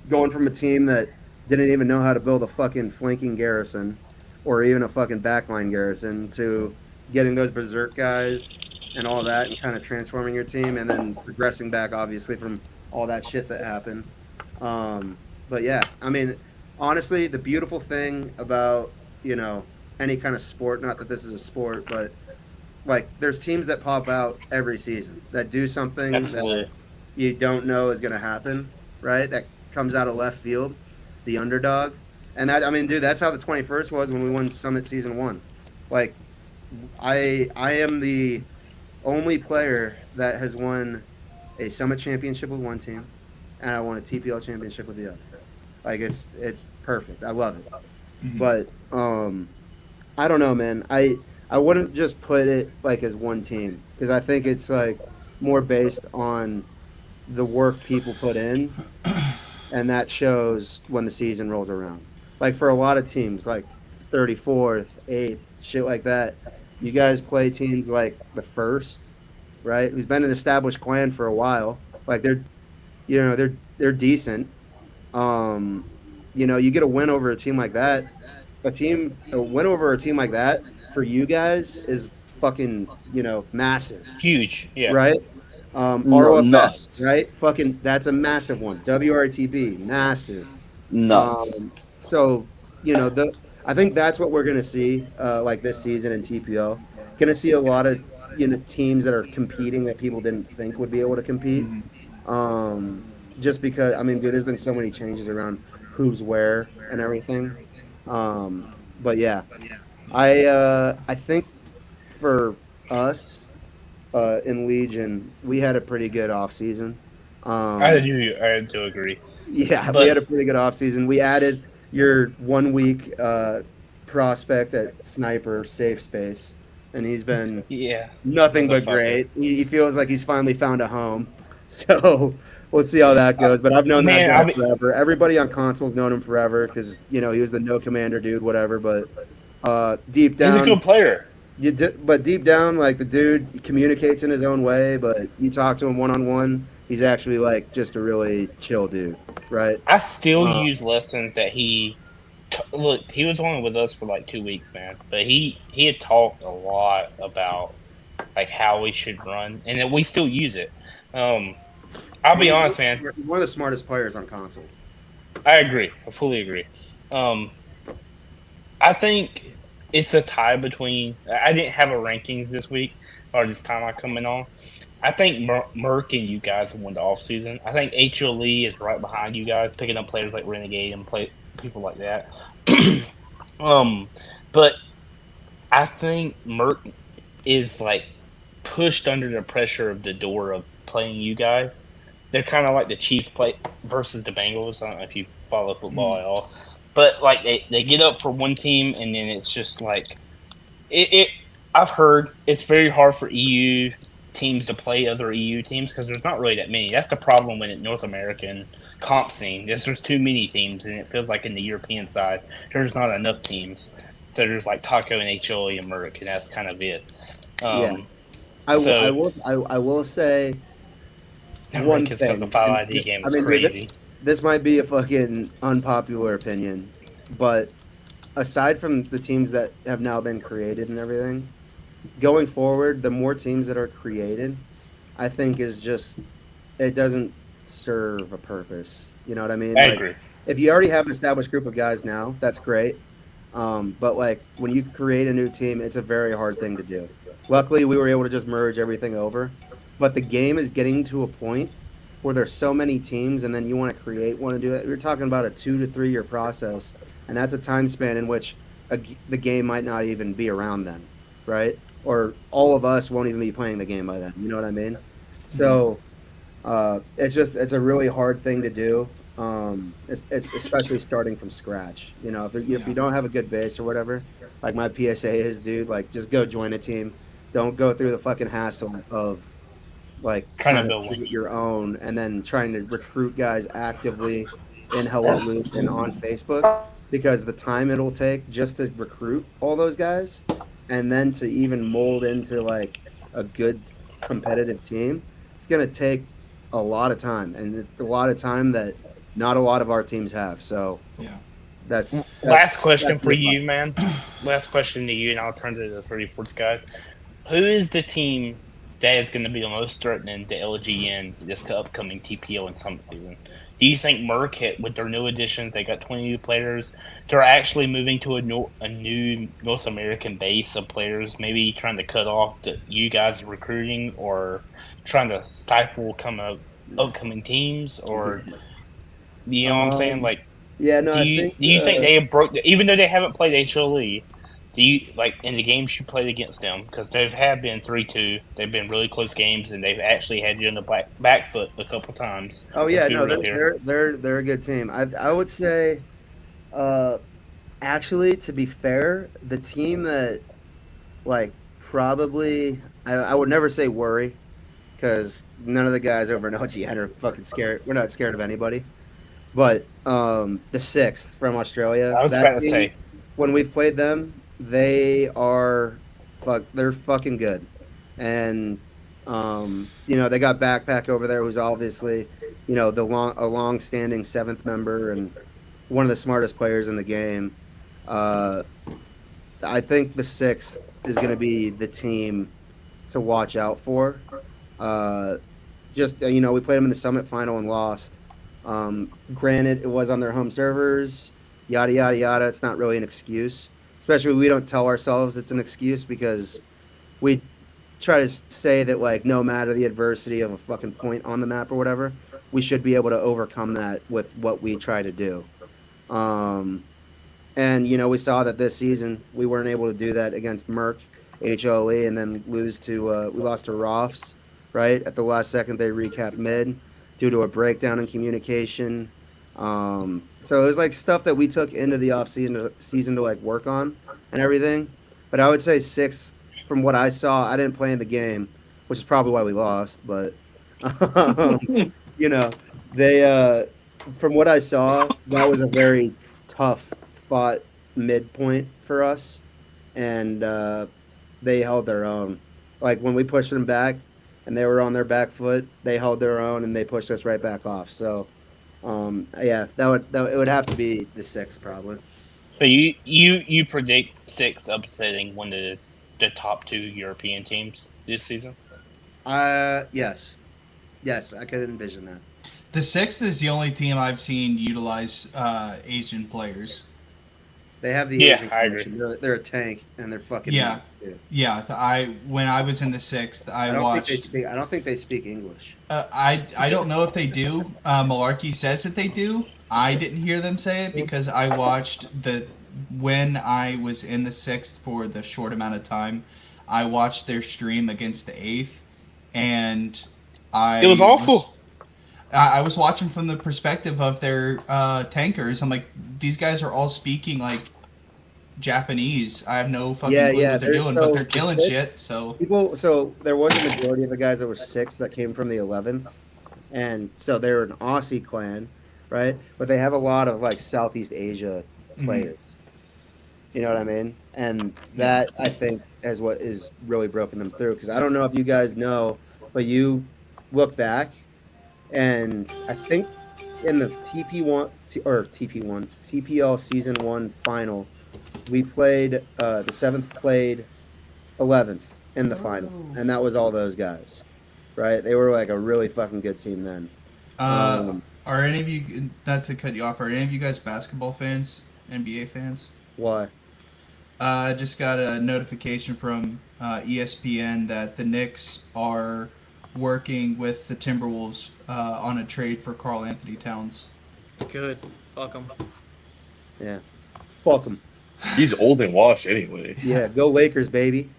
going from a team that didn't even know how to build a fucking flanking garrison or even a fucking backline garrison to getting those berserk guys and all that and kind of transforming your team and then progressing back obviously from all that shit that happened. But yeah, honestly, the beautiful thing about, you know, any kind of sport, not that this is a sport, but like there's teams that pop out every season that do something that Absolutely. you don't know is going to happen, right? That comes out of left field, the underdog. And dude, that's how the 21st was when we won Summit Season 1. Like, I am the only player that has won a Summit Championship with one team, and I won a TPL Championship with the other. Like, it's perfect. I love it. Mhm. But I don't know, man. I wouldn't just put it like as one team because I think it's like more based on the work people put in, and that shows when the season rolls around. Like for a lot of teams, like 34th, 8th, shit like that, you guys play teams like the first, right? Who's been an established clan for a while. Like they're decent. Um, you get a win over a team like that. A win over a team like that for you guys is fucking, massive, Huge. Yeah. right? No, ROFS, nuts, right? Fucking, that's a massive one. WRTB, massive. nuts. So I think that's what we're gonna see, like this season in TPO. Gonna see a lot of teams that are competing that people didn't think would be able to compete. Mhm. Um, just because dude, there's been so many changes around who's where and everything. But yeah, I think for us in Legion, we had a pretty good off season. I Um, do. I do agree. yeah, we But had a pretty good off season. We added your 1 week prospect at sniper safe space, and he's been yeah, nothing but motherfucker. great. He feels like he's finally found a home. So we'll see how that goes. But I've known that Man, guy I mean, forever. Everybody on console's known him forever because he was the no commander dude, whatever. But deep he's a down, good player. but deep down, like the dude communicates in his own way. But you talk to him one on one, he's actually like just a really chill dude, right? I still Uh, use lessons that look. He was only with us for like 2 weeks, man, but he had talked a lot about like how we should run, and that we still use it. Um, I'll be he's honest, man. one of the smartest players on console. I agree. I fully agree. Um, I think it's a tie between. I didn't have a rankings this week or this time I coming on. I think Merc and you guys have won the off season. I think HLE is right behind you guys, picking up players like Renegade and play people like that. um, but I think Merc is like pushed under the pressure of the door of playing you guys. They're kind of like the Chiefs play versus the Bengals. I don't know if you follow football at all, but like they get up for one team and then it's just like it. I've heard it's very hard for EU teams to play other EU teams because there's not really that many. That's the problem with the North American comp scene. Is there's too many teams, and it feels like in the European side there's not enough teams. So there's like Taco and HLE and Merc, and that's kind of it. Yeah, Um, I so will I will say one rankings because the thing, file and ID game is dude, crazy. this might be a fucking unpopular opinion, but aside from the teams that have now been created and everything, going forward, the more teams that are created, I think is just it doesn't serve a purpose. You know what I mean? I Like agree. if you already have an established group of guys now, that's great. But like when you create a new team, it's a very hard thing to do. Luckily, we were able to just merge everything over. But the game is getting to a point where there's so many teams, and then you want to create, want to do it. We're talking about a 2 to 3 year process, and that's a time span in which the game might not even be around then, right? Or all of us won't even be playing the game by then. You know what I mean? Mhm. So it's a really hard thing to do. It's especially starting from scratch. You know, if you don't have a good base or whatever, like my PSA is, dude, like just go join a team. Don't go through the fucking hassle of like Trying to trying to build one. create your own and then trying to recruit guys actively in Hell Let Loose and on Facebook because the time it'll take just to recruit all those guys and then to even mold into like a good competitive team, it's gonna take a lot of time and it's a lot of time that not a lot of our teams have. So Yeah. Last question that's for my you, thought. man. Last question to you, and I'll turn to the 34th guys. Who is the team that is going to be the most threatening to LGN this upcoming TPO and Summit season? Do you think Merc, with their new additions, they got 20 new players, they're actually moving to a new North American base of players, maybe trying to cut off you guys recruiting or trying to stifle upcoming teams? Or, you know what I'm saying? Um, Like, yeah, no, do I you think do you think they have broke even though they haven't played HLE? Do you like in the games you played against them because they have been 3-2? They've been really close games and they've actually had you in the back foot a couple times. oh Let's yeah, be no, real here. they're a good team. I would say uh actually to be fair, the team that like probably I would never say worry because none of the guys over in LGN are fucking scared. We're not scared of anybody. But the sixth from Australia, I was that about to team, say when we've played them, they are they're fucking good, and you know they got Backpack over there, who's obviously you know a long standing seventh member and one of the smartest players in the game. Uh, I think the sixth is going to be the team to watch out for. Uh, just you know, we played them in the Summit final and lost. Granted, it was on their home servers, yada yada yada. It's not really an excuse, especially we don't tell ourselves it's an excuse because we try to say that like no matter the adversity of a fucking point on the map or whatever, we should be able to overcome that with what we try to do. Um, and you know, we saw that this season we weren't able to do that against Merck, HOE, and then we lost to Roths, right? At the last second, they recapped mid due to a breakdown in communication. So it was like stuff that we took into the off season to like work on and everything. But I would say six from what I saw. I didn't play in the game, which is probably why we lost. But um, you know, they from what I saw, that was a very tough fought midpoint for us, and they held their own. Like when we pushed them back, and they were on their back foot, they held their own and they pushed us right back off. So, yeah, it would have to be the sixth probably. so. You predict six upsetting one of the top two European teams this season? Yes, yes, I could envision that. The sixth is the only team I've seen utilize Asian players. They have the Yeah, Asian I agree. connection. They're a tank and they're fucking Yeah, nuts too. yeah. I when I was in the sixth, I I don't think they watched. speak. I don't think they speak English. I don't know if they do. Malarkey says that they do. I didn't hear them say it because I watched the when I was in the sixth for the short amount of time. I watched their stream against the eighth, and It was awful. I was watching from the perspective of their tankers. I'm like, these guys are all speaking like Japanese. I have no fucking Yeah, clue yeah. what they're doing, but So they're the killing sixth shit. So people. So there was a majority of the guys that were six that came from the 11th, and so they're an Aussie clan, right? But they have a lot of like Southeast Asia mhm, players. You know what I mean? And yeah. that I think is what is really broken them through. Because I don't know if you guys know, but you look back, and I think in the TP1 TPL season one final, we played the seventh played 11th in the final, Oh. and that was all those guys, right? They were like a really fucking good team then. Uh, Um, are any of you, not to cut you off, are any of you guys basketball fans, NBA fans? why? I just got a notification from ESPN that the Knicks are working with the Timberwolves on a trade for Carl Anthony Towns. Good. Fuck them. Yeah, fuck them. He's old and washed anyway. Yeah, go Lakers, baby.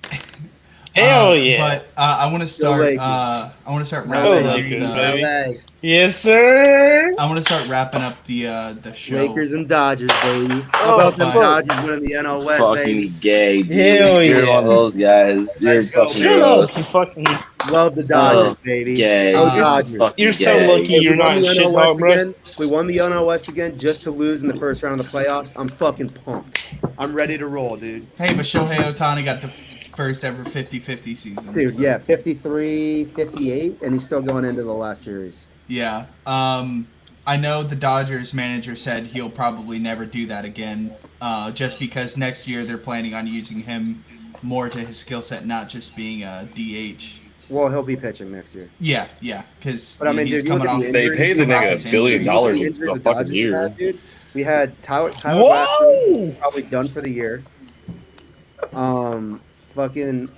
Hell yeah. But I want to start. Lakers. I want to start No wrapping Go up. Lakers, The, baby. LA. Yes, sir. I want to start wrapping up the show. Lakers and Dodgers, baby. How Oh, about them fuck. Dodgers winning the NL West, Fucking baby? gay, dude. Hell You're yeah. one of those guys. You're Let's go, fucking Shut gross. up, you fucking. Love the Dodgers, baby. Gay. Go You're Dodgers. Fucking You're so gay. lucky you're we not won in the shit NL talk, West bro. again. We won the NL West again just to lose in the first round of the playoffs. I'm fucking pumped. I'm ready to roll, dude. Hey, but Shohei Ohtani got the first ever 50-50 season. Dude, so, yeah, 53, 58, and he's still going into the last series. Yeah. I know the Dodgers manager said he'll probably never do that again, just because next year they're planning on using him more to his skill set, not just being a DH. Well, he'll be pitching next year. Yeah, because But I mean, he's dude, you look coming at off. the They injuries. paid the coming off nigga his $1 billion injuries. You look at the a injuries the fucking Dodgers year. had, dude. We had Tyler Whoa! Glasnow, probably done for the year. Fucking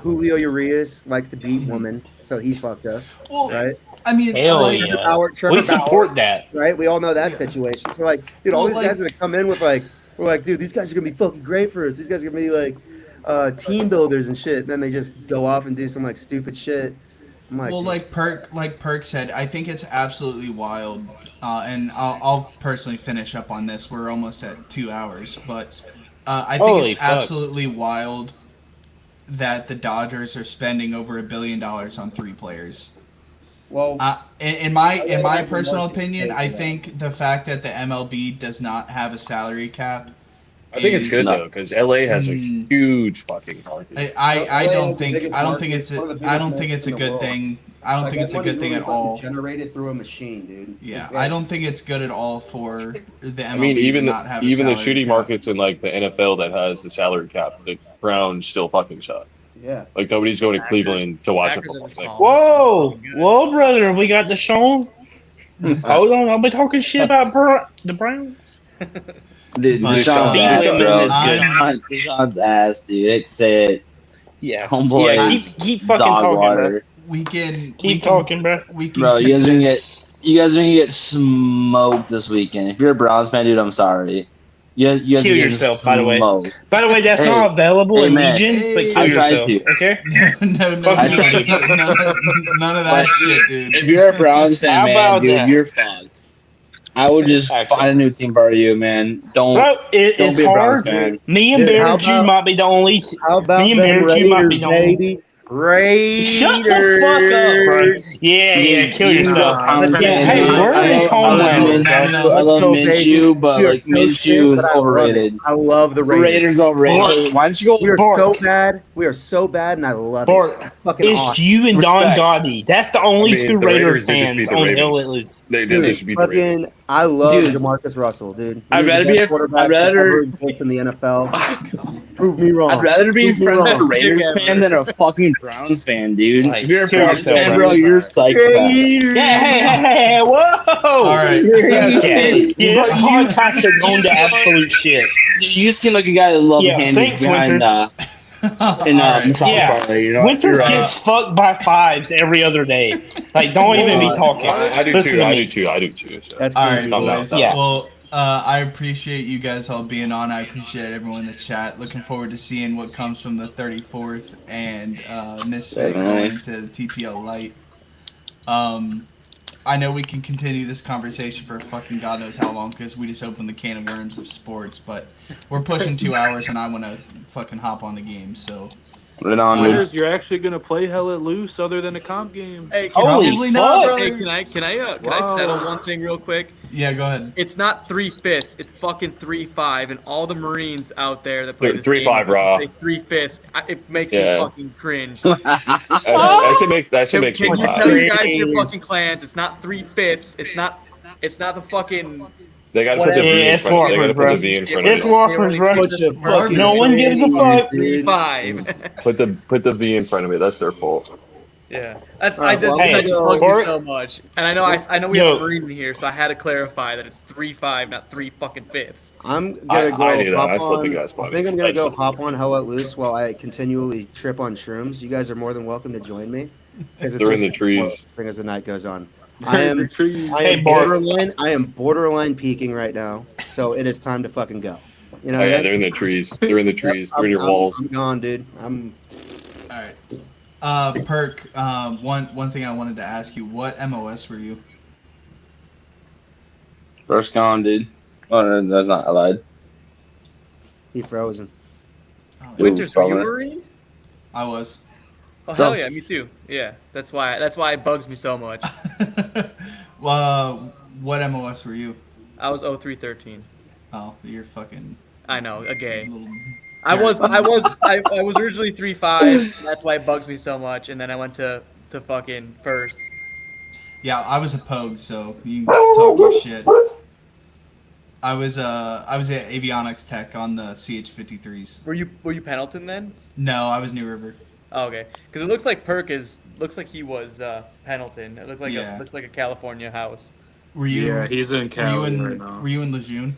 Julio Urias likes to beat women, so he fucked us, Well, right? I mean, Hell like, yeah. Trevor We support that. right? We all know that situation. So like, dude, all Well, these like- guys that come in with like, we're like, dude, these guys are gonna be fucking great for us. These guys are gonna be like team builders and shit. And then they just go off and do some like stupid shit. I'm like, well, dude, like Perk said, I think it's absolutely wild, and I'll personally finish up on this. We're almost at 2 hours, but I think Holy it's fuck. absolutely wild that the Dodgers are spending over $1 billion on 3 players. well, In my has the personal market opinion, to pay I for that. think the fact that the MLB does not have a salary cap. I think it's good No. though, because LA has a Hmm. huge fucking market. I LA has don't the think biggest I don't market, think it's one of the I biggest don't think it's markets a in the good world. thing. I don't Like, think that it's a money's good thing really at all. fucking Generated through a machine, dude. Yeah, It's I don't think it's good at all for the MLB I mean, even to not have a even the salary shitty cap. markets in like the NFL that has the salary cap, the Browns still fucking suck. Yeah. Like nobody's going to Packers- Cleveland to watch a Packers are football the game. smallest. Whoa, whoa, brother, we got Deshaun. Hold on, I'll be talking shit about the Browns. Dude, But, Deshaun's uh, ass, Beat bro. women is good. Deshaun's ass, dude. It's it. Yeah, Homeboy yeah. is Keep fucking dog talking, water. bro. We can Keep talking, bro. We can Bro, you kick guys are gonna this- You guys are gonna get smoked this weekend. If you're a Browns fan, dude, I'm sorry. You guys Kill are getting yourself, by the way. smoked. By the way, that's Hey, not available hey, in man. Legion, but Hey. kill I tried yourself. to. Okay. no, I tried none of that shit, dude. If you're a Browns fan, How man, about dude, that? you're fucked. I would just Exactly. find a new team for you, man. Don't Bro, don't it's be a Browns hard. fan. Me and Dude, how Bear Jew about- might be the only. How about Me and them Bear Jew might be Raiders, the only. baby? Raiders. Shut the fuck up, bro. Yeah, yeah, Dude, kill you yourself. know, Let's yeah, go, Hey, baby. where I is love- I love Homelander, Minshew. bro? I Let's love go, baby. Minshew, but We are like so Minshew shit, is but I love it. overrated. I love the The Raiders. Raiders overrated. Bark. Hey, why don't you go? We are Bark. so bad. We are so bad, and I love Bart, it. Fucking it's awesome. you and Don Respect. Gotti. That's the only I mean, two the Raider Raiders did just fans beat the on Ravens. Hell It Loose. They did Dude, just beat the Ravens. fucking, I love Dude. Jamarcus Russell, dude. I'd He's the rather best be a- quarterback I'd rather- to ever exist in the NFL. Prove me wrong. I'd rather be Prove me friends with a wrong. Raiders fan than a fucking Browns fan, dude. Like, If you're a kill Browns yourself, fan, bro. bro, you're a psychopath. Raiders. Yeah, hey, whoa! All right. Okay. Yeah, this podcast is going to absolute shit. You seem like a guy that loves Yeah, handies thanks, behind Winters. in All right. massage Yeah. parlor, you know? Winters You're right. gets fucked by fives every other day. Like, don't even be talking. I do Listen too. to I me. do too. I do too. So. That's All good. right, Calm down. boys. Yeah. Well, I appreciate you guys all being on. I appreciate everyone in the chat. Looking forward to seeing what comes from the 34th and Misfit going to TPL Light. I know we can continue this conversation for fucking God knows how long because we just opened the can of worms of sports, but we're pushing 2 hours and I want to fucking hop on the game. So Right on, dude. Winters, you're actually gonna play Hell It Loose other than a comp game. Hey, can, Holy Probably not, fuck! brother. hey, can I Wow. settle one thing real quick? Yeah, go ahead. It's not 3/5. It's fucking 3-5, and all the Marines out there that play this 3-5, game, raw. say 3/5. It makes Yeah. me fucking cringe. That should make Can me you laugh. tell you guys your fucking clans? It's not 3/5. It's not the fucking. They got to put the Whatever. V in It's front. They got to Walkers, put the V in front It's of it. Walkers, bro. Bunch of fucking No one gives a fuck. dude. 3-5. Put the V in front of it. That's their fault. Yeah, that's All right, that well, just hey, bugs me Bart- so much. And I know we Yo. have a Marine in here, so I had to clarify that it's 3-5, not 3 fucking fifths. I'm I gonna knew go that. I hop still on. think that's I funny. think I'm gonna That's go funny. hop on Hell Let Loose while I continually trip on shrooms. You guys are more than welcome to join me. 'Cause it's They're in just the trees. thing as the night goes on. I am Hey, Bart. borderline peaking right now, so it is time to fucking go. You know Oh what I yeah, mean? they're in the trees. They're in the trees. They're in your walls. I'm gone, dude. I'm All right. Perk. One thing I wanted to ask you. What MOS were you? First con, dude. Oh, no, that's not allowed. He frozen. Oh, yeah. Ooh, Winters, were you bummer. Marine? I was. Oh hell No. yeah, me too. Yeah, that's why it bugs me so much. Well, what MOS were you? I was 0313. Oh, you're fucking I know, a gay. little. I was originally 3-5. That's why it bugs me so much. And then I went to fucking first. Yeah, I was a pogue, so you can talk your shit. I was at avionics tech on the CH-53s. Were you Pendleton then? No, I was New River. Oh, okay. Because it looks like looks like he was Pendleton. It Yeah. looks like a California house. Were you? Yeah, he's in Were you Cali in? right now. Were you in Lejeune?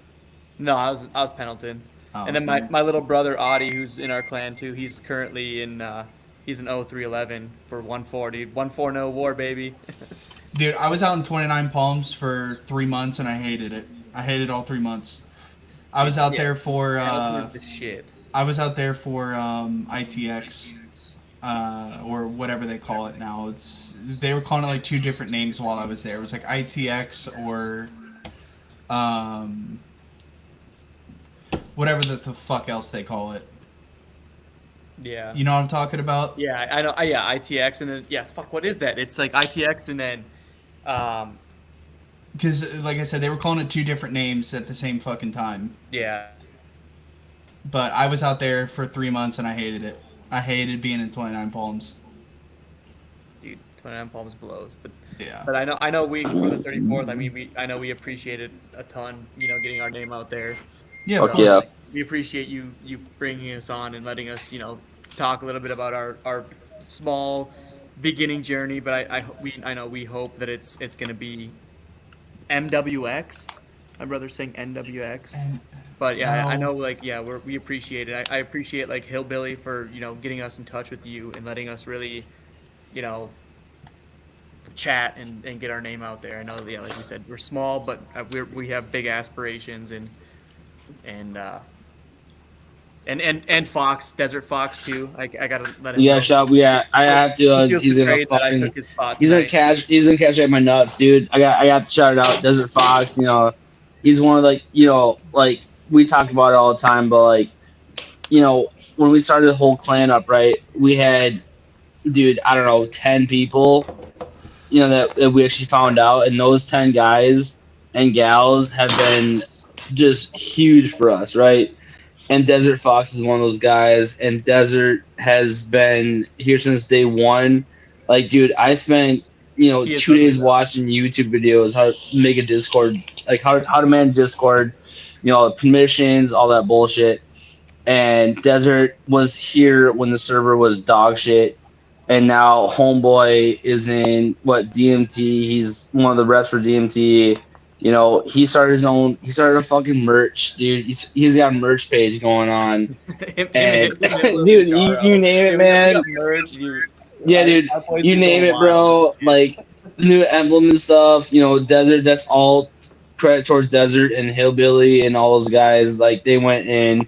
No, I was Pendleton. Oh, And then my little brother Audie, who's in our clan too, he's currently he's in 0311 for 140. 140 war, baby. dude, I was out in 29 Palms for 3 months and I hated it. I hated all 3 months. I was out Yeah. there for. Pendleton is the shit. I was out there for ITX, or whatever they call it now. They were calling it like two different names while I was there. It was like ITX or whatever the fuck else they call it. Yeah. You know what I'm talking about? Yeah, I know. Yeah, ITX and then fuck. What is that? It's like ITX and then, um, Because, like I said, they were calling it two different names at the same fucking time. yeah. But I was out there for 3 months and I hated it. I hated being in 29 Palms. Dude, 29 Palms blows. Yeah. But I know we for the 34th. I mean, I know we appreciated a ton. Getting our name out there. Yeah, Fuck of course. yeah. We appreciate you bringing us on and letting us talk a little bit about our small beginning journey. But I know we hope that it's gonna be MWX. My brother's saying NWX. And But yeah, I No. know, like, yeah, we appreciate it. I appreciate, like, Hillbilly for, getting us in touch with you and letting us really, you know, chat and get our name out there. I know, yeah, like we said, we're small, but we have big aspirations and and Fox, Desert Fox too. I gotta let him know. Yeah, shop. Yeah, I have to. He feels He's in a betrayed that I fucking. took his spot He's in tonight. cash. He's in cash right my nuts, dude. I got to shout it out. Desert Fox. He's one of like we talk about it all the time, but when we started the whole clan up, right? We had, dude, I don't know, 10 people. That we actually found out, and those 10 guys and gals have been just huge for us, right? And Desert Fox is one of those guys, and Desert has been here since day one. Like, dude, I spent He is 2 days something. watching YouTube videos how to make a Discord, like how to manage Discord, all the permissions, all that bullshit. And Desert was here when the server was dog shit, and now Homeboy is in DMT. He's one of the reps for DMT. He started a fucking merch, dude. He's got a merch page going on. And dude, you name it, man. We got merch, dude. Yeah, dude, Our boys you be name going it, bro. wild. Like new emblem and stuff. Desert. That's all credit towards Desert and Hillbilly and all those guys. Like they went in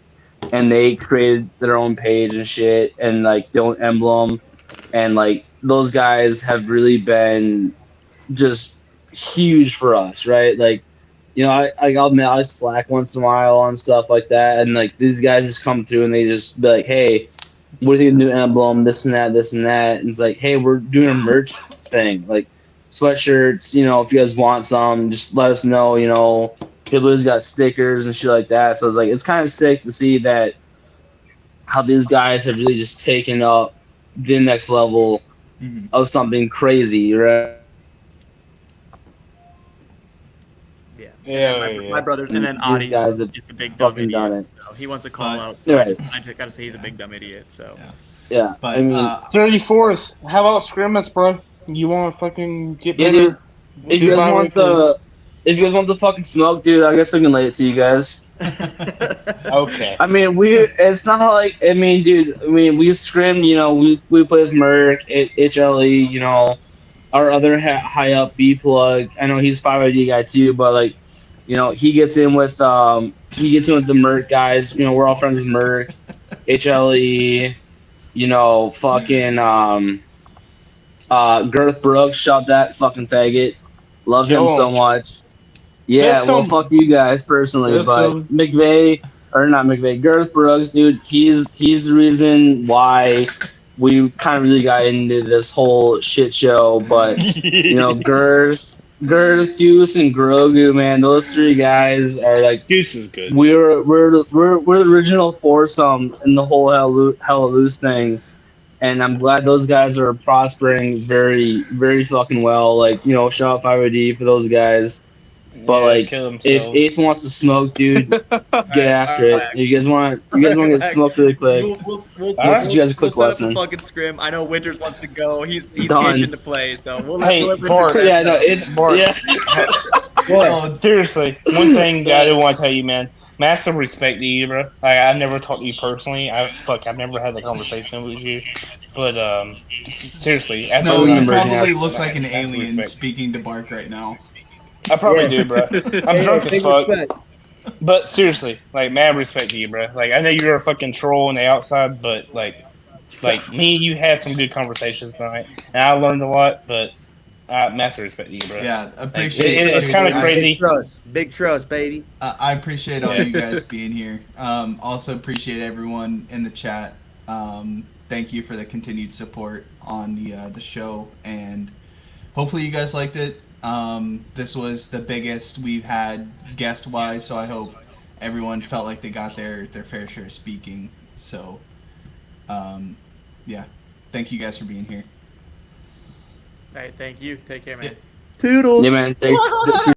and they created their own page and shit, and like their own emblem, and like those guys have really been just huge for us, right? Like, I'll admit I slack once in a while on stuff like that, and like these guys just come through and they just be like, "Hey, what do you think of the new emblem? This and that, this and that." And it's like, "Hey, we're doing a merch thing, like sweatshirts. If you guys want some, just let us know. People's got stickers and shit like that." So it's like it's kind of sick to see that how these guys have really just taken up the next level Mhm. of something crazy, right? Yeah. Yeah, My brothers, and then These Audie's guys have just a big dumb fucking done idiot. it. So he wants to call But- out, so Right. I just gotta say he's a big dumb idiot. So Yeah. Yeah, But I mean, 34th. How about Scrimmage, bro? You want to fucking get yeah, better? dude. If you guys want the fucking smoke, dude, I guess I can lay it to you guys. Okay. I mean, it's not like, dude, we scrimmed, we played with Merc, HLE, our other high up B plug. I know he's 5ID guy too, but like, he gets in with the Merc guys. We're all friends with Merc, HLE, fucking Girth Brooks, shot that fucking faggot. Love him Kill so him. much. Yeah, well, Pistol. fuck you guys personally, but Pistol. McVay or not McVay, Girth Brooks, dude, he's the reason why we kind of really got into this whole shit show. But Girth, Deuce, and Grogu, man, those three guys are like Goose is good. we're the original foursome in the whole Hell Loose thing. And I'm glad those guys are prospering very, very fucking well. Like, shout out 5ID for those guys. But Yeah, like, kill if themselves. Eighth wants to smoke, dude, get after Alright, it. You guys want to get Max, smoked really quick. We'll teach you guys a quick set up lesson. a fucking scrim. I know Winters wants to go. He's Done. itching to play, so we'll Hey, let Winters Bart. back Yeah, no, up. it's Bart. yeah. Oh, Seriously, one thing I do want to tell you, man. Massive respect to you, bro. Like, I've never talked to you personally. I've never had a conversation with you. But seriously, as Snow, a you remember, probably yeah. look like an Massive alien respect. speaking to Bark right now. I probably Yeah. do, bro. I'm Hey, drunk as big fuck. respect. But seriously, like, mad respect to you, bro. Like, I know you're a fucking troll on the outside, but like me, you had some good conversations tonight, and I learned a lot. But massive respect to you, bro. Yeah, Like, appreciate it's seriously, kind of I- crazy. Big trust, baby. I appreciate all Yeah. you guys being here. Also appreciate everyone in the chat. Thank you for the continued support on the show, and hopefully you guys liked it. This was the biggest we've had guest wise, so I hope everyone felt like they got their fair share of speaking. So, yeah, thank you guys for being here. Alright, thank you. Take care, man. Yeah. Toodles. Yeah, man. Thanks.